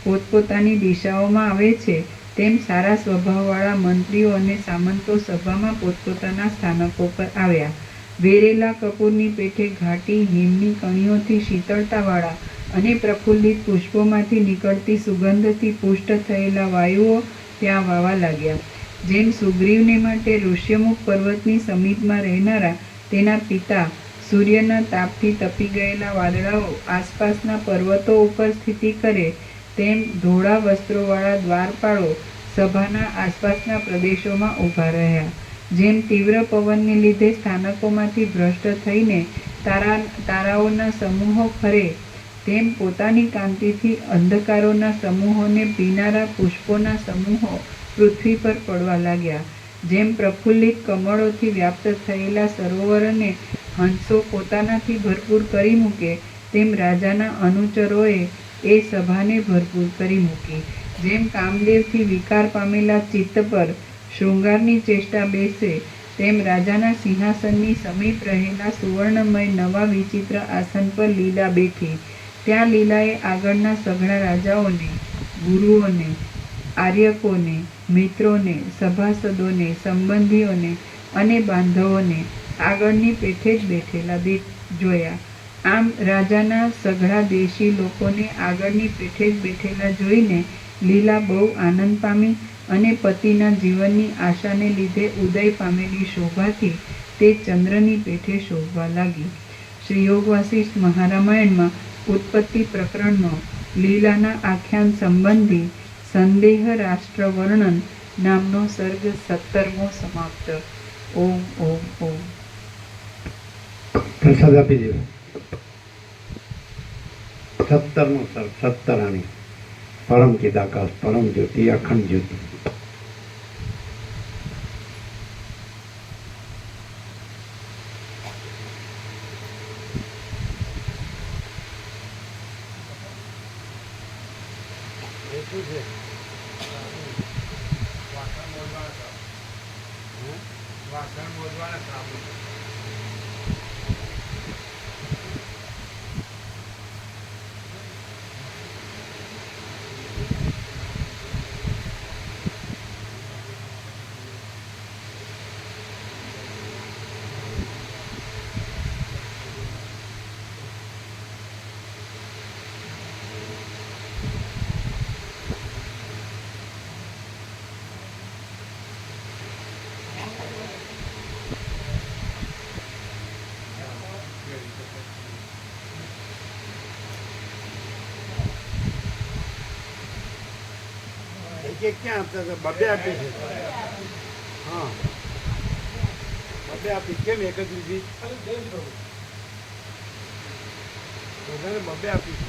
પોતપોતાની દિશાઓમાં આવે છે તેમ સારા સ્વભાવવાળા મંત્રીઓ અને સામંતો સભામાં પોતપોતાના સ્થાનકો પર આવ્યા. વેરેલા કપૂરની પેઠે ઘાટી હિમની કણીઓથી શીતળતાવાળા અને પ્રફુલ્લિત પુષ્પોમાંથી નીકળતી સુગંધથી પુષ્ટ થયેલા વાયુઓ ત્યાં વાવા લાગ્યા. જેમ સુગ્રીવને માટે ઋષ્યમુખ પર્વતની સમીપમાં રહેનારા તેના પિતા સૂર્યના તાપથી તપી ગયેલા વાદળાઓ આસપાસના પર્વતો ઉપર સ્થિતિ કરે તેમ ધોળા વસ્ત્રોવાળા દ્વારપાળો સભાના આસપાસના પ્રદેશોમાં ઊભા રહ્યા. જેમ તીવ્ર પવનને લીધે સ્થાનકોમાંથી ભ્રષ્ટ થઈને તારાઓના સમૂહો ફરે તેમ પોતાની કાંતિથી અંધકારોના સમૂહોને પીનારા પુષ્પોના સમૂહો પૃથ્વી પર પડવા લાગ્યા. જેમ પ્રફુલ્લિત કમળોથી વ્યાપ્ત થયેલા સરોવરને હંસો પોતાનાથી ભરપૂર કરી મૂકે તેમ રાજાના અનુચરોએ એ સભાને ભરપૂર કરી મૂકી. જેમ કામદેવથી વિકાર પામેલા ચિત્ત પર શૃંગારની ચેષ્ટા બેસે તેમ રાજાના સિંહાસનની સમીપ રહેલા સુવર્ણમય નવા વિચિત્ર આસન પર લીલા બેઠી. ત્યાં લીલાએ આગળના સઘળા રાજાઓને, ગુરુઓને, આર્યકોને, મિત્રોને, સભાસદોને, સંબંધીઓને અને બાંધવોને આગળની પેઠે જ બેઠેલા જોયા. આમ રાજાના સઘળા દેશી લોકોને આગળની પેઠે જ બેઠેલા જોઈને લીલા બહુ આનંદ પામી અને પતિના જીવનની આશાને લીધે ઉદય પામેલી શોભાથી તે ચંદ્રની પેઠે શોભવા લાગી. શ્રી યોગ વાસિષ્ઠ મહારામાયણમાં ઉત્પત્તિ પ્રકરણનો લીલાના આખ્યાન સંબંધી સંદેહ રાષ્ટ્ર વર્ણન નામનો સર્ગ 17મો સમાપ્ત. ઓમ ઓમ ઓમ. પ્રસાદ આપી દો. 17મો સર્ગ સત્તરાણી. પરમ ચિદાકાશ, પરમ જ્યોતિ, અખંડ જ્યોતિ. એ શું છે? વાસણ મોજવાના સાબુ. વાસણ મોજવાના સાબુ. એક ક્યાં આપતા હતા? બબે આપી છે. હા, બબે આપી. કેમ એક જ લીધી? બધાને બબે આપી છે.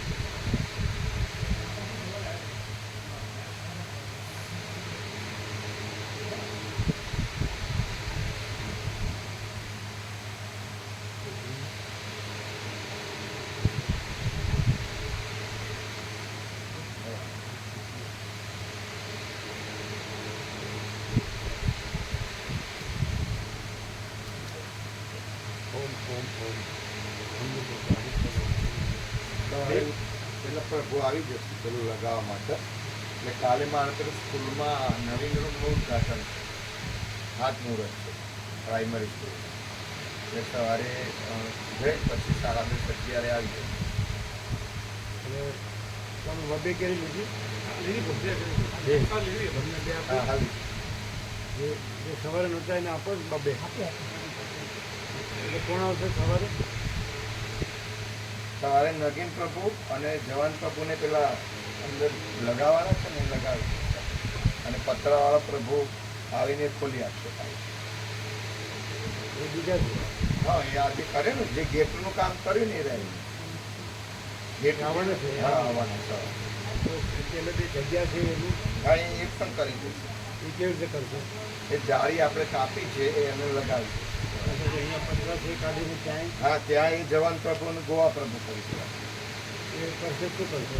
પેલા પ્રભુ આવી જશે પેલું લગાવવા માટે. એટલે કાલે મારે પેલું સ્કૂલમાં નવીન રૂમનું ઉદઘાટન છે. હાથ મુહૂર્ત છે પ્રાઇમરી સ્કૂલ. એટલે સવારે જઈ પછી 10:30 11 આવી જશે. એટલે તમે બબે કેરી લીધી? હા, હાલી. જે સવારે નહોતા એને આપો જ બબે. એટલે કોણ આવશે સવારે? સવારે નગીન પ્રભુ અને જવાન પ્રભુને પેલા અંદર લગાવવાના છે ને લગાવી. અને પતરાવાળા પ્રભુ આવીને ખોલી આપશે. એ બીજા છે. હા, એ આજે કરે ને જે ગેટનું કામ કર્યું ને એ રહે. ગેટ આવવાના છે. હા, આવવાના છે. તો પેલે જે જગ્યા છે એનું હા, એ પણ કરી દઈશું. એ કેવી રીતે કરશે? એ જાળી આપણે કાપી છે એ એને લગાવી. અહીંયા 15 કાઢીને ક્યાંય હા, ત્યાં એ જવાન પ્રભુ અને ગોવા પ્રભુ કરી છે. એ કરશે શું કરશે?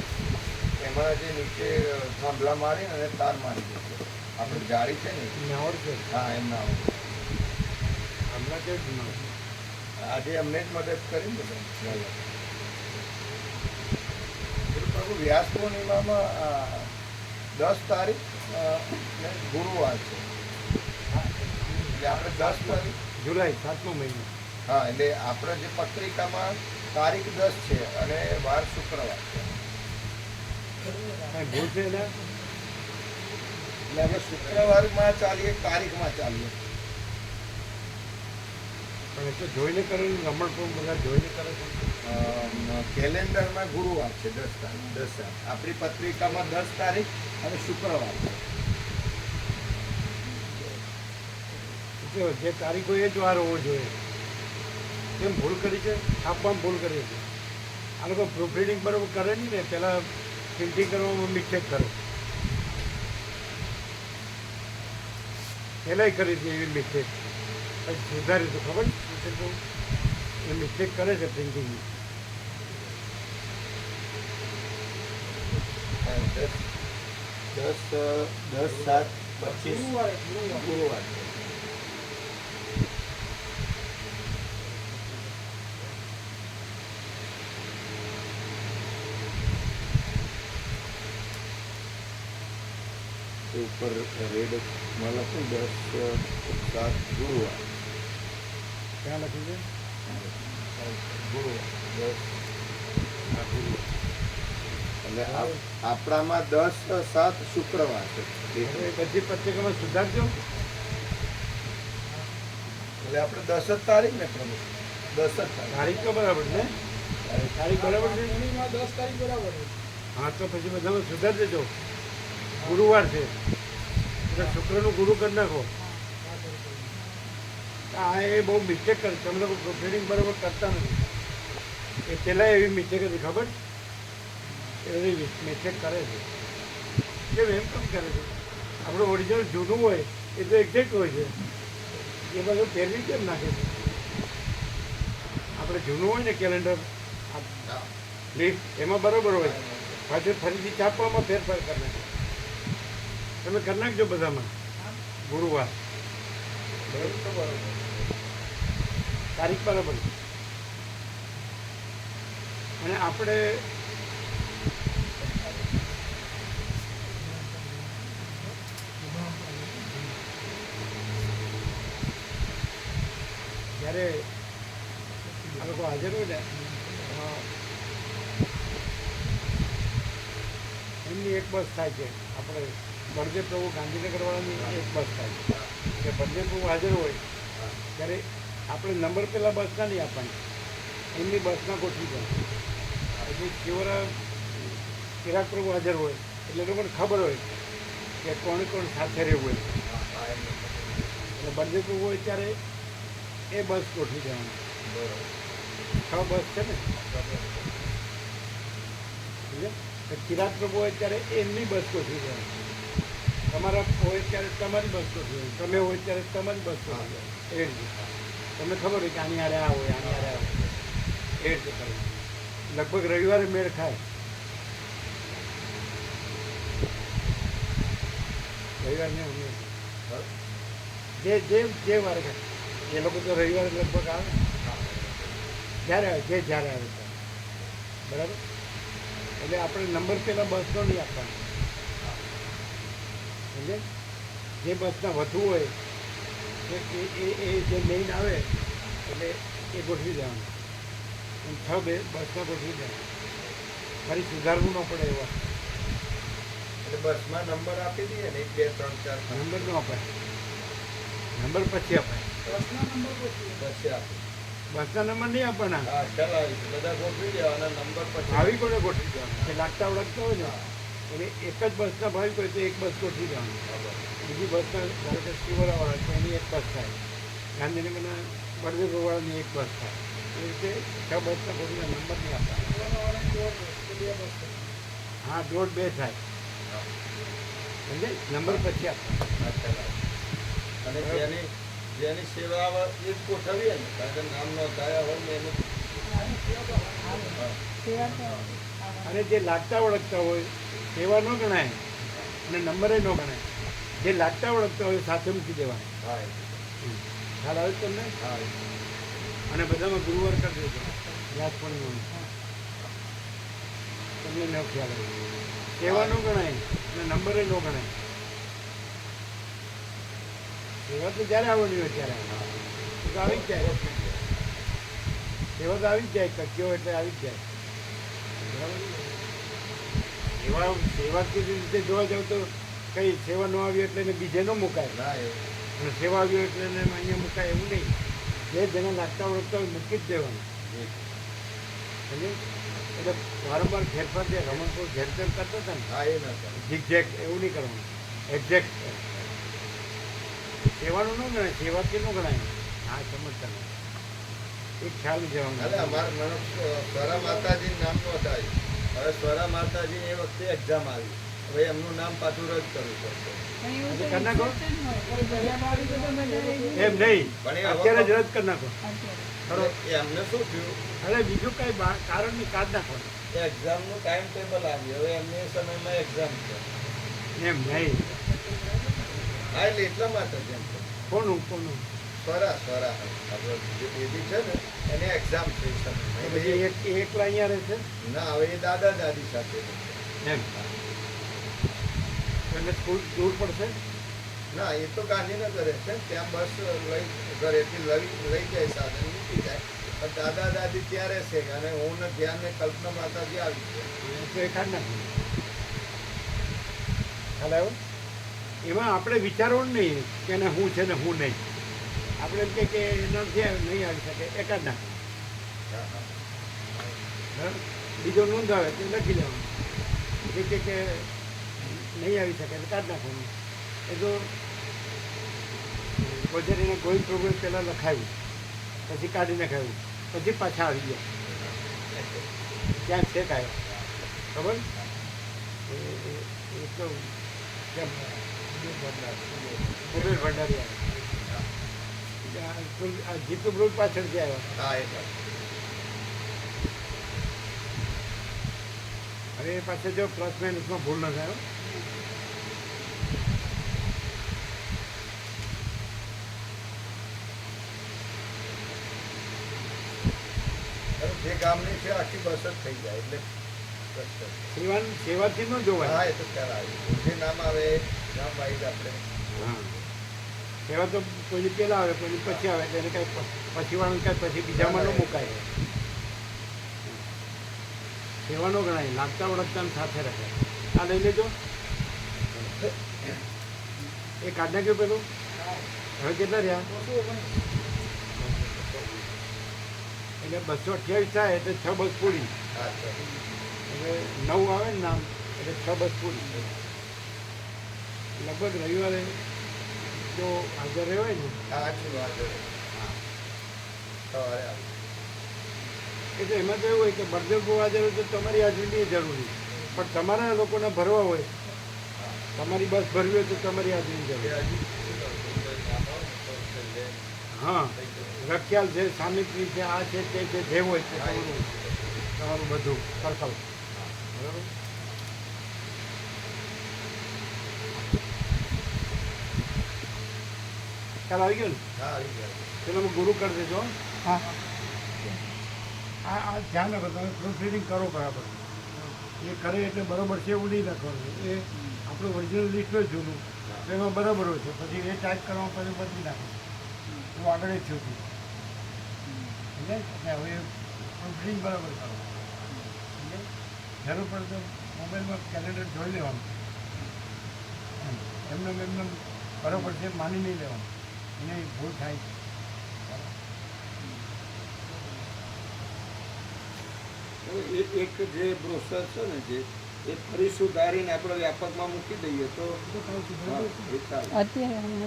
એમાં જે નીચે થાંભલા મારી અને તાર મારી દેશે. આપણે જાળી છે ને એમને આવડશે? હા, એમના આવડે. હમણાં કેવી બનાવશે? આજે અમને જ મદદ કરી ને બધા. પ્રભુ વ્યાસ પૂર્ણિમામાં 10 તારીખ ને ગુરુવાર છે. એટલે આપણે 10 તારીખ જુલાઈ 7મો મહિનો. હા, એટલે આપણે જે પત્રિકામાં તારીખ 10 છે અને વાર શુક્રવાર છે. કાંઈ ભૂલ છે એના? એટલે આપણે શુક્રવારમાં ચાલીએ, તારીખમાં ચાલીએ. પણ એ તો જોઈને કરે ને, રમણ પણ બધા જોઈને કરે છે. કેલેન્ડરમાં ગુરુવાર છે 10 તારીખ. 10 આપણી પત્રિકામાં 10 તારીખ અને શુક્રવાર છે. જે તારીખો એ જ વાર હોવો જોઈએ. કેમ ભૂલ કરી છે? છાપવામાં ભૂલ કરી છે. આ લોકો પ્રૂફ રીડિંગ બરાબર કરે નહીં ને, પહેલાં પ્રિન્ટિંગ કરવામાં મિસ્ટેક કરે. પહેલાંય કરી હતી એવી મિસ્ટેક, પછી સુધારી તો ખબર ને એ મિસ્ટેક કરે છે પ્રિન્ટિંગની. 10/7/25 ગુરુવાર છે. તે ઉપર રેડમાં લખું 10/7 ગુરુવાર. ક્યાં લખ્યું છે? ગુરુવાર 10 ગુરુવાર. અને આપણામાં 10/7 શુક્રવાર છે. હવે એ બધી પત્રિકામાં સુધારજો. એટલે આપણે 10 જ તારીખ ને પ્રમુખ 10 જ તારીખ. તારીખ તો બરાબર છે. તારીખ બરાબર છે. 10 તારીખ બરાબર છે. હા તો પછી બધામાં સુધાર દેજો. ગુરુવાર છે એટલે શુક્રનું ગુરુ કરી નાખો. આ એ બહુ મિસ્ટેક કરે. તમે લોકો પ્રોફેડિંગ બરાબર કરતા નથી. એ પહેલાં એવી મિસ્ટેક હતી ખબર? એવી મિસ્ટેક કરે છે. કેમ એમ કેમ કરે છે? આપણું ઓરિજિનલ જૂનું હોય એ તો એક્ઝેક્ટ હોય છે. એ બધું ફેરવી કેમ નાખે છે? આપણે જૂનું હોય ને કેલેન્ડર લીફ એમાં બરાબર હોય. પાછું ફરીથી છાપવામાં ફેરફાર કરી નાખે. તમે કરી નાખજો બધામાં ગુરુવાર. તારીખ બરાબર. અને આપણે જ્યારે આ લોકો હાજર હોય ને એમની એક બસ થાય છે. આપણે બળદેવ પ્રભુ ગાંધીનગરવાળાની એક બસ થાય છે કે બળદેવ પ્રભુ હાજર હોય ત્યારે આપણે નંબર પહેલાં બસના નહીં આપવાની, એમની બસના ગોઠવી જાય. પછી કેવરા ચિરાગ પ્રભુ હાજર હોય એટલે લોકોને ખબર હોય કે કોણ કોણ સાથે રહેવું હોય. એટલે બળદેવ પ્રભુ હોય ત્યારે એ બસ ગોઠવી દેવાની. 6 બસ છે ને. ચિરાગ પ્રભુ હોય ત્યારે એમની બસ ગોઠવી દેવાની. તમારા હોય ત્યારે તમારી બસ ગોઠવી દેવાની. તમે હોય ત્યારે તમારી બસ ગોઠવી દેવાની. એ રીતે તમને ખબર હોય કે આની હારે આ હોય, આની હારે આ હોય. એ રીતે કરવું. લગભગ રવિવારે મેળ ખાય. રવિવારને જે વારે ખાય એ લોકો તો રવિવારે લગભગ આવે. જ્યારે આવે જ્યારે આવે ત્યારે. બરાબર. એટલે આપણે નંબર પહેલાં બસનો નહીં આપવાનો. સમજે? જે બસના વધુ હોય એ જે મેઇન આવે એટલે એ ગોઠવી દેવાનું. અને 6 બસમાં ગોઠવી દેવાનું. ફરી સુધારવું ન પડે એવા. એટલે બસમાં નંબર આપી દઈએ ને 1 2 3 4 નંબર ન અપાય. નંબર પછી અપાય. બસના નંબર પછી પછી આપી. બસના નંબર નહીં આપવાના. હા ખ્યાલ આવી છે. બધા ગોઠવી દેવાના નંબર પછી આવી કોને ગોઠવી દેવાના? જે લાગતા ઓળખતા હોય ને એટલે એક જ બસના ભાવિક હોય તો એક બસ ગોઠવી દેવાની. બીજી બસના ધારો કે શિવરાવાળા છે એની એક બસ થાય. ગાંધીનગરના બળદેવવાળાની એક બસ થાય. એ રીતે 6 બસના ગોઠવીને નંબર નહીં આપવાના. હા 1.5 2 થાય. સમજે? નંબર પછી આપવાના. હા, ખ્યાલ આવી. અને જેની સેવા આવે એ જ ગોઠવીએ ને. કારણ કે નામ નોંધાયા હોય ને એનું અને જે લાગતા ઓળખતા હોય સેવા ન ગણાય અને નંબરે ન ગણાય. જે લાગતા ઓળખતા હોય સાથે મૂકી દેવાના. હા ખ્યાલ આવે છે તમને? હા અને બધામાં ગુરુવાર કરી દેજો. વ્યાસ પૂર્ણિમાનું તમને ન ખ્યાલ આવે. સેવા ન ગણાય અને નંબરે ન ગણાય. સેવા તો જ્યારે આવવાની હોય ત્યારે તો આવી જ જાય. સેવા તો આવી જ જાય. કચ્યો એટલે આવી જ જાય. બરાબર. સેવાકીય રીતે જોવા જાવ તો કઈ સેવા ન આવી એટલે એને બીજે ન મુકાય. ના એવું અને સેવા આવ્યો એટલે એને અહીંયા મુકાય એવું નહીં. જે જેને લાગતા ઓળખતા હોય મૂકી જ દેવાનું. સમજ્યું? એટલે વારંવાર ફેરફાર જે રમણપુર ઘેરફેર કરતા હતા ને હા એ ના ચાલે. ઝીકઝેક એવું નહીં કરવાનું. એક્ઝેક્ટ સેવાનું ન ગણાય. સેવાકીય ન ગણાય. હા સમજતા નહીં. એક ખ્યાલ જવાનું. અરે અમારે મને સ્વરા માતાજી નામ નોંધાયું. હવે સ્વરા માતાજી એ વખતે એક્ઝામ આવી. હવે એમનું નામ પાછું રદ કરવું પડશે. કરી નાખો. એમ નહીં. પણ એ અત્યારે જ રદ કરી નાખો. ખરો. એમને શું થયું? અરે બીજું કઈ કારણ ની કાઢ નાખવાનું. એક્ઝામનું ટાઈમ ટેબલ આવ્યું. હવે એમને એ સમયમાં એક્ઝામ છે. એમ નહીં. હા એટલે એટલા માટે જ એમ કોનું સ્વરા આપણો જે બેબી છે ને એને એક્ઝામ છે એ સમયમાં. પછી એટલે એકલા અહીંયા રહે છે ના હવે એ દાદા દાદી સાથે છે. એમ એને સ્કૂલ દૂર પડશે. ના એ તો ગાંધીનગર છે ત્યાં બસ લઈ ઘરેથી લઈ જાય સાધન મૂકી જાય પણ દાદા દાદી ત્યાં રહેશે અને હું ને ધ્યાન ને કલ્પના માતાજી આવી છે. તો એ કાઢ નાખું. ખ્યાલ આવ્યો? એમાં આપણે વિચારવાનું નહીં કે એને હું છે ને હું નહીં. આપણે એમ કે એનાથી નહીં આવી શકે એ કાઢ નાખું. હા, હા. બરાબર? બીજો નોંધાવે તો લખી લેવાનું. એ કે નહીં આવી શકે એટલે કાઢ નાખવાનું. એ તો પછી એને ગોઈંગ પ્રોગ્રેસ પહેલાં લખાવ્યું, પછી કાઢી નાખાયું, પછી પાછા આવી ગયા. ત્યાં છે કાંઈ ખબર એ તો કેમ કુબેર ભંડારી જીતુ બ્રુજ પાછળથી આવ્યા. હા એ વાત. હવે એ પાછળ જો પ્લસ માઇનસમાં ભૂલ ન થાય. જે ગામની છે આખી બસ જ થઈ જાય એટલે બસ જ. સેવાથી ન જોવાય. હા એ તો ખ્યાલ આવી જે નામ આવે નામ વાઈઝ આપણે હા, સેવા તો કોઈની પહેલાં આવે કોઈની પછી આવે એટલે એને કાંઈ પછી વાળું કાંઈ પછી બીજામાં ન મુકાય. સેવા ન ગણાય, લાગતા ઓળખતા સાથે રાખે. આ લઈ લેજો. એ કાઢ નાખ્યું પેલું. હવે કેટલા રહ્યા? 219. એટલે 228 થાય એટલે 6 બસ પૂરી. હા સર. હવે 9 આવે ને નામ એટલે 6 બસ પૂરી. લગભગ રવિવારે જો હાજર રહ્યો હોય ને હા છું હાજર સવારે આવી. એટલે એમાં તો એવું હોય કે બળદેવ બહુ હાજર હોય તો તમારી હાજરી જરૂરી, પણ તમારા લોકોને ભરવા હોય, તમારી બસ ભરવી હોય તો તમારી હાજરી જરૂરી. હા, રખિયાલ છે, સામિત્રી છે, આ છે તે છે, જે હોય તે તમારું બધું સરખલ. બરાબર. ખ્યાલ આવી ગયો ને? હા આવી ગયા. પેલો ગુરુ કરી દેજો. હા. આ ધ્યાન રાખો, તમે પ્રૂફ રીડિંગ કરો બરાબર. એ કરે એટલે બરાબર છે એવું નહીં લખવાનું. એ આપણું ઓરિજિનલ લિસ્ટ હોય જૂનું તો એમાં બરાબર હોય છે, પછી એ ટાઈપ કરવામાં પછી બદલી નાખો. હું આગળ જ થયું હતું એટલે હવે પ્રૂફ રીડિંગ બરાબર કરો. જરૂર પડે તો મોબાઈલમાં કેલેન્ડર જોઈ લેવાનું. એમને બરાબર છે માની નહીં લેવાનું, એને ભૂલ થાય. એક જે બ્રોશર છે ને જે એ ફરી સુધારીને આપણે વ્યાપકમાં મૂકી દઈએ તો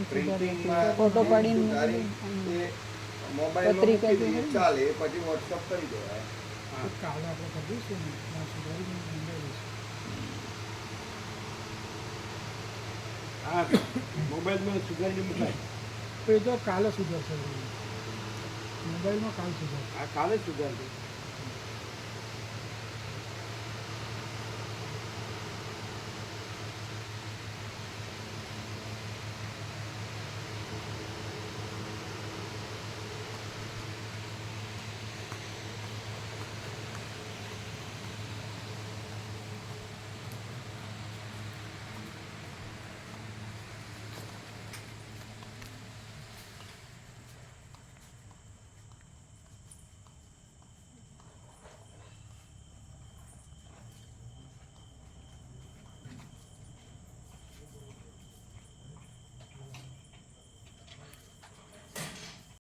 પ્રિન્ટિંગમાં ફોટો પાડીને સુધારી એ મોબાઈલમાં મૂકી દઈએ ચાલે, એ પછી વોટ્સઅપ કરી દેવાય. કાલે આપણે કરી દઈશું ને ત્યાં સુધારીને મંગાવી દઈશું. હા, મોબાઈલમાં સુધારીને મુકાય. તો એ તો કાલે સુધરશે મોબાઈલમાં કાલ સુધરશે. આ કાલે જ સુધારજો.